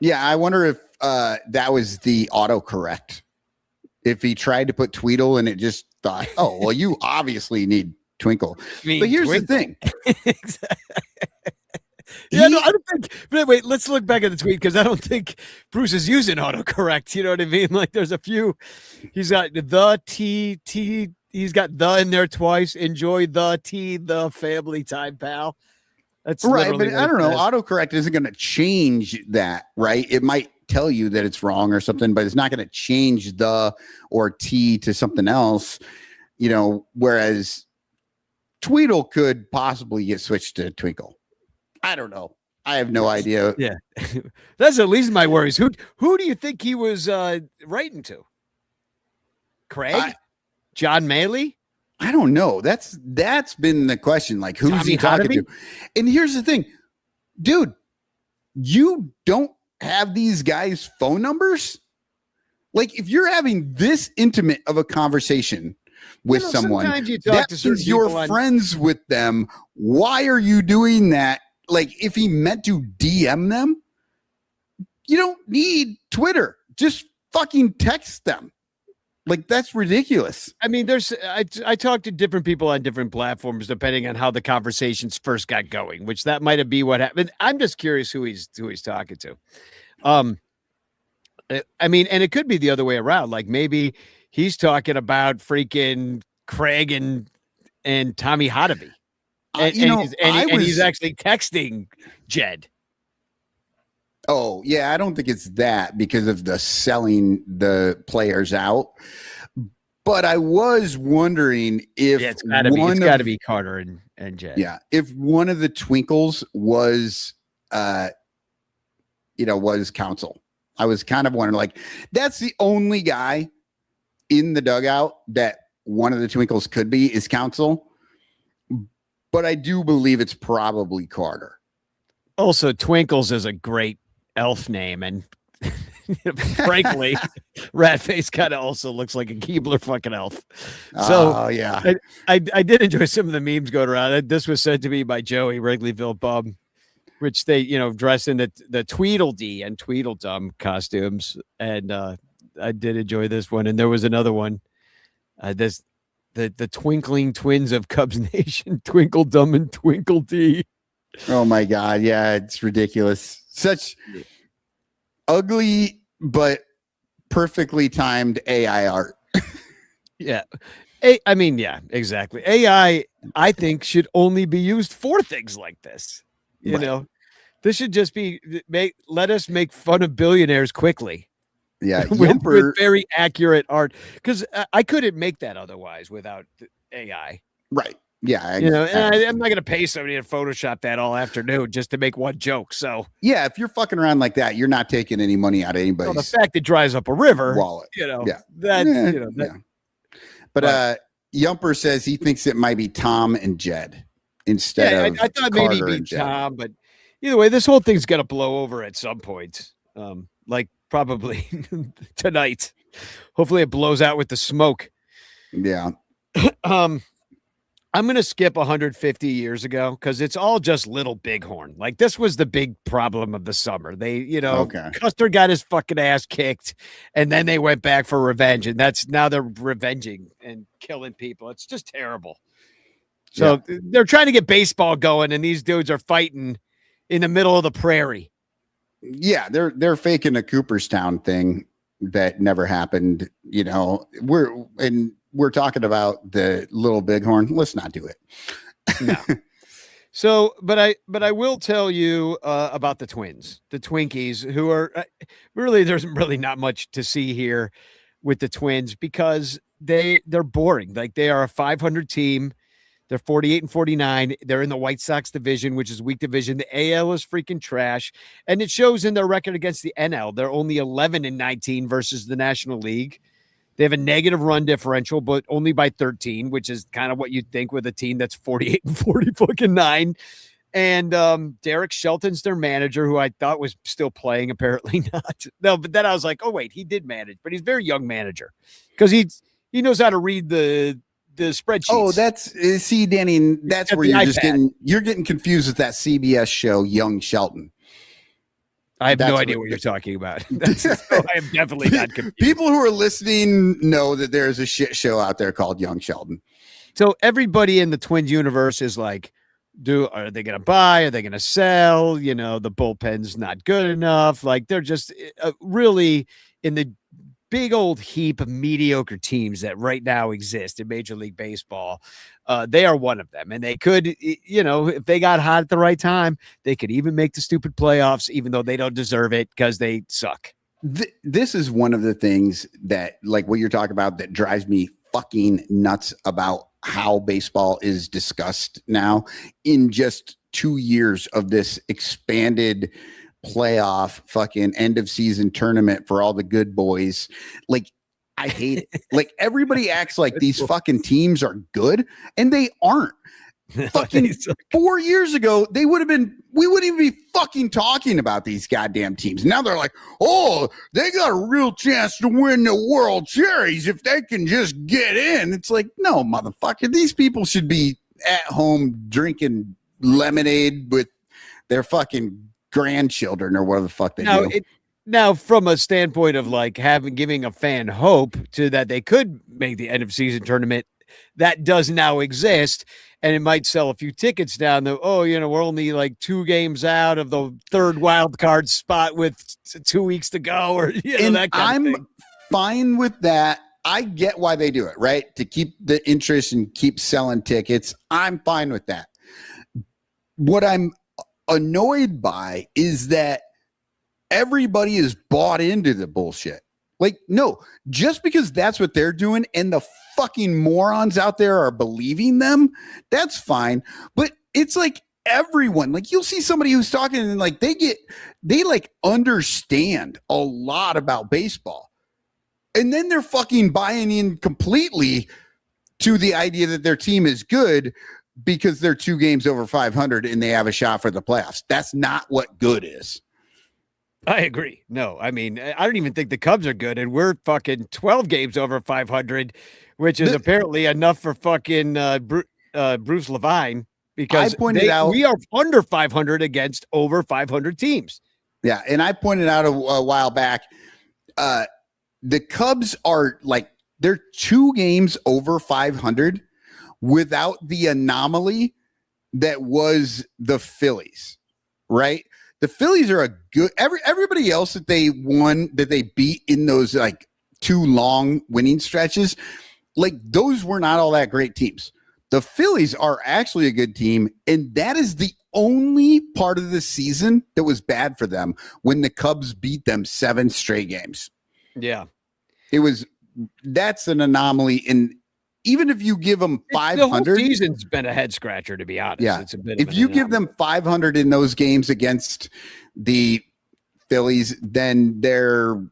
Yeah, I wonder if that was the autocorrect. If he tried to put Tweedle and it just thought, oh, well, you obviously need Twinkle. mean, But here's Twinkle. the thing. Yeah, no, I don't think. But wait, let's look back at the tweet because I don't think Bruce is using autocorrect. You know what I mean? Like, there's a few. He's got the T. He's got the in there twice. Enjoy the tea, the family time, pal. That's Right, but literally what I don't it know. says. Autocorrect isn't going to change that, right? It might tell you that it's wrong or something, but it's not going to change the or T to something else, you know, whereas Tweedle could possibly get switched to Twinkle. I don't know. I have no idea. Yeah, that's at least my worries. Who do you think he was writing to? Craig, John Maley. I don't know. That's been the question. Like, who's Tommy he talking Hotovy? to? And here's the thing, dude, you don't have these guys' phone numbers. Like, if you're having this intimate of a conversation with someone, sometimes you talk that to certain means you're people on- friends with them. Why are you doing that? Like, if he meant to DM them, you don't need Twitter. Just fucking text them. Like, that's ridiculous. I mean, I talked to different people on different platforms depending on how the conversations first got going, which that might have been what happened. I'm just curious who he's talking to. I mean, and it could be the other way around. Like, maybe he's talking about freaking Craig and Tommy Hotovy. And he's actually texting Jed. Oh, yeah, I don't think it's that because of the selling the players out. But I was wondering if it's got to be Carter and Jed. Yeah, if one of the Twinkles was was Council. I was kind of wondering, like, that's the only guy in the dugout that one of the Twinkles could be is Council. But I do believe it's probably Carter. Also, Twinkles is a great elf name, and frankly, Ratface kind of also looks like a Keebler fucking elf. So yeah, I did enjoy some of the memes going around. This was sent to me by Joey Wrigleyville Bub, which they dress in the Tweedledee and Tweedledum costumes, and I did enjoy this one. And there was another one, the twinkling twins of Cubs Nation, Twinkledum and Twinkledee. Oh my God. Yeah. It's ridiculous. Such ugly, but perfectly timed AI art. Yeah. I mean, yeah, exactly. AI, I think, should only be used for things like this. You know, this should just be let us make fun of billionaires quickly. Yeah. with very accurate art. Because I couldn't make that otherwise without AI. Right. Yeah, and I'm not going to pay somebody to Photoshop that all afternoon just to make one joke. So yeah, if you're fucking around like that, you're not taking any money out of anybody's the fact it dries up a river wallet. But Yumper says he thinks it might be Tom and Jed instead of I thought Carter maybe it'd and be Jed. Tom, but either way, this whole thing's going to blow over at some point. Like probably tonight. Hopefully, it blows out with the smoke. Yeah. I'm going to skip 150 years ago because it's all just Little Bighorn. Like, this was the big problem of the summer. They, Custer got his fucking ass kicked, and then they went back for revenge, and now they're revenging and killing people. It's just terrible. So they're trying to get baseball going, and these dudes are fighting in the middle of the prairie. Yeah, they're faking a Cooperstown thing that never happened. We're talking about the Little Bighorn. Let's not do it. No. So, but I will tell you about the twins, the Twinkies, who are really, there's really not much to see here with the Twins because they're boring. Like, they are a 500 team. They're 48-49. They're in the White Sox division, which is weak division. The AL is freaking trash. And it shows in their record against the NL. They're only 11-19 versus the National League. They have a negative run differential, but only by 13, which is kind of what you'd think with a team that's 48-49. And Derek Shelton's their manager, who I thought was still playing, apparently not. No, but then I was like, oh, wait, he did manage, but he's a very young manager because he knows how to read the spreadsheets. Oh, Danny, that's where you're you're getting confused with that CBS show, Young Shelton. I have no That's idea what you're talking about. So I am definitely not confused. People who are listening know that there's a shit show out there called Young Sheldon. So everybody in the Twins universe is like, are they going to buy? Are they going to sell? You know, the bullpen's not good enough. Like they're just really in the big old heap of mediocre teams that right now exist in Major League Baseball. They are one of them. And they could, you know, if they got hot at the right time, they could even make the stupid playoffs, even though they don't deserve it because they suck. This is one of the things that, like what you're talking about, that drives me fucking nuts about how baseball is discussed now in just 2 years of this expanded playoff fucking end of season tournament for all the good boys. Like, I hate it. Like, everybody acts like these fucking teams are good, and they aren't. Fucking 4 years ago, we wouldn't even be fucking talking about these goddamn teams. Now they're like, oh, they got a real chance to win the World Series if they can just get in. It's like, no, motherfucker, these people should be at home drinking lemonade with their fucking grandchildren or whatever the fuck they do. Now, from a standpoint of like giving a fan hope to that they could make the end of season tournament, that does now exist, and it might sell a few tickets down. We're only like 2 games out of the third wild card spot with 2 weeks to go, or that kind of thing. Fine with that. I get why they do it, right? To keep the interest and keep selling tickets. I'm fine with that. What I'm annoyed by is that everybody is bought into the bullshit. Like, no, just because that's what they're doing and the fucking morons out there are believing them, that's fine. But it's like everyone, like you'll see somebody who's talking and like they like understand a lot about baseball. And then they're fucking buying in completely to the idea that their team is good because they're 2 games over 500 and they have a shot for the playoffs. That's not what good is. I agree. No, I mean, I don't even think the Cubs are good, and we're fucking 12 games over 500, which is apparently enough for fucking Bruce Levine, because we are under 500 against over 500 teams. Yeah, and I pointed out a while back, the Cubs are like, they're 2 games over 500 without the anomaly that was the Phillies, right? The Phillies are a good, everybody else that they won, that they beat in those like 2 long winning stretches, like those were not all that great teams. The Phillies are actually a good team, and that is the only part of the season that was bad for them, when the Cubs beat them 7 straight games. Yeah. That's an anomaly. And even if you give them 500, the whole season's been a head scratcher, to be honest. Yeah. It's a bit if you give them 500 in those games against the Phillies, then they're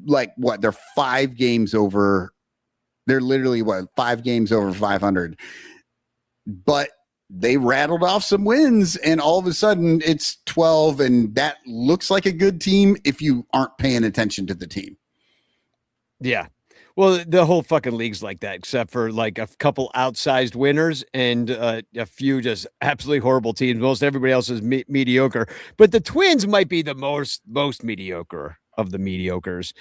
like, what? They're 5 games over. They're literally 5 games over 500. But they rattled off some wins, and all of a sudden it's 12, and that looks like a good team if you aren't paying attention to the team. Yeah. Well, the whole fucking league's like that, except for like a couple outsized winners and a few just absolutely horrible teams. Most everybody else is mediocre, but the Twins might be the most mediocre of the mediocres.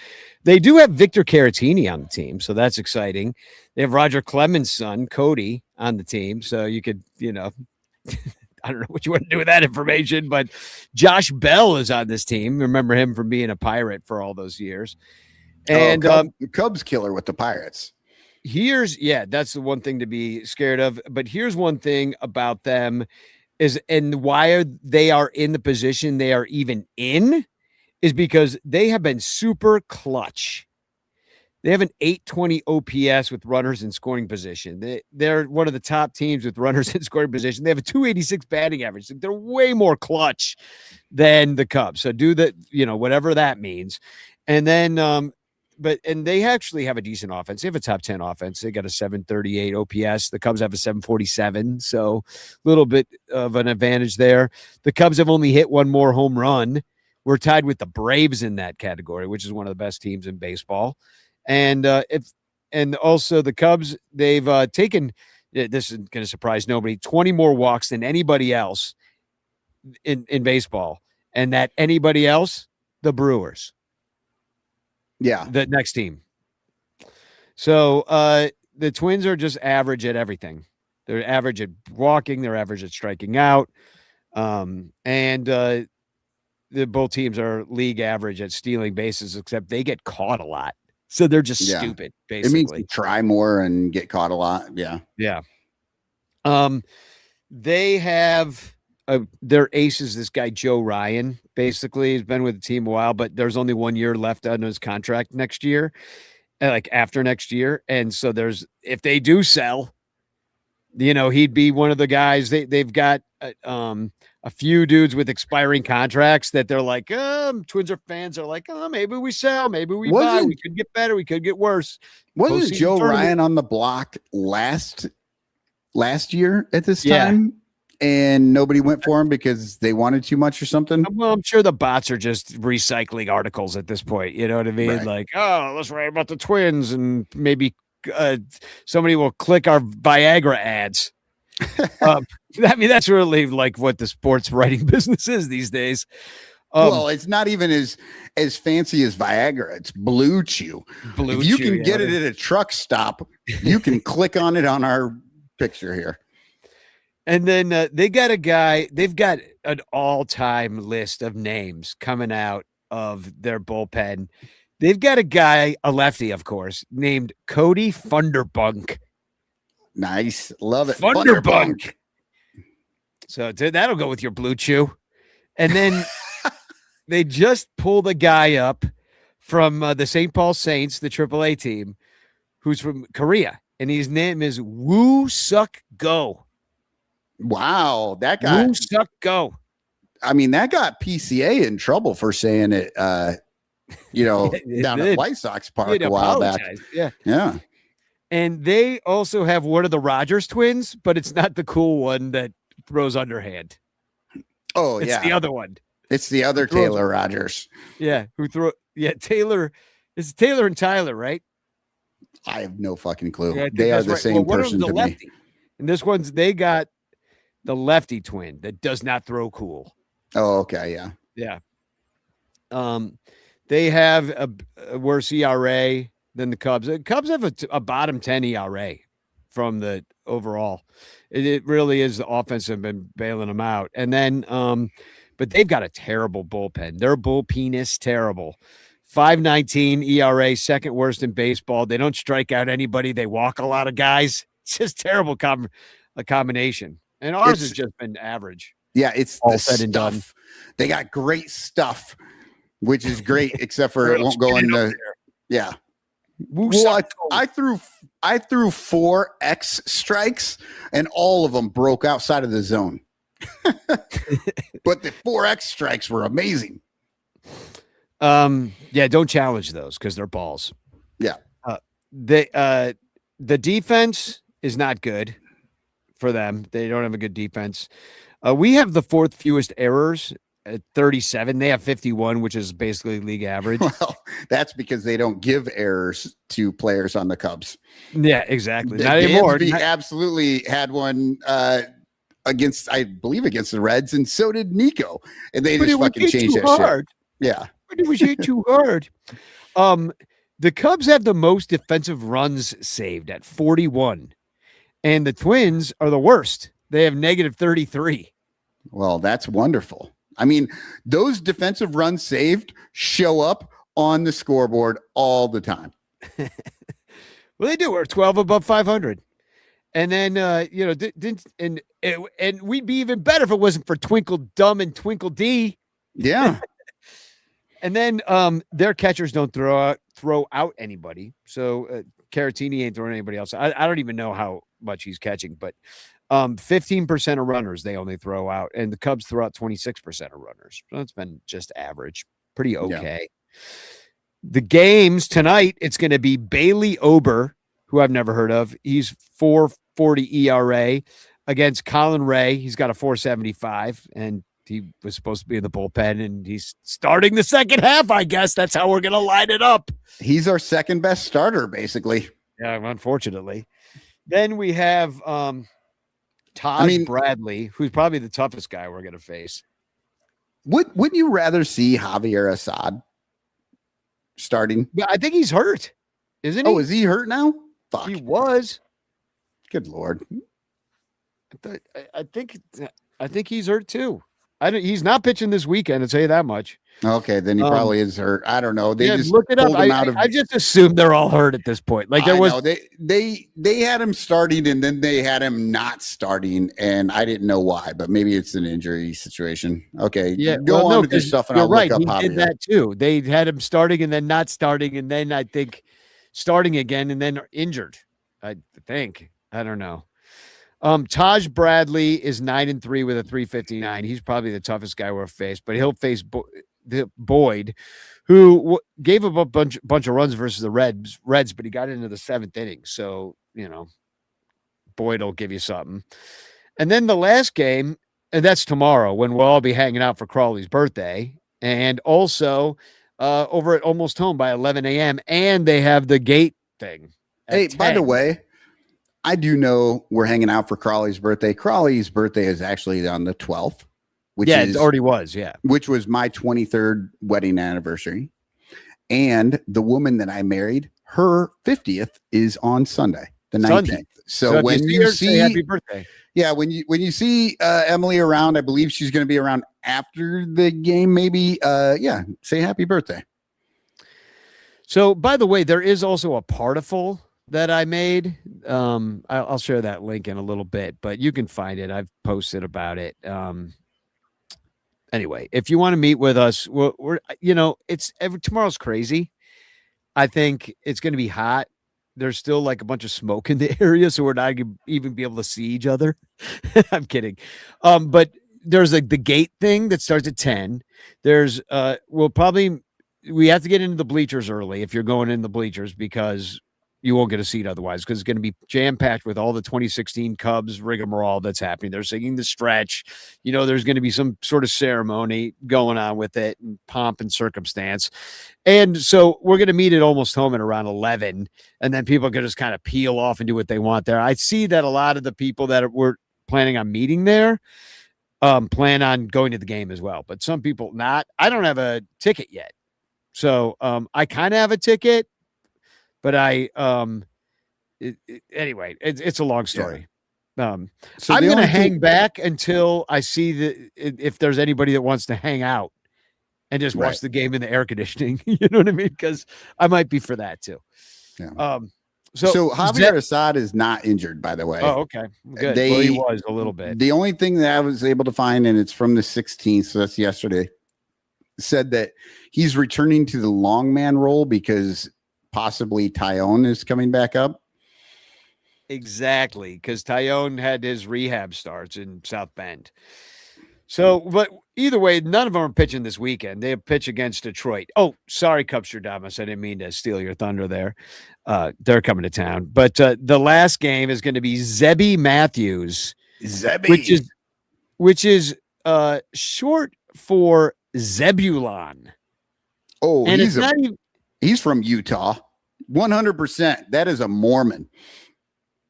They do have Victor Caratini on the team, so that's exciting. They have Roger Clemens' son, Cody, on the team, so you could, I don't know what you want to do with that information, but Josh Bell is on this team. Remember him from being a Pirate for all those years. And Cubs killer with the Pirates. That's the one thing to be scared of. But here's one thing about them and why they are in the position they are even in is because they have been super clutch. They have an 820 OPS with runners in scoring position. They're one of the top teams with runners in scoring position. They have a 286 batting average. They're way more clutch than the Cubs. So do that, whatever that means. And then, and they actually have a decent offense. They have a top 10 offense. They got a 738 OPS. The Cubs have a 747. So a little bit of an advantage there. The Cubs have only hit 1 more home run. We're tied with the Braves in that category, which is one of the best teams in baseball. And also the Cubs, they've taken, this is going to surprise nobody, 20 more walks than anybody else in baseball. and that anybody else, the Brewers, Yeah. the next team. So the Twins are just average at everything. They're average at walking. They're average at striking out. And both teams are league average at stealing bases, except they get caught a lot. So they're just stupid, It means basically. you try more and get caught a lot. Yeah. Yeah. They have their ace is this guy, Joe Ryan. Basically, he's been with the team a while, but there's only 1 year left on his contract next year, like after next year. And so if they do sell, he'd be one of the guys. They've got a few dudes with expiring contracts that they're like, Twins fans are like, maybe we sell, maybe we buy. We could get better, we could get worse. Wasn't Joe Ryan on the block last year at this time? And nobody went for him because they wanted too much or something? Well, I'm sure the bots are just recycling articles at this point. You know what I mean? Right. Like, let's write about the Twins, and maybe somebody will click our Viagra ads. I mean, that's really like what the sports writing business is these days. Well, it's not even as fancy as Viagra. It's Blue Chew. If you can get it at a truck stop, you can click on it on our picture here. And then they've got an all-time list of names coming out of their bullpen. They've got a guy, a lefty, of course, named Cody Funderbunk. Nice. Love it. Funderbunk. So that'll go with your Blue Chew. And then they just pulled a guy up from the St. Paul Saints, the AAA team, who's from Korea. And his name is Woo Suk Go. Wow. That guy. Woo Suk Go. I mean, that got PCA in trouble for saying it, down at White Sox Park a while back. Yeah. Yeah. And they also have one of the Rogers twins, but it's not the cool one that throws underhand. Oh, It's the other one. It's the other Taylor Rogers. Yeah. Taylor. It's Taylor and Tyler, right? I have no fucking clue. Yeah, they are the right. same One of person them's to the lefty. me. And this one's, they got the lefty twin that does not throw cool. Oh, okay. Yeah. Yeah. They have a worse ERA than the Cubs. The Cubs have a bottom 10 ERA from the overall. It really is the offense have been bailing them out. And then, but they've got a terrible bullpen. Their bullpen is terrible. 5.19 ERA, second worst in baseball. They don't strike out anybody. They walk a lot of guys. It's just terrible a combination. And ours has just been average. Yeah, it's all the said and done. stuff. They got great stuff, which is great, except for it won't go in the. Yeah. Well, I threw 4 X strikes, and all of them broke outside of the zone. But the 4 X strikes were amazing. Yeah, don't challenge those because they're balls. Yeah. The defense is not good for them. They don't have a good defense. We have the 4th fewest errors at 37. They have 51, which is basically league average. Well, that's because they don't give errors to players on the Cubs. Yeah, exactly. Not anymore. Dansby absolutely had one against the Reds, and so did Nico. And they just fucking changed that shit. Yeah. But it was hit too hard. The Cubs have the most defensive runs saved at 41. And the Twins are the worst. They have negative 33. Well, that's wonderful. I mean, those defensive runs saved show up on the scoreboard all the time. Well, they do. We're 12 above 500. And then, and we'd be even better if it wasn't for Twinkle Dumb and Twinkle D. Yeah. And then their catchers don't throw out anybody. So Caratini ain't throwing anybody else. I don't even know how much he's catching, but 15% of runners they only throw out, and the Cubs throw out 26% of runners. So it's been just average, pretty okay. Yeah. The games tonight, it's going to be Bailey Ober, who I've never heard of. He's 4.40 ERA against Colin Ray. He's got a 4.75, and he was supposed to be in the bullpen, and he's starting the second half. I guess that's how we're going to line it up. He's our second best starter, basically. Yeah, unfortunately. Then we have Todd Bradley, who's probably the toughest guy we're going to face. Wouldn't you rather see Javier Assad starting? Yeah, I think he's hurt, isn't he? Oh, is he hurt now? Fuck. He was. Good Lord. I think he's hurt too. He's not pitching this weekend. I'll tell you that much. Okay, then he probably is hurt. I don't know. They just look it up. pulled him out of. I just assumed they're all hurt at this point. Like there was. Know. They had him starting and then they had him not starting, and I didn't know why, but maybe it's an injury situation. Okay, Yeah, go on with your stuff, and I'll right. look up He did that too. They had him starting and then not starting, and then I think starting again and then injured. I think. I don't know. Taj Bradley is 9-3 with a 3.59. He's probably the toughest guy we'll face, but he'll face Boyd, who gave up a bunch of runs versus the Reds, but he got into the 7th inning. So, Boyd will give you something. And then the last game, and that's tomorrow when we'll all be hanging out for Crawley's birthday, and also over at Almost Home by 11 a.m. And they have the gate thing. Hey, 10. By the way, I do know we're hanging out for Crawley's birthday. Crawley's birthday is actually on the 12th. It already was, which was my 23rd wedding anniversary. And the woman that I married, her 50th is on Sunday, the 19th. So when you see happy birthday. Yeah, when you see Emily around, I believe she's going to be around after the game, maybe. Say happy birthday. So, by the way, there is also a Partiful that I made. I'll share that link in a little bit, but you can find it. I've posted about it. Anyway, if you want to meet with us, we're tomorrow's crazy. I think it's going to be hot. There's still like a bunch of smoke in the area, so we're not going to even be able to see each other. I'm kidding. But there's like the gate thing that starts at 10. There's we have to get into the bleachers early if you're going in the bleachers because you won't get a seat otherwise, because it's going to be jam-packed with all the 2016 Cubs rigmarole that's happening. They're singing the stretch. There's going to be some sort of ceremony going on with it and pomp and circumstance. And so we're going to meet at Almost Home at around 11, and then people can just kind of peel off and do what they want there. I see that a lot of the people that were planning on meeting there plan on going to the game as well, but some people not. I don't have a ticket yet. So I kind of have a ticket, but anyway, it's a long story. So I'm going to hang back until I see if there's anybody that wants to hang out and just watch the game in the air conditioning. You know what I mean? Because I might be for that too. Yeah. So Javier Assad is not injured, by the way. Oh, okay. Good. He was a little bit. The only thing that I was able to find, and it's from the 16th, so that's yesterday, said that he's returning to the long man role because possibly Tyone is coming back up. Exactly, because Tyone had his rehab starts in South Bend. So, but either way, none of them are pitching this weekend. They pitch against Detroit. Oh, sorry, Cubstradamus. I didn't mean to steal your thunder there. They're coming to town. But the last game is going to be Zebby Matthews, which is short for Zebulon. Oh, and he's from Utah. 100%. That is a Mormon.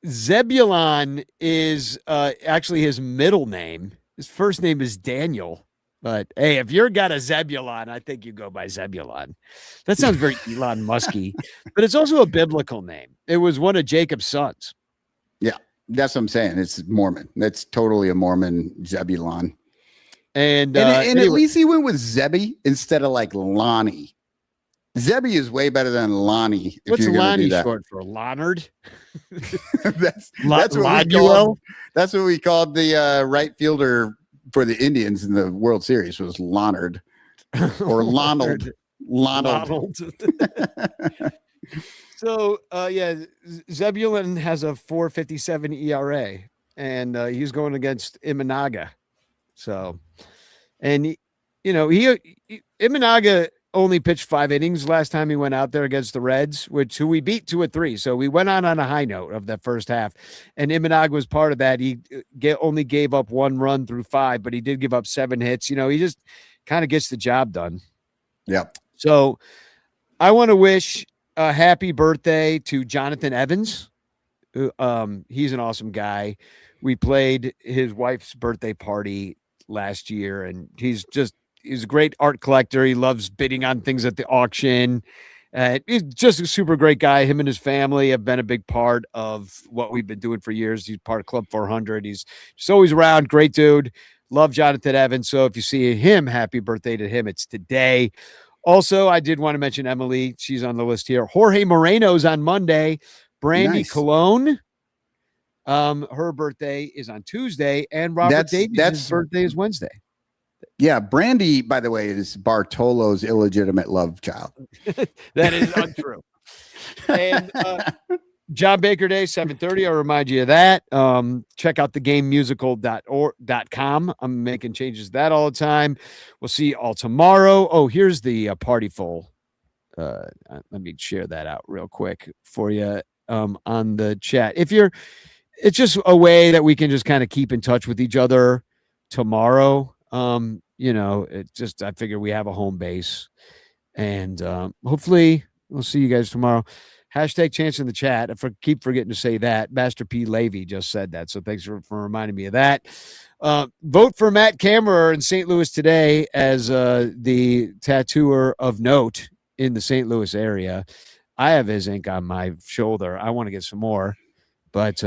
Zebulon is actually his middle name. His first name is Daniel. But hey, if you're got a Zebulon, I think you go by Zebulon. That sounds very Elon Musky, but it's also a biblical name. It was one of Jacob's sons. Yeah, that's what I'm saying. It's Mormon. That's totally a Mormon Zebulon. And anyway, at least he went with Zebby instead of like Lonnie. Zebby is way better than Lonnie. What's Lonnie short for? Lonard? that's what we called the right fielder for the Indians in the World Series was Lonard or Lonald. Lonald. So Zebulon has a 4.57 ERA, and he's going against Imanaga. So, and Imanaga only pitched 5 innings last time he went out there against the Reds, who we beat 2-3. So we went on a high note of that first half, and Imanaga was part of that. He only gave up 1 run through 5, but he did give up 7 hits. He just kind of gets the job done. Yep. So I want to wish a happy birthday to Jonathan Evans. He's an awesome guy. We played his wife's birthday party last year, and he's he's a great art collector. He loves bidding on things at the auction. He's just a super great guy. Him and his family have been a big part of what we've been doing for years. He's part of Club 400. He's just always around. Great dude. Love Jonathan Evans. So if you see him, happy birthday to him. It's today. Also, I did want to mention Emily. She's on the list here. Jorge Moreno's on Monday. Brandy Nice. Colon. Her birthday is on Tuesday, and Robert Davies' birthday is Wednesday. Yeah, Brandy, by the way, is Bartolo's illegitimate love child. That is untrue. And John Baker Day, 7:30. I'll remind you of that. Check out thegamemusical.com. I'm making changes to that all the time. We'll see you all tomorrow. Oh, here's the party full. Let me share that out real quick for you on the chat. It's just a way that we can just kind of keep in touch with each other tomorrow. I figure we have a home base, and hopefully we'll see you guys tomorrow. Hashtag chance in the chat. I keep forgetting to say that. Master P. Levy just said that, so thanks for reminding me of that. Vote for Matt Kammerer in St. Louis today as the tattooer of note in the St. Louis area. I have his ink on my shoulder. I want to get some more, but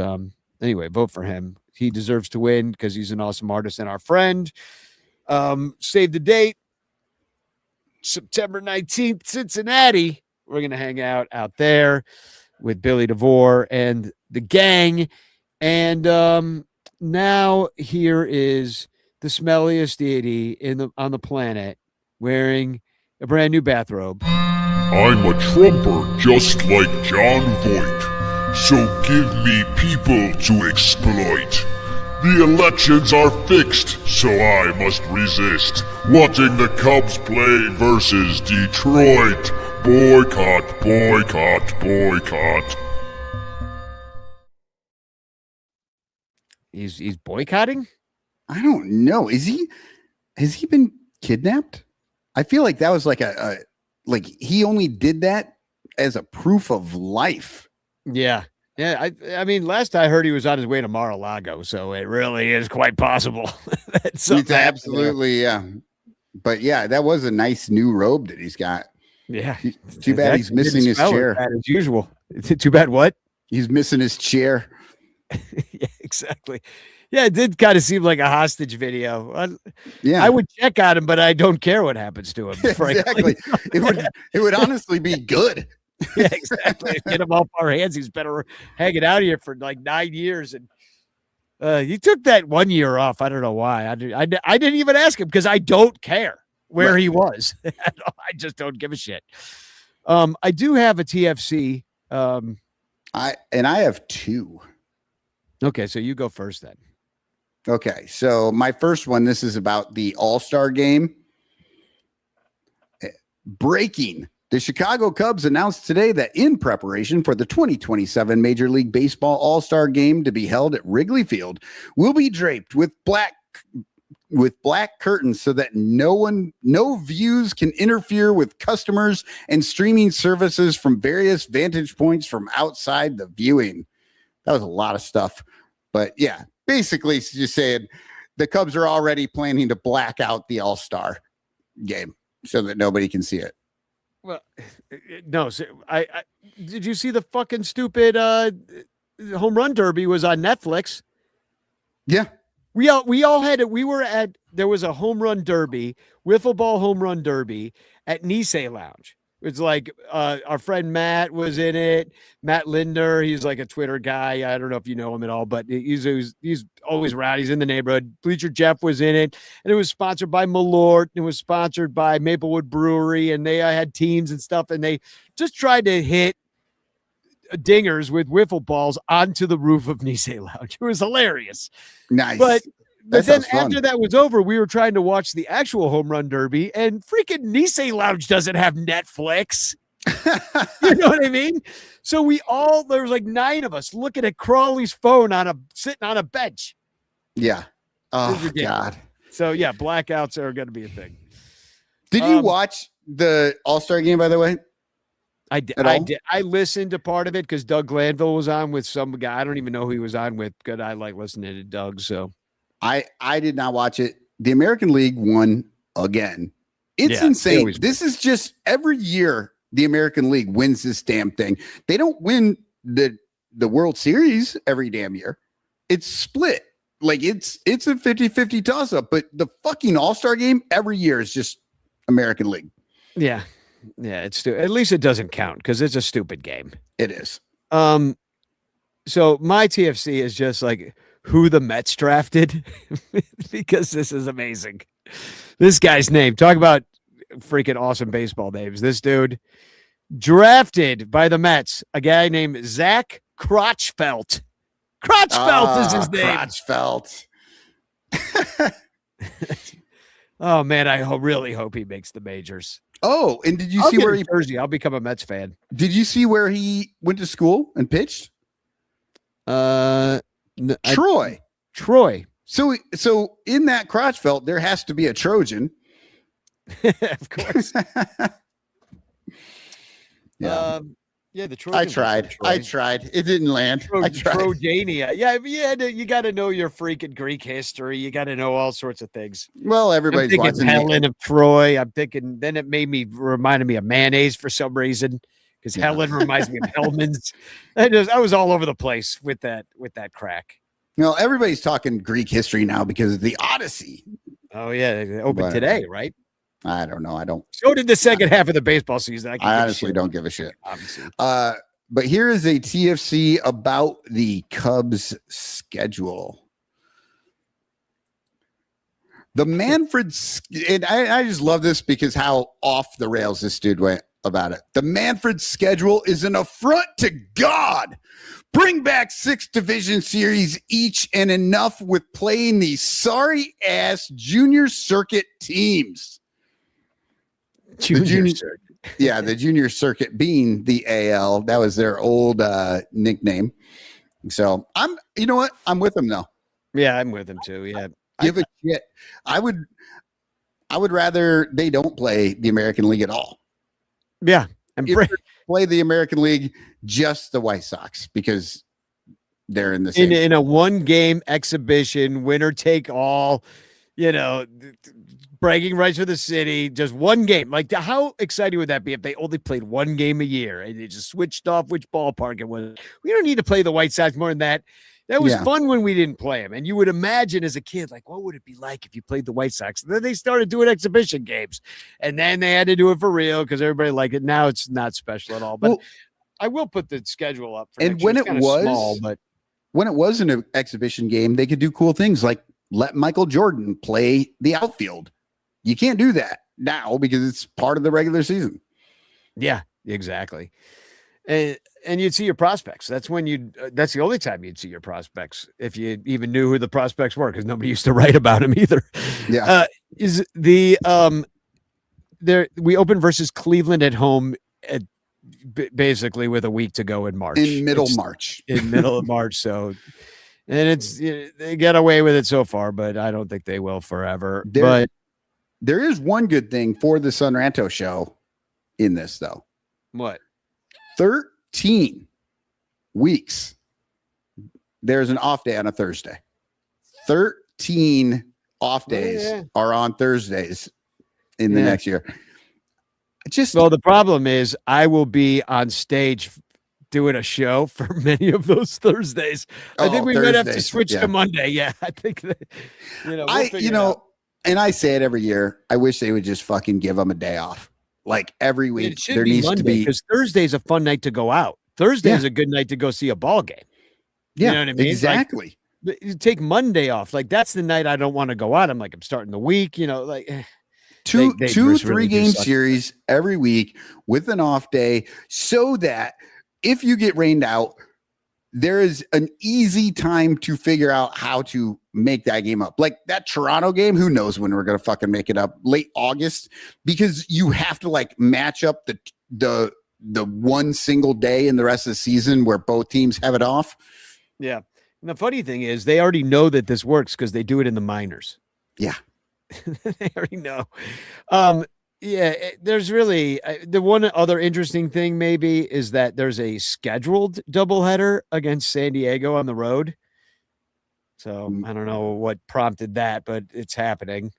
anyway, vote for him. He deserves to win because he's an awesome artist and our friend. Save the date, September 19th, Cincinnati. We're going to hang out there with Billy DeVore and the gang. And now here is the smelliest deity on the planet wearing a brand new bathrobe. I'm a trumper just like John Voight, so give me people to exploit. The elections are fixed, so I must resist. Watching the Cubs play versus Detroit. Boycott, boycott, boycott. He's boycotting? I don't know. Has he been kidnapped? I feel like that was like like he only did that as a proof of life. Yeah. Yeah, I mean, last I heard he was on his way to Mar-a-Lago, so it really is quite possible. It's absolutely, yeah. But yeah, that was a nice new robe that he's got. Yeah. Too bad he's missing his chair. As usual. Too bad what? He's missing his chair. Yeah, exactly. Yeah, it did kind of seem like a hostage video. Yeah, I would check on him, but I don't care what happens to him. Exactly. It would honestly be good. Yeah, exactly. Get him off our hands. He's been hanging out here for like 9 years, and he took that 1 year off. I don't know why. I didn't even ask him because I don't care where he was. I just don't give a shit. I do have a TFC. I have two. Okay, so you go first then. Okay, so my first one. This is about the All-Star game. Breaking. The Chicago Cubs announced today that in preparation for the 2027 Major League Baseball All-Star Game to be held at Wrigley Field, will be draped with black curtains so that no views can interfere with customers and streaming services from various vantage points from outside the viewing. That was a lot of stuff, but yeah, basically just saying the Cubs are already planning to black out the All-Star game so that nobody can see it. Well, no. So I did you see the fucking stupid home run derby was on Netflix? Yeah, we all had it. There was a home run derby, wiffle ball home run derby at Nice Lounge. It's like our friend Matt was in it. Matt Linder, he's like a Twitter guy. I don't know if you know him at all, but he's always around. He's in the neighborhood. Bleacher Jeff was in it, and it was sponsored by Malort. It was sponsored by Maplewood Brewery, and they had teams and stuff, and they just tried to hit dingers with wiffle balls onto the roof of Nice Lounge. It was hilarious. Nice. But then fun. after that was over, we were trying to watch the actual home run derby, and freaking Nice Lounge doesn't have Netflix. You know what I mean? So there was like 9 of us looking at Crawley's phone sitting on a bench. Yeah. Oh God. So yeah, blackouts are going to be a thing. Did you watch the All-Star game, by the way? I did. I listened to part of it because Doug Glanville was on with some guy. I don't even know who he was on with, because I like listening to Doug. So I did not watch it. The American League won again. It's Yeah, they insane. always This is just every year the American League wins this damn thing. They don't win the World Series every damn year. It's split. Like it's a 50-50 toss up, but the fucking All-Star game every year is just American League. Yeah. Yeah, at least it doesn't count because it's a stupid game. It is. So my TFC is just like who the Mets drafted because this is amazing. This guy's name, talk about freaking awesome baseball names. This dude drafted by the Mets, a guy named Zach Crotchfelt. Crotchfelt is his name. Crotchfelt. Oh man, I really hope he makes the majors. Oh, and did you I'll see get where a jersey. I'll become a Mets fan. Did you see where he went to school and pitched? Troy. So in that Crotchfelt, there has to be a Trojan. Of course. Yeah. Yeah, the Trojan. I tried. It didn't land. I tried. Trojania. Yeah, you got to know your freaking Greek history. You got to know all sorts of things. Well, I'm everybody's thinking watching Helen of Troy. I'm thinking. Then it reminded me of mayonnaise for some reason because Helen reminds me of Hellman's. I was all over the place with that crack. No, everybody's talking Greek history now because of the Odyssey. Oh yeah, it opened today, right? I don't know. I don't. So did the second half of the baseball season. I honestly don't give a shit. Obviously. But here is a TFC about the Cubs schedule. The Manfred, and I just love this because how off the rails this dude went about it. The Manfred schedule is an affront to God. Bring back 6 division series each and enough with playing these sorry ass junior circuit teams. Junior circuit. Yeah, the junior circuit being the AL. That was their old nickname. So you know what? I'm with them though. Yeah, I'm with him too. Yeah. Give a shit. I would rather they don't play the American League at all. Yeah. And play the American League, just the White Sox, because they're in the same in a 1-game exhibition, winner take all, bragging rights for the city, just 1 game. Like, how exciting would that be if they only played 1 game a year and they just switched off which ballpark it was? We don't need to play the White Sox more than that. That was fun when we didn't play them. And you would imagine as a kid, like, what would it be like if you played the White Sox? And then they started doing exhibition games. And then they had to do it for real because everybody liked it. Now it's not special at all. But I will put the schedule up for and when it was small, but when it was an exhibition game, they could do cool things like let Michael Jordan play the outfield. You can't do that now because it's part of the regular season. Yeah, exactly. And you'd see your prospects. That's when that's the only time you'd see your prospects, if you even knew who the prospects were, because nobody used to write about them either. Yeah. Is the we open versus Cleveland at home at basically with a week to go in March. In middle of March. So, and they get away with it so far, but I don't think they will forever. But there is one good thing for the Sun Ranto show in this, though. What? 13 weeks. There's an off day on a Thursday. 13 off days are on Thursdays in the next year. Well, the problem is I will be on stage doing a show for many of those Thursdays. I think we might have to switch to Monday. Yeah, I think that, and I say it every year. I wish they would just fucking give them a day off. Like every week, there needs Monday, to be, because Thursday's a fun night to go out. Thursday is a good night to go see a ball game. Yeah, you know what I mean? Exactly. Like, you take Monday off. Like that's the night I don't want to go out. I'm starting the week. Two, 3 game series every week with an off day, so that if you get rained out, there is an easy time to figure out how to make that game up. Like that Toronto game, who knows when we're going to fucking make it up? Late August, because you have to match up the one single day in the rest of the season where both teams have it off. Yeah. And the funny thing is they already know that this works because they do it in the minors. Yeah. They already know. There's really the one other interesting thing maybe is that there's a scheduled doubleheader against San Diego on the road. So I don't know what prompted that, but it's happening.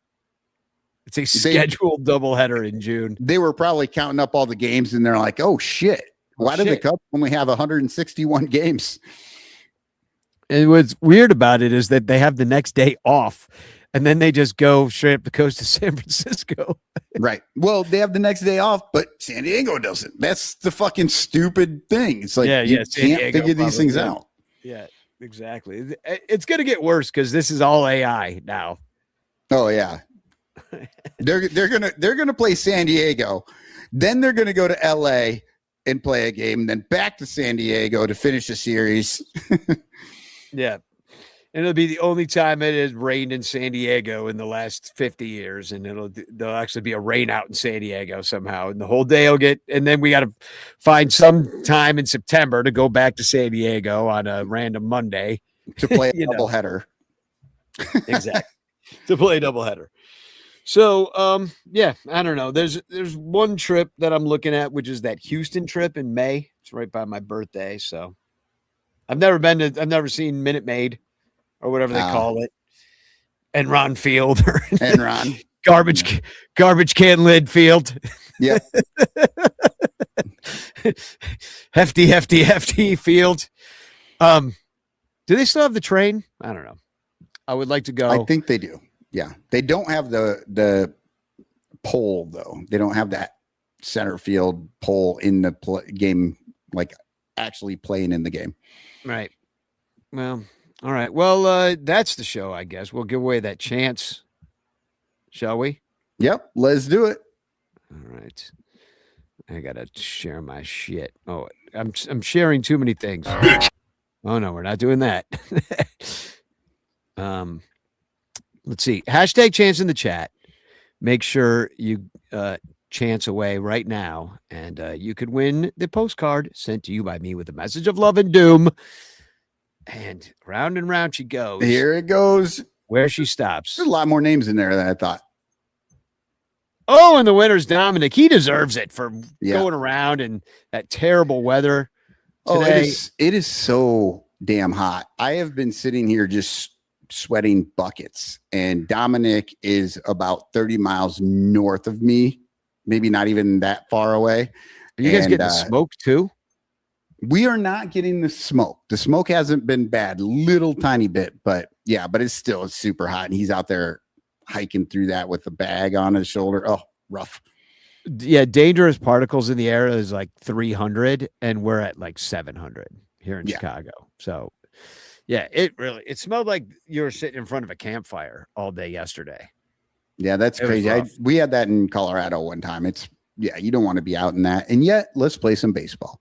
It's a scheduled doubleheader in June. They were probably counting up all the games, and they're like, "Oh shit! Why do the Cubs only have 161 games?" And what's weird about it is that they have the next day off, and then they just go straight up the coast to San Francisco. Right. Well, they have the next day off, but San Diego doesn't. That's the fucking stupid thing. It's like you can't figure these things out. Yeah, exactly. It's going to get worse because this is all AI now. Oh yeah. they're gonna play San Diego, then they're gonna go to LA and play a game, then back to San Diego to finish the series. Yeah, and it'll be the only time it has rained in San Diego in the last 50 years, and there'll actually be a rain out in San Diego somehow, and the whole day will get. And then we got to find some time in September to go back to San Diego on a random Monday to play a doubleheader. Exactly, to play a doubleheader. So, yeah, I don't know. There's one trip that I'm looking at, which is that Houston trip in May. It's right by my birthday. So I've never seen Minute Maid or whatever they call it. Enron Field or Enron garbage can lid field. Yep. hefty field. Do they still have the train? I don't know. I would like to go. I think they do. Yeah, they don't have the pole though. They don't have that center field pole in the game, like actually playing in the game. Right. Well, all right. Well, that's the show, I guess. We'll give away that chance, shall we? Yep, let's do it. All right. I gotta share my shit. Oh, I'm sharing too many things. Oh no, we're not doing that. Let's see. Hashtag chance in the chat. Make sure you chance away right now, and you could win the postcard sent to you by me with a message of love and doom. And round she goes. Here it goes. Where she stops. There's a lot more names in there than I thought. Oh, and the winner's Dominic. He deserves it for going around in that terrible weather today. Oh, it is so damn hot. I have been sitting here just sweating buckets, and Dominic is about 30 miles north of me, maybe not even that far away. Are you guys getting the smoke too? We are not getting the smoke. The smoke hasn't been bad, little tiny bit, but it's super hot, and he's out there hiking through that with a bag on his shoulder. Oh, rough. Yeah, dangerous particles in the air is like 300, and we're at like 700 here in Chicago. So yeah, it smelled like you were sitting in front of a campfire all day yesterday. Yeah, that's crazy. We had that in Colorado one time. You don't want to be out in that. And yet, let's play some baseball.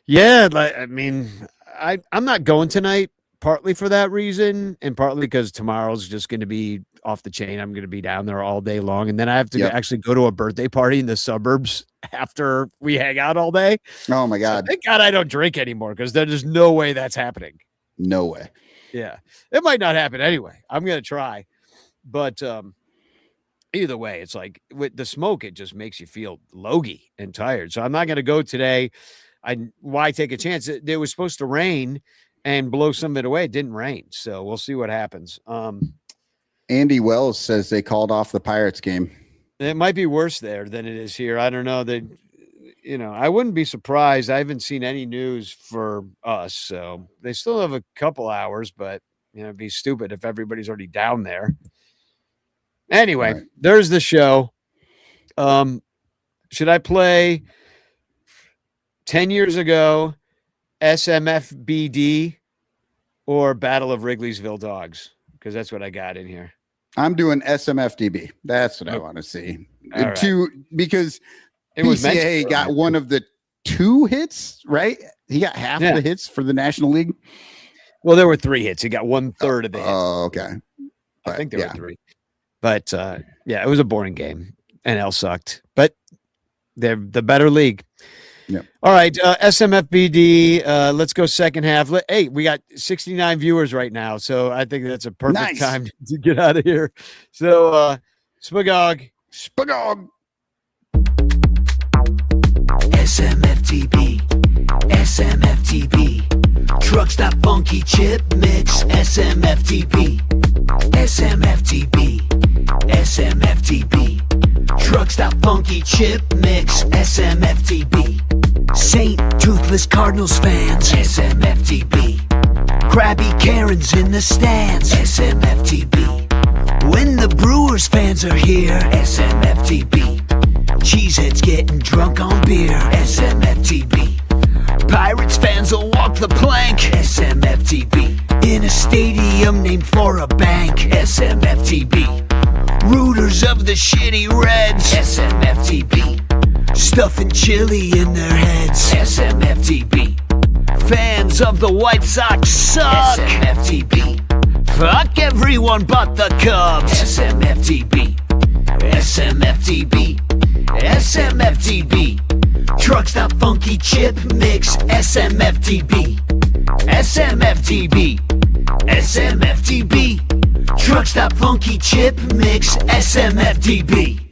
Yeah, I'm not going tonight, partly for that reason, and partly because tomorrow's just going to be off the chain. I'm going to be down there all day long, and then I have to actually go to a birthday party in the suburbs after we hang out all day. Oh my God. So thank God I don't drink anymore, because there's no way that's happening. No way. Yeah. It might not happen anyway. I'm going to try. But either way, it's like with the smoke, it just makes you feel logy and tired. So I'm not going to go today. Why take a chance? It was supposed to rain and blow some of it away. It didn't rain. So we'll see what happens. Andy Wells says they called off the Pirates game. It might be worse there than it is here. I don't know. I wouldn't be surprised. I haven't seen any news for us, so they still have a couple hours, but it'd be stupid if everybody's already down there. Anyway, There's the show. Should I play 10 years ago, SMFBD, or Battle of Wrigley'sville Dogs? Because that's what I got in here. I'm doing SMFDB. That's what I want to see. Right. Because it was PCA got one of the 2 hits, right? He got half the hits for the National League. Well, there were 3 hits. He got 1/3 of the hits. Oh, okay. I think there were 3. But it was a boring game. NL sucked. But they're the better league. Yep. All right, SMFBD. Let's go second half. Hey, we got 69 viewers right now, so I think that's a perfect time to get out of here. So, Spagog. SMFTB, SMFTB. Truck stop funky chip mix. SMFTB, SMFTB, SMFTB. Stop funky chip mix, SMFTB. Saint Toothless Cardinals fans, SMFTB. Krabby Karens in the stands, SMFTB. When the Brewers fans are here, SMFTB. Cheeseheads getting drunk on beer, SMFTB. Pirates fans will walk the plank, SMFTB. In a stadium named for a bank, SMFTB. Rooters of the shitty Reds, SMFTB. Stuffing chili in their heads, SMFTB. Fans of the White Sox suck, SMFTB. Fuck everyone but the Cubs, SMFTB. SMFTB. SMFTB. Truck Stop Funky Chip Mix, SMFTB. SMFTB. SMFTB. Truck Stop Funky Chip Mix, SMFTB.